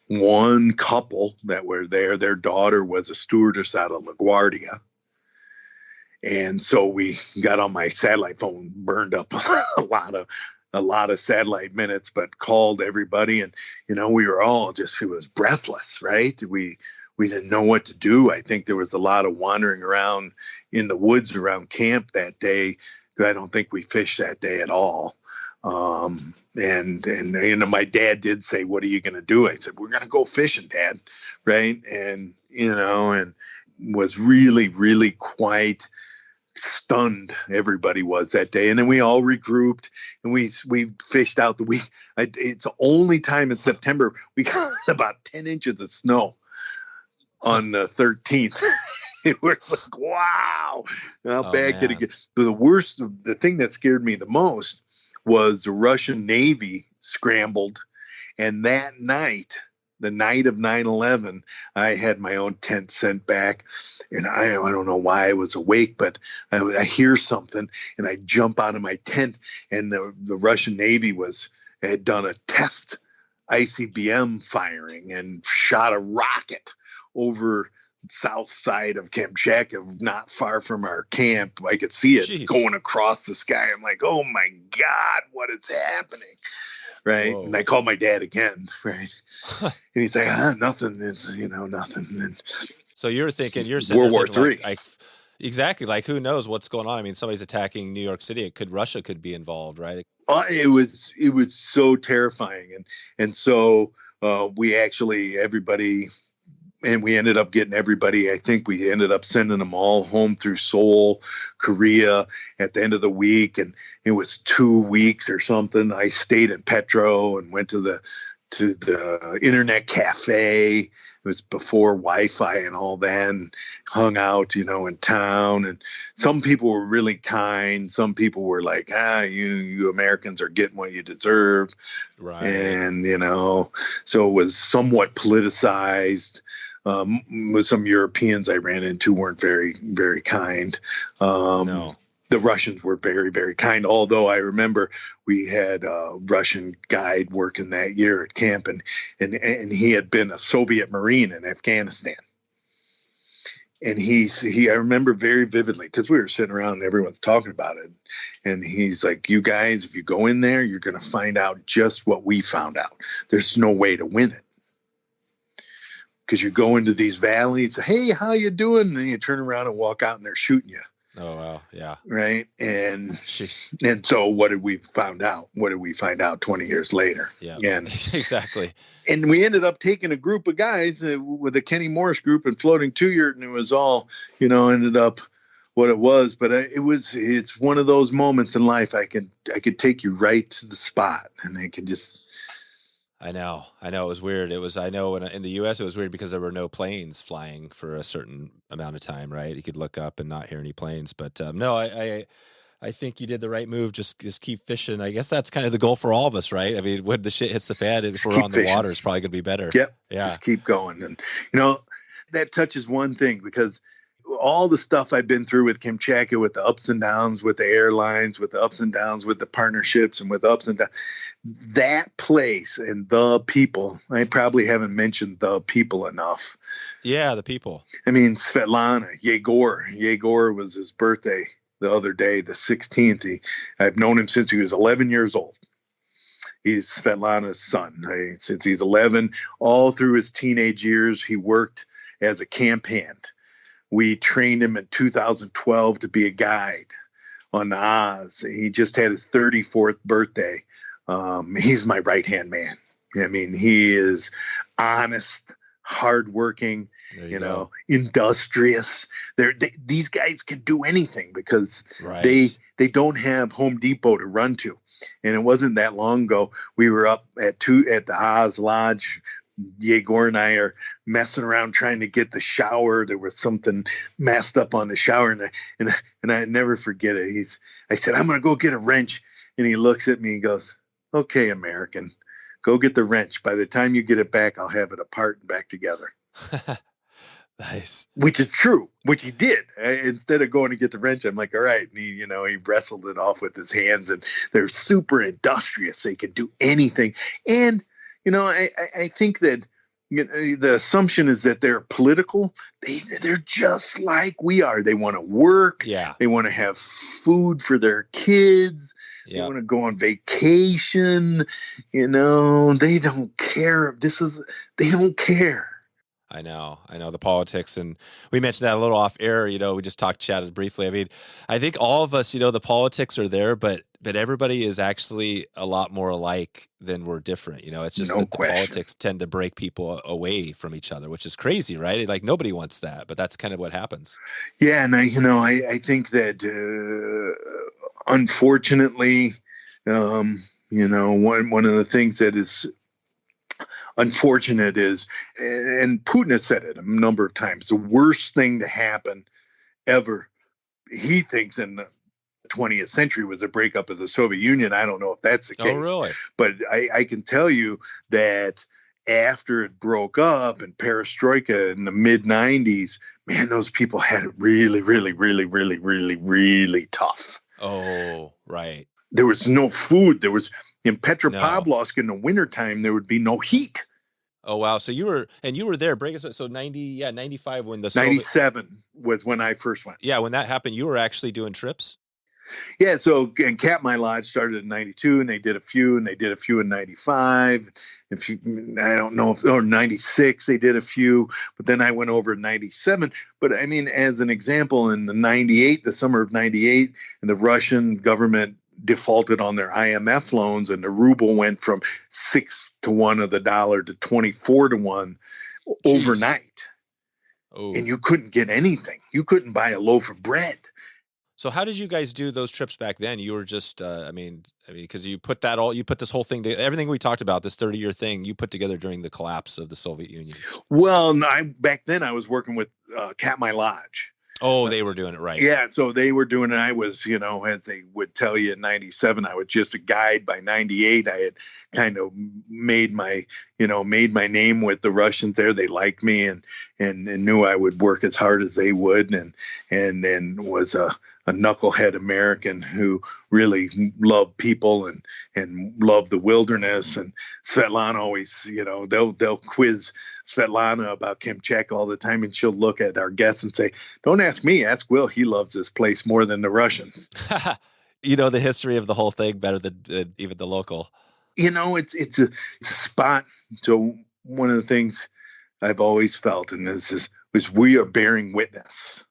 [SPEAKER 1] one couple that were there, their daughter was a stewardess out of LaGuardia. And so we got on my satellite phone, burned up a lot of satellite minutes, but called everybody. And, we were all just, it was breathless, right? We didn't know what to do. I think there was a lot of wandering around in the woods around camp that day. I don't think we fished that day at all. And my dad did say, what are you going to do? I said, we're going to go fishing, Dad. Right. And, and was really, really quite stunned. Everybody was that day. And then we all regrouped and we fished out the week. It's the only time in September we got about 10 inches of snow on the 13th. It was like, wow, how bad could it get? The thing that scared me the most was the Russian Navy scrambled. And that night, the night of 9/11, I had my own tent sent back. And I don't know why I was awake, but I hear something and I jump out of my tent. And the Russian Navy had done a test ICBM firing and shot a rocket over south side of Kamchatka, not far from our camp. I could see it going across the sky. I'm like, oh my God, what is happening? Right. Whoa. And I called my dad again. Right. And he's like, nothing. It's, nothing. And
[SPEAKER 2] so you're sitting
[SPEAKER 1] World War III.
[SPEAKER 2] Exactly. Like, who knows what's going on? I mean, somebody's attacking New York City. Russia could be involved, right?
[SPEAKER 1] It was so terrifying. And so we actually, everybody, and we ended up getting everybody. I think we ended up sending them all home through Seoul, Korea at the end of the week. And it was 2 weeks or something. I stayed in Petro and went to the internet cafe. It was before Wi-Fi and all that, and hung out, in town. And some people were really kind. Some people were like, you Americans are getting what you deserve.
[SPEAKER 2] Right.
[SPEAKER 1] And, so it was somewhat politicized. With some Europeans I ran into weren't very, very kind.
[SPEAKER 2] No.
[SPEAKER 1] The Russians were very, very kind. Although I remember we had a Russian guide working that year at camp, and he had been a Soviet Marine in Afghanistan. And I remember very vividly, because we were sitting around and everyone's talking about it. And he's like, you guys, if you go in there, you're going to find out just what we found out. There's no way to win it. Because you go into these valleys, hey, how you doing? And then you turn around and walk out and they're shooting you.
[SPEAKER 2] Oh, wow. Yeah.
[SPEAKER 1] Right. And so what did we find out? What did we find out 20 years later?
[SPEAKER 2] Yeah,
[SPEAKER 1] and,
[SPEAKER 2] exactly.
[SPEAKER 1] And we ended up taking a group of guys with the Kenny Morris group and floating 2-yurt, and it was all, ended up what it was. But it's one of those moments in life I could take you right to the spot, and I could just.
[SPEAKER 2] I know. It was weird. I know in the U.S. it was weird because there were no planes flying for a certain amount of time, right? You could look up and not hear any planes. But no, I think you did the right move. Just keep fishing. I guess that's kind of the goal for all of us, right? I mean, when the shit hits the fan, if we're on the water, it's probably going to be better.
[SPEAKER 1] Yep.
[SPEAKER 2] Yeah.
[SPEAKER 1] Just keep going. And, that touches one thing, because all the stuff I've been through with Kamchatka, with the ups and downs, with the airlines, with the ups and downs, with the partnerships, and with ups and downs, that place and the people, I probably haven't mentioned the people enough.
[SPEAKER 2] Yeah, the people.
[SPEAKER 1] I mean, Svetlana, Yegor was his birthday the other day, the 16th. I've known him since he was 11 years old. He's Svetlana's son. Since he's 11, all through his teenage years, he worked as a camp hand. We trained him in 2012 to be a guide on the Oz. He just had his 34th birthday. He's my right-hand man. I mean, he is honest, hardworking, industrious. These guys can do anything because they don't have Home Depot to run to. And it wasn't that long ago. We were up at the Oz Lodge Yegor and I are messing around trying to get the shower. There was something messed up on the shower, and I never forget it. I said, I'm going to go get a wrench. And he looks at me and goes, okay, American, go get the wrench. By the time you get it back, I'll have it apart and back together.
[SPEAKER 2] Nice.
[SPEAKER 1] Which is true, which he did. Instead of going to get the wrench, I'm like, all right. And he wrestled it off with his hands, and they're super industrious. They could do anything. And, I think that the assumption is that they're political. They're just like we are. They want to work.
[SPEAKER 2] Yeah.
[SPEAKER 1] They want to have food for their kids.
[SPEAKER 2] Yeah.
[SPEAKER 1] They want to go on vacation. They don't care. They don't care.
[SPEAKER 2] I know the politics, and we mentioned that a little off air. We just chatted briefly. I mean, I think all of us, the politics are there, but everybody is actually a lot more alike than we're different. It's just that the politics tend to break people away from each other, which is crazy, right? Like nobody wants that, but that's kind of what happens.
[SPEAKER 1] Yeah, and I think that unfortunately, one of the things that is unfortunate is, and Putin has said it a number of times, the worst thing to happen ever, he thinks, in the 20th century was a breakup of the Soviet Union. I don't know if that's the case.
[SPEAKER 2] Oh, really?
[SPEAKER 1] But I can tell you that after it broke up and perestroika in the mid-90s, man, those people had it really, really, really, really, really, really tough.
[SPEAKER 2] Oh, right.
[SPEAKER 1] There was no food. There was, in Petropavlovsk in the wintertime, there would be no heat.
[SPEAKER 2] Oh, wow. So you were there. Break us. So 95 when the
[SPEAKER 1] 97 was when I first went.
[SPEAKER 2] Yeah. When that happened, you were actually doing trips.
[SPEAKER 1] Yeah. So, and Katmai Lodge started in 92, and they did a few in 95. I don't know or 96, they did a few, but then I went over in 97. But I mean, as an example, in the summer of 98, and the Russian government defaulted on their IMF loans, and the ruble went from 6 to 1 of the dollar to 24 to 1 overnight. Oh. And you couldn't get anything. You couldn't buy a loaf of bread.
[SPEAKER 2] So how did you guys do those trips back then? You were just, because you put this whole thing, everything we talked about, this 30-year thing, you put together during the collapse of the Soviet Union.
[SPEAKER 1] Well, back then I was working with Katmai Lodge.
[SPEAKER 2] Oh, they were doing it right.
[SPEAKER 1] Yeah, so they were doing it. I was, as they would tell you in 97, I was just a guide. By 98, I had kind of made my name with the Russians there. They liked me and knew I would work as hard as they would, and was a knucklehead American who really loved people and loved the wilderness. And Svetlana always, they'll quiz Svetlana about Kamchatka all the time, and she'll look at our guests and say, don't ask me, ask Will. He loves this place more than the Russians.
[SPEAKER 2] The history of the whole thing better than even the local.
[SPEAKER 1] It's a spot. So one of the things I've always felt, and this is we are bearing witness.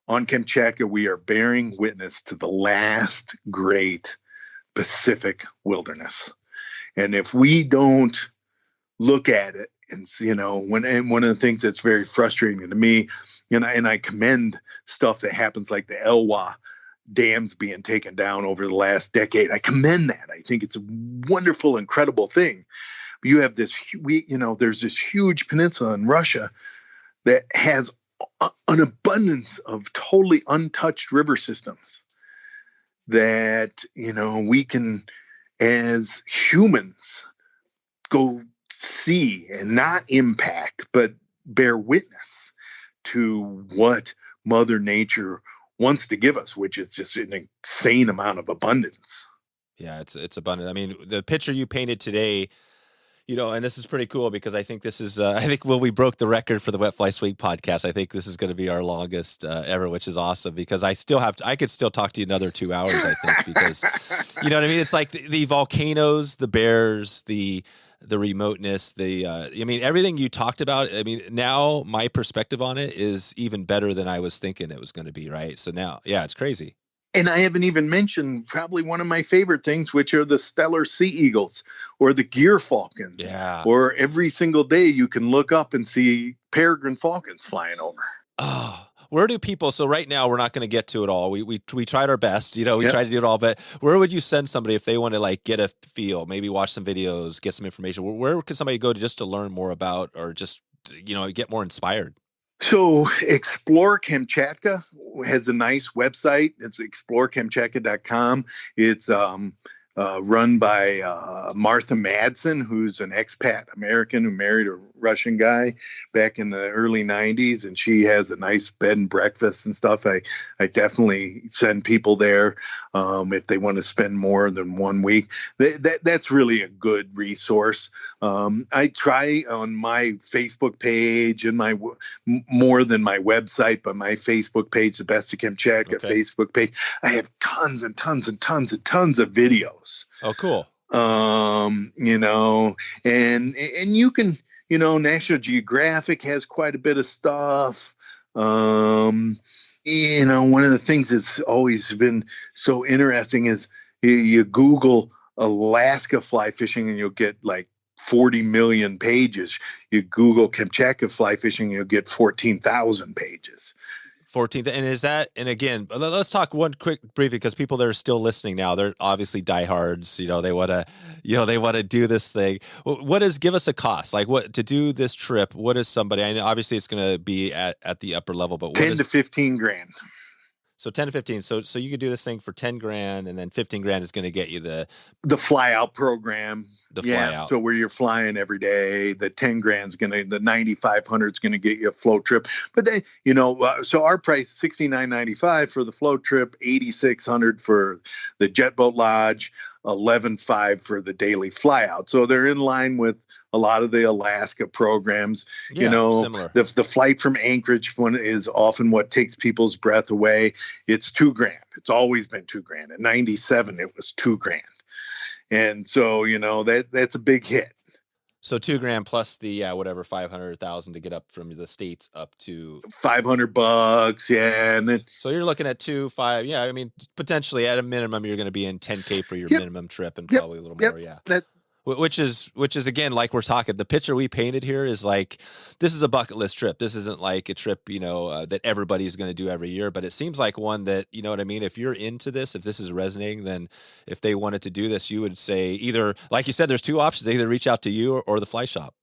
[SPEAKER 1] On Kamchatka, we are bearing witness to the last great Pacific wilderness. And if we don't look at it, and one of the things that's very frustrating to me, and I commend stuff that happens like the Elwha dams being taken down over the last decade. I commend that. I think it's a wonderful, incredible thing. But you have there's this huge peninsula in Russia that has an abundance of totally untouched river systems that, we can, as humans, go see and not impact, but bear witness to what Mother Nature wants to give us, which is just an insane amount of abundance.
[SPEAKER 2] Yeah, it's abundant. I mean, the picture you painted today, and this is pretty cool because I think this is, when we broke the record for the Wet Fly Swing podcast, I think this is going to be our longest ever, which is awesome because I could still talk to you another 2 hours, I think, because, you know what I mean? It's like the volcanoes, the bears, the remoteness, everything you talked about. I mean, now my perspective on it is even better than I was thinking it was going to be, right? So now, yeah, it's crazy.
[SPEAKER 1] And I haven't even mentioned probably one of my favorite things, which are the stellar sea eagles or the gear falcons.
[SPEAKER 2] Yeah.
[SPEAKER 1] Or every single day you can look up and see peregrine falcons flying over.
[SPEAKER 2] Oh, Where do people? So right now we're not going to get to it all. We tried our best. We
[SPEAKER 1] Yep.
[SPEAKER 2] tried to do it all. But where would you send somebody if they want to like get a feel, maybe watch some videos, get some information? Where could somebody go just to learn more about, or just get more inspired?
[SPEAKER 1] So Explore Kamchatka has a nice website. It's explorekamchatka.com. It's run by Martha Madsen, who's an expat American who married a Russian guy back in the early 90s, and she has a nice bed and breakfast and stuff. I definitely send people there if they want to spend more than 1 week. That's really a good resource. I try on my Facebook page and my more than my website, but my Facebook page, the Best of Kamchatka Facebook page. I have tons and tons and tons and tons of videos.
[SPEAKER 2] Oh, cool.
[SPEAKER 1] And you can, National Geographic has quite a bit of stuff. One of the things that's always been so interesting is you Google Alaska fly fishing and you'll get like 40 million pages. You Google Kamchatka fly fishing, you'll get 14,000 pages.
[SPEAKER 2] 14th. And is that, and again, let's talk one quick briefly, because people that are still listening now, they're obviously diehards, they want to do this thing. Give us a cost, like what to do this trip. What is somebody, I know obviously it's going to be at the upper level, but
[SPEAKER 1] 10 to 15 grand.
[SPEAKER 2] So 10 to 15. So you could do this thing for 10 grand, and then 15 grand is going to get you the
[SPEAKER 1] fly out program.
[SPEAKER 2] Fly out.
[SPEAKER 1] So where you're flying every day, the 10 grand's the 9,500 is going to get you a float trip. But then, so our price, $69.95 for the float trip, $8,600 for the jet boat lodge, $11,500 for the daily fly out. So they're in line with a lot of the Alaska programs.
[SPEAKER 2] Similar.
[SPEAKER 1] The flight from Anchorage is often what takes people's breath away. It's $2,000. It's always been $2,000. In '97, it was $2,000. And so, that's a big hit.
[SPEAKER 2] So $2,000 plus the whatever 500,000 to get up from the States up to
[SPEAKER 1] $500. Yeah. And then,
[SPEAKER 2] so you're looking at 2-5. Yeah. I mean, potentially at a minimum, you're going to be in 10K for your minimum trip, and probably a little more. Yeah. Which is again, like we're talking, the picture we painted here is like, this is a bucket list trip. This isn't like a trip, that everybody's going to do every year, but it seems like one that, you know what I mean? If you're into this, if this is resonating, then if they wanted to do this, you would say either, like you said, there's two options. They either reach out to you or the fly shop.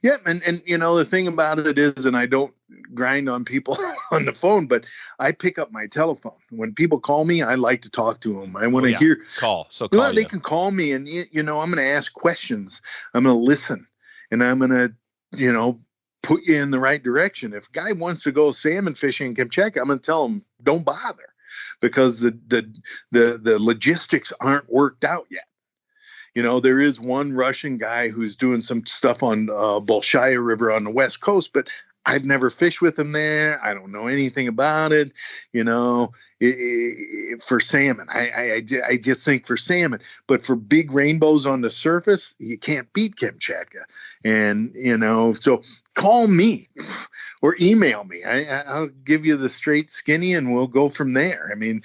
[SPEAKER 1] Yeah. And the thing about it is, and I don't grind on people on the phone, but I pick up my telephone. When people call me, I like to talk to them. I want to hear.
[SPEAKER 2] Call. So call
[SPEAKER 1] they can call me, and, I'm going to ask questions. I'm going to listen, and I'm going to, put you in the right direction. If a guy wants to go salmon fishing in Kamchatka, I'm going to tell him, don't bother, because the logistics aren't worked out yet. There is one Russian guy who's doing some stuff on Bolshaya River on the West Coast, but I've never fished with him there. I don't know anything about it, for salmon. I just think for salmon, but for big rainbows on the surface, you can't beat Kamchatka. And, so call me or email me. I'll give you the straight skinny and we'll go from there. I mean,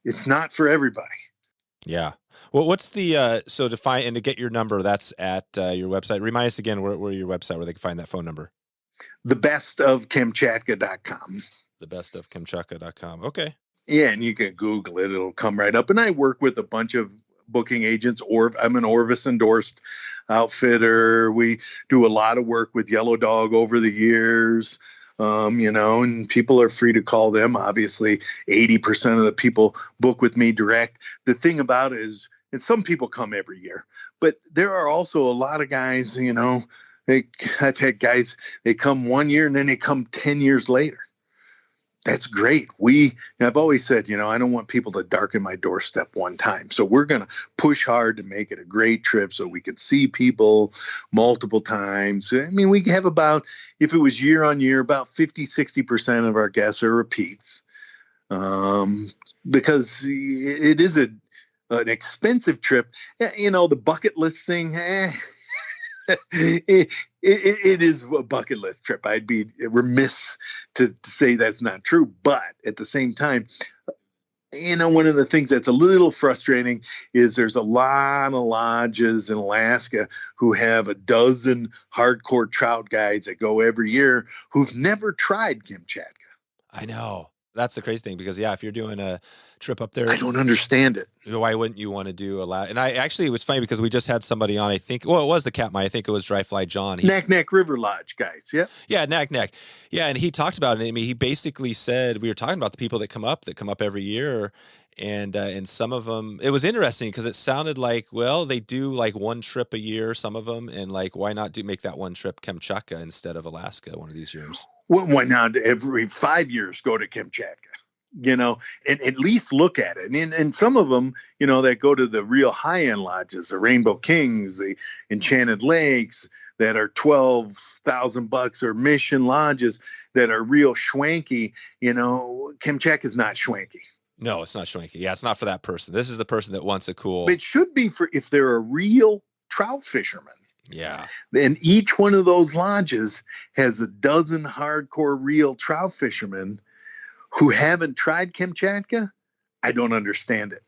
[SPEAKER 1] it's not for everybody.
[SPEAKER 2] Yeah. Well, what's the, so to find and to get your number, that's at your website. Remind us again where your website, where they can find that phone number.
[SPEAKER 1] thebestofkamchatka.com.
[SPEAKER 2] Thebestofkamchatka.com. Okay.
[SPEAKER 1] Yeah, and you can Google it. It'll come right up. And I work with a bunch of booking agents. I'm an Orvis endorsed outfitter. We do a lot of work with Yellow Dog over the years. And people are free to call them. Obviously, 80% of the people book with me direct. The thing about it is, and some people come every year, but there are also a lot of guys, I've had guys, they come 1 year and then they come 10 years later. That's great. I've always said, I don't want people to darken my doorstep one time. So we're going to push hard to make it a great trip so we can see people multiple times. I mean, we have about, if it was year on year, about 50-60% of our guests are repeats. Because it is an expensive trip. The bucket list thing, it is a bucket list trip. I'd be remiss to say that's not true. But at the same time, one of the things that's a little frustrating is there's a lot of lodges in Alaska who have a dozen hardcore trout guides that go every year who've never tried Kamchatka.
[SPEAKER 2] I know. That's the crazy thing because, if you're doing a trip up there,
[SPEAKER 1] I don't understand it.
[SPEAKER 2] Why wouldn't you want to do a lot? And it was funny because we just had somebody on, it was the Katmai. I think it was Dry Fly John.
[SPEAKER 1] Knack River Lodge guys. Yeah.
[SPEAKER 2] Yeah, Knack. Yeah, and he talked about it. I mean, he basically said, we were talking about the people that come up every year. And some of them, it was interesting because it sounded like, well, they do like one trip a year, some of them. And like, why not make that one trip Kamchatka instead of Alaska one of these years?
[SPEAKER 1] Why not every 5 years go to Kamchatka, and at least look at it. And some of them, that go to the real high-end lodges, the Rainbow Kings, the Enchanted Lakes, that are $12,000 or mission lodges that are real schwanky. Kamchatka is not schwanky.
[SPEAKER 2] No, it's not schwanky. Yeah, it's not for that person. This is the person that wants a cool.
[SPEAKER 1] It should be for if they're a real trout fisherman.
[SPEAKER 2] Yeah.
[SPEAKER 1] And each one of those lodges has a dozen hardcore real trout fishermen who haven't tried Kamchatka. I don't understand it.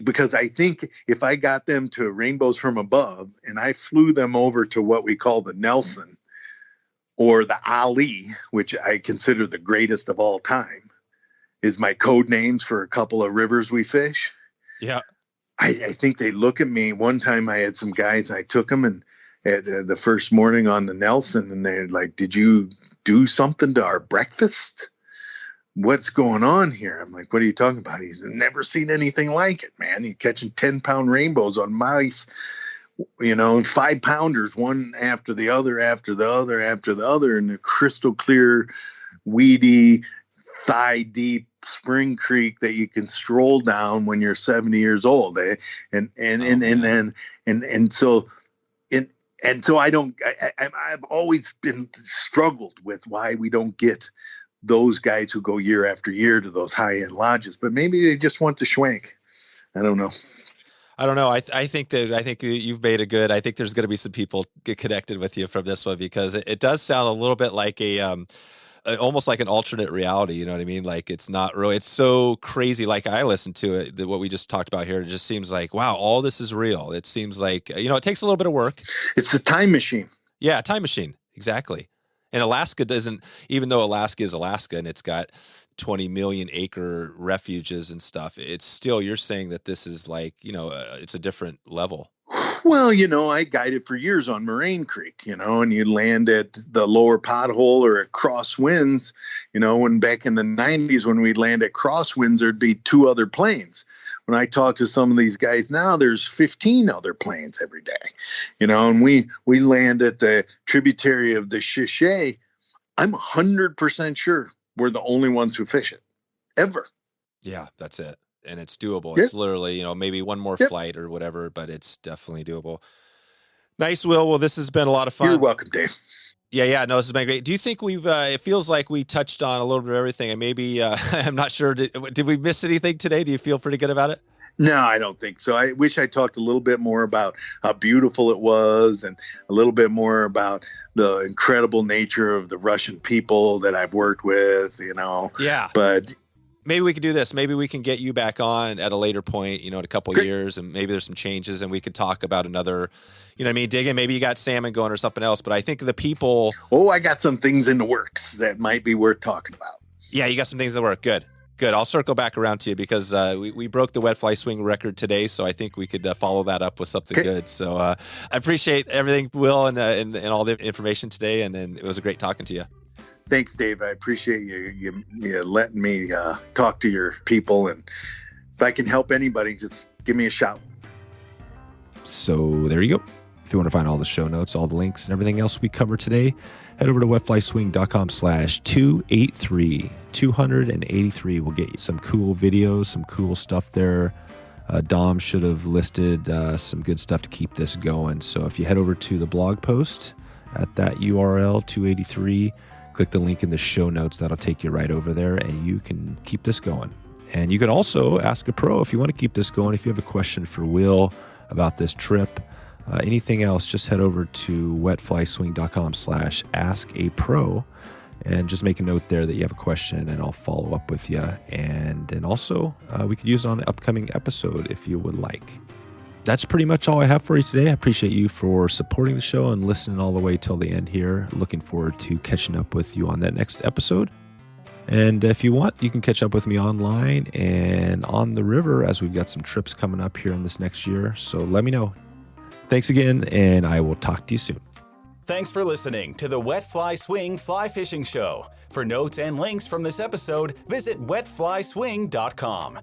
[SPEAKER 1] Because I think if I got them to Rainbows from Above and I flew them over to what we call the Nelson or the Ali, which I consider the greatest of all time, is my code names for a couple of rivers we fish.
[SPEAKER 2] Yeah.
[SPEAKER 1] I think they look at me. One time I had some guys, I took them and the first morning on the Nelson, and they're like, did you do something to our breakfast? What's going on here? I'm like, what are you talking about? He's never seen anything like it, man. You're catching 10-pound rainbows on mice, 5-pounders, one after the other, after the other, after the other, in the crystal clear, weedy, thigh deep spring creek that you can stroll down when you're 70 years old. So I've always been struggled with why we don't get those guys who go year after year to those high-end lodges, but maybe they just want to schwank. I don't know.
[SPEAKER 2] I think you've made a good. I think there's going to be some people get connected with you from this one because it does sound a little bit like almost like an alternate reality. You know what I mean? Like it's not really. It's so crazy. Like I listened to it. What we just talked about here. It just seems like wow, all this is real. It seems like it takes a little bit of work.
[SPEAKER 1] It's a time machine.
[SPEAKER 2] Yeah, a time machine. Exactly. And Alaska doesn't, even though Alaska is Alaska and it's got 20 million acre refuges and stuff, it's still, you're saying that this is like, it's a different level.
[SPEAKER 1] Well, I guided for years on Moraine Creek, and you land at the lower pothole or at Crosswinds, when back in the 90s, when we'd land at Crosswinds, there'd be 2 other planes. When I talk to some of these guys now, there's 15 other planes every day, and we land at the tributary of the Shishay. I'm 100% sure we're the only ones who fish it ever.
[SPEAKER 2] Yeah, that's it. And it's doable.
[SPEAKER 1] Yep.
[SPEAKER 2] It's literally, maybe one more flight or whatever, but it's definitely doable. Nice, Will. Well, this has been a lot of fun.
[SPEAKER 1] You're welcome, Dave.
[SPEAKER 2] Yeah. No, this has been great. Do you think it feels like we touched on a little bit of everything and maybe, I'm not sure, did we miss anything today? Do you feel pretty good about it?
[SPEAKER 1] No, I don't think so. I wish I talked a little bit more about how beautiful it was and a little bit more about the incredible nature of the Russian people that I've worked with,
[SPEAKER 2] Yeah.
[SPEAKER 1] But
[SPEAKER 2] maybe we could do this. Maybe we can get you back on at a later point, in a couple of years, and maybe there's some changes and we could talk about another, digging. Maybe you got salmon going or something else, but I think the people.
[SPEAKER 1] Oh, I got some things in the works that might be worth talking about.
[SPEAKER 2] Yeah, you got some things in the work. Good. I'll circle back around to you because we broke the wet fly swing record today, so I think we could follow that up with something good. So I appreciate everything, Will, and all the information today, and it was a great talking to you.
[SPEAKER 1] Thanks, Dave. I appreciate you letting me talk to your people, and if I can help anybody, just give me a shout.
[SPEAKER 2] So there you go. If you want to find all the show notes, all the links, and everything else we covered today, head over to wetflyswing.com/283. 283 will get you some cool videos, some cool stuff there. Dom should have listed some good stuff to keep this going. So if you head over to the blog post at that URL, 283, click the link in the show notes. That'll take you right over there, and you can keep this going. And you can also ask a pro if you want to keep this going. If you have a question for Will about this trip, anything else, just head over to wetflyswing.com/askapro and just make a note there that you have a question, and I'll follow up with you. And also, we could use it on an upcoming episode if you would like. That's pretty much all I have for you today. I appreciate you for supporting the show and listening all the way till the end here. Looking forward to catching up with you on that next episode. And if you want, you can catch up with me online and on the river as we've got some trips coming up here in this next year. So let me know. Thanks again, and I will talk to you soon.
[SPEAKER 3] Thanks for listening to the Wet Fly Swing Fly Fishing Show. For notes and links from this episode, visit wetflyswing.com.